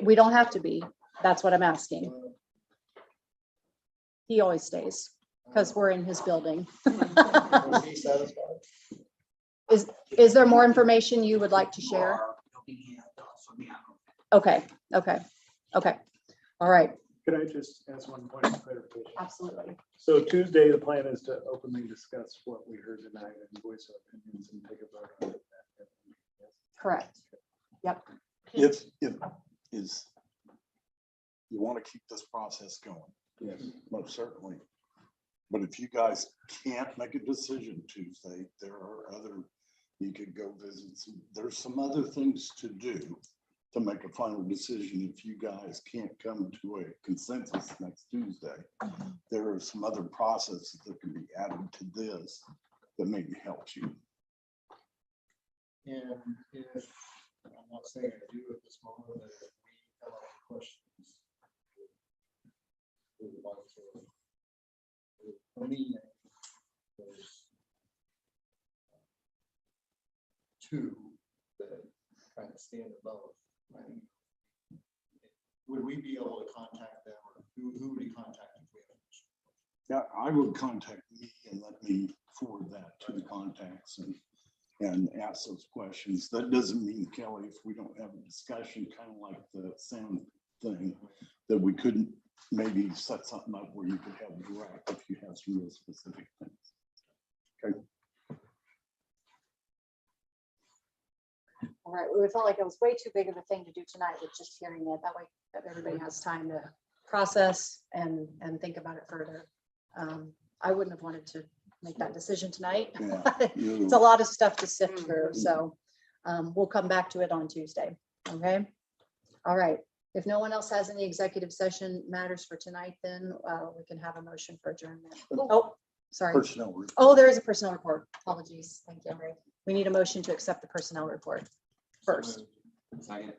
we don't have to be. That's what I'm asking. He always stays because we're in his building. Is there more information you would like to share? Okay, okay, okay. All right. Could I just ask one point of clarification? Absolutely. So Tuesday, the plan is to openly discuss what we heard tonight and voice our opinions and take a vote on it. Correct. Yep. If is, you want to keep this process going. Yes. Most certainly. But if you guys can't make a decision Tuesday, there are other, you could go visit some, there's some other things to do to make a final decision. If you guys can't come to a consensus next Tuesday, there are some other processes that can be added to this that maybe helps you. And if, I'm not saying I do at this moment, but if we have any questions, we would like to. For me, there's two that kind of stand above. Right? Would we be able to contact them, or who would we contact if we have a Yeah, I would contact me and let me forward that to the contacts and ask those questions. That doesn't mean, Kelly, if we don't have a discussion, kind of like the sound thing, that we couldn't maybe set something up where you could have direct if you have some real specific things. Okay. All right. We felt like it was way too big of a thing to do tonight with just hearing it. That way that everybody has time to process and think about it further. I wouldn't have wanted to make that decision tonight. Yeah, It's a lot of stuff to sift through. So we'll come back to it on Tuesday. Okay. All right. If no one else has any executive session matters for tonight, then we can have a motion for adjournment. Oh, sorry. Personnel report. Oh, there is a personnel report. Apologies. Thank you. We need a motion to accept the personnel report first. Second.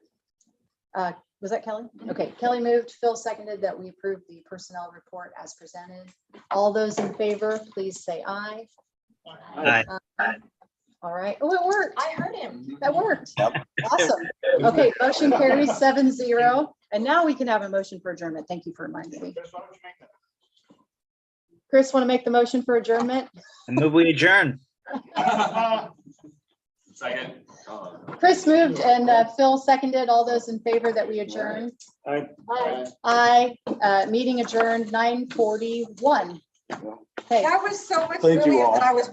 Was that Kelly? Okay, Kelly moved, Phil seconded that we approve the personnel report as presented. All those in favor, please say aye. Aye. All right. Oh, it worked. I heard him. That worked. Yep. Awesome. Okay, motion carries 7-0. And now we can have a motion for adjournment. Thank you for reminding me. Chris, want to make the motion for adjournment? And move we adjourn. Second. Chris moved and Phil seconded. All those in favor that we adjourn? Aye. Meeting adjourned 9:41. Okay. That was so much Thank you earlier all. than I was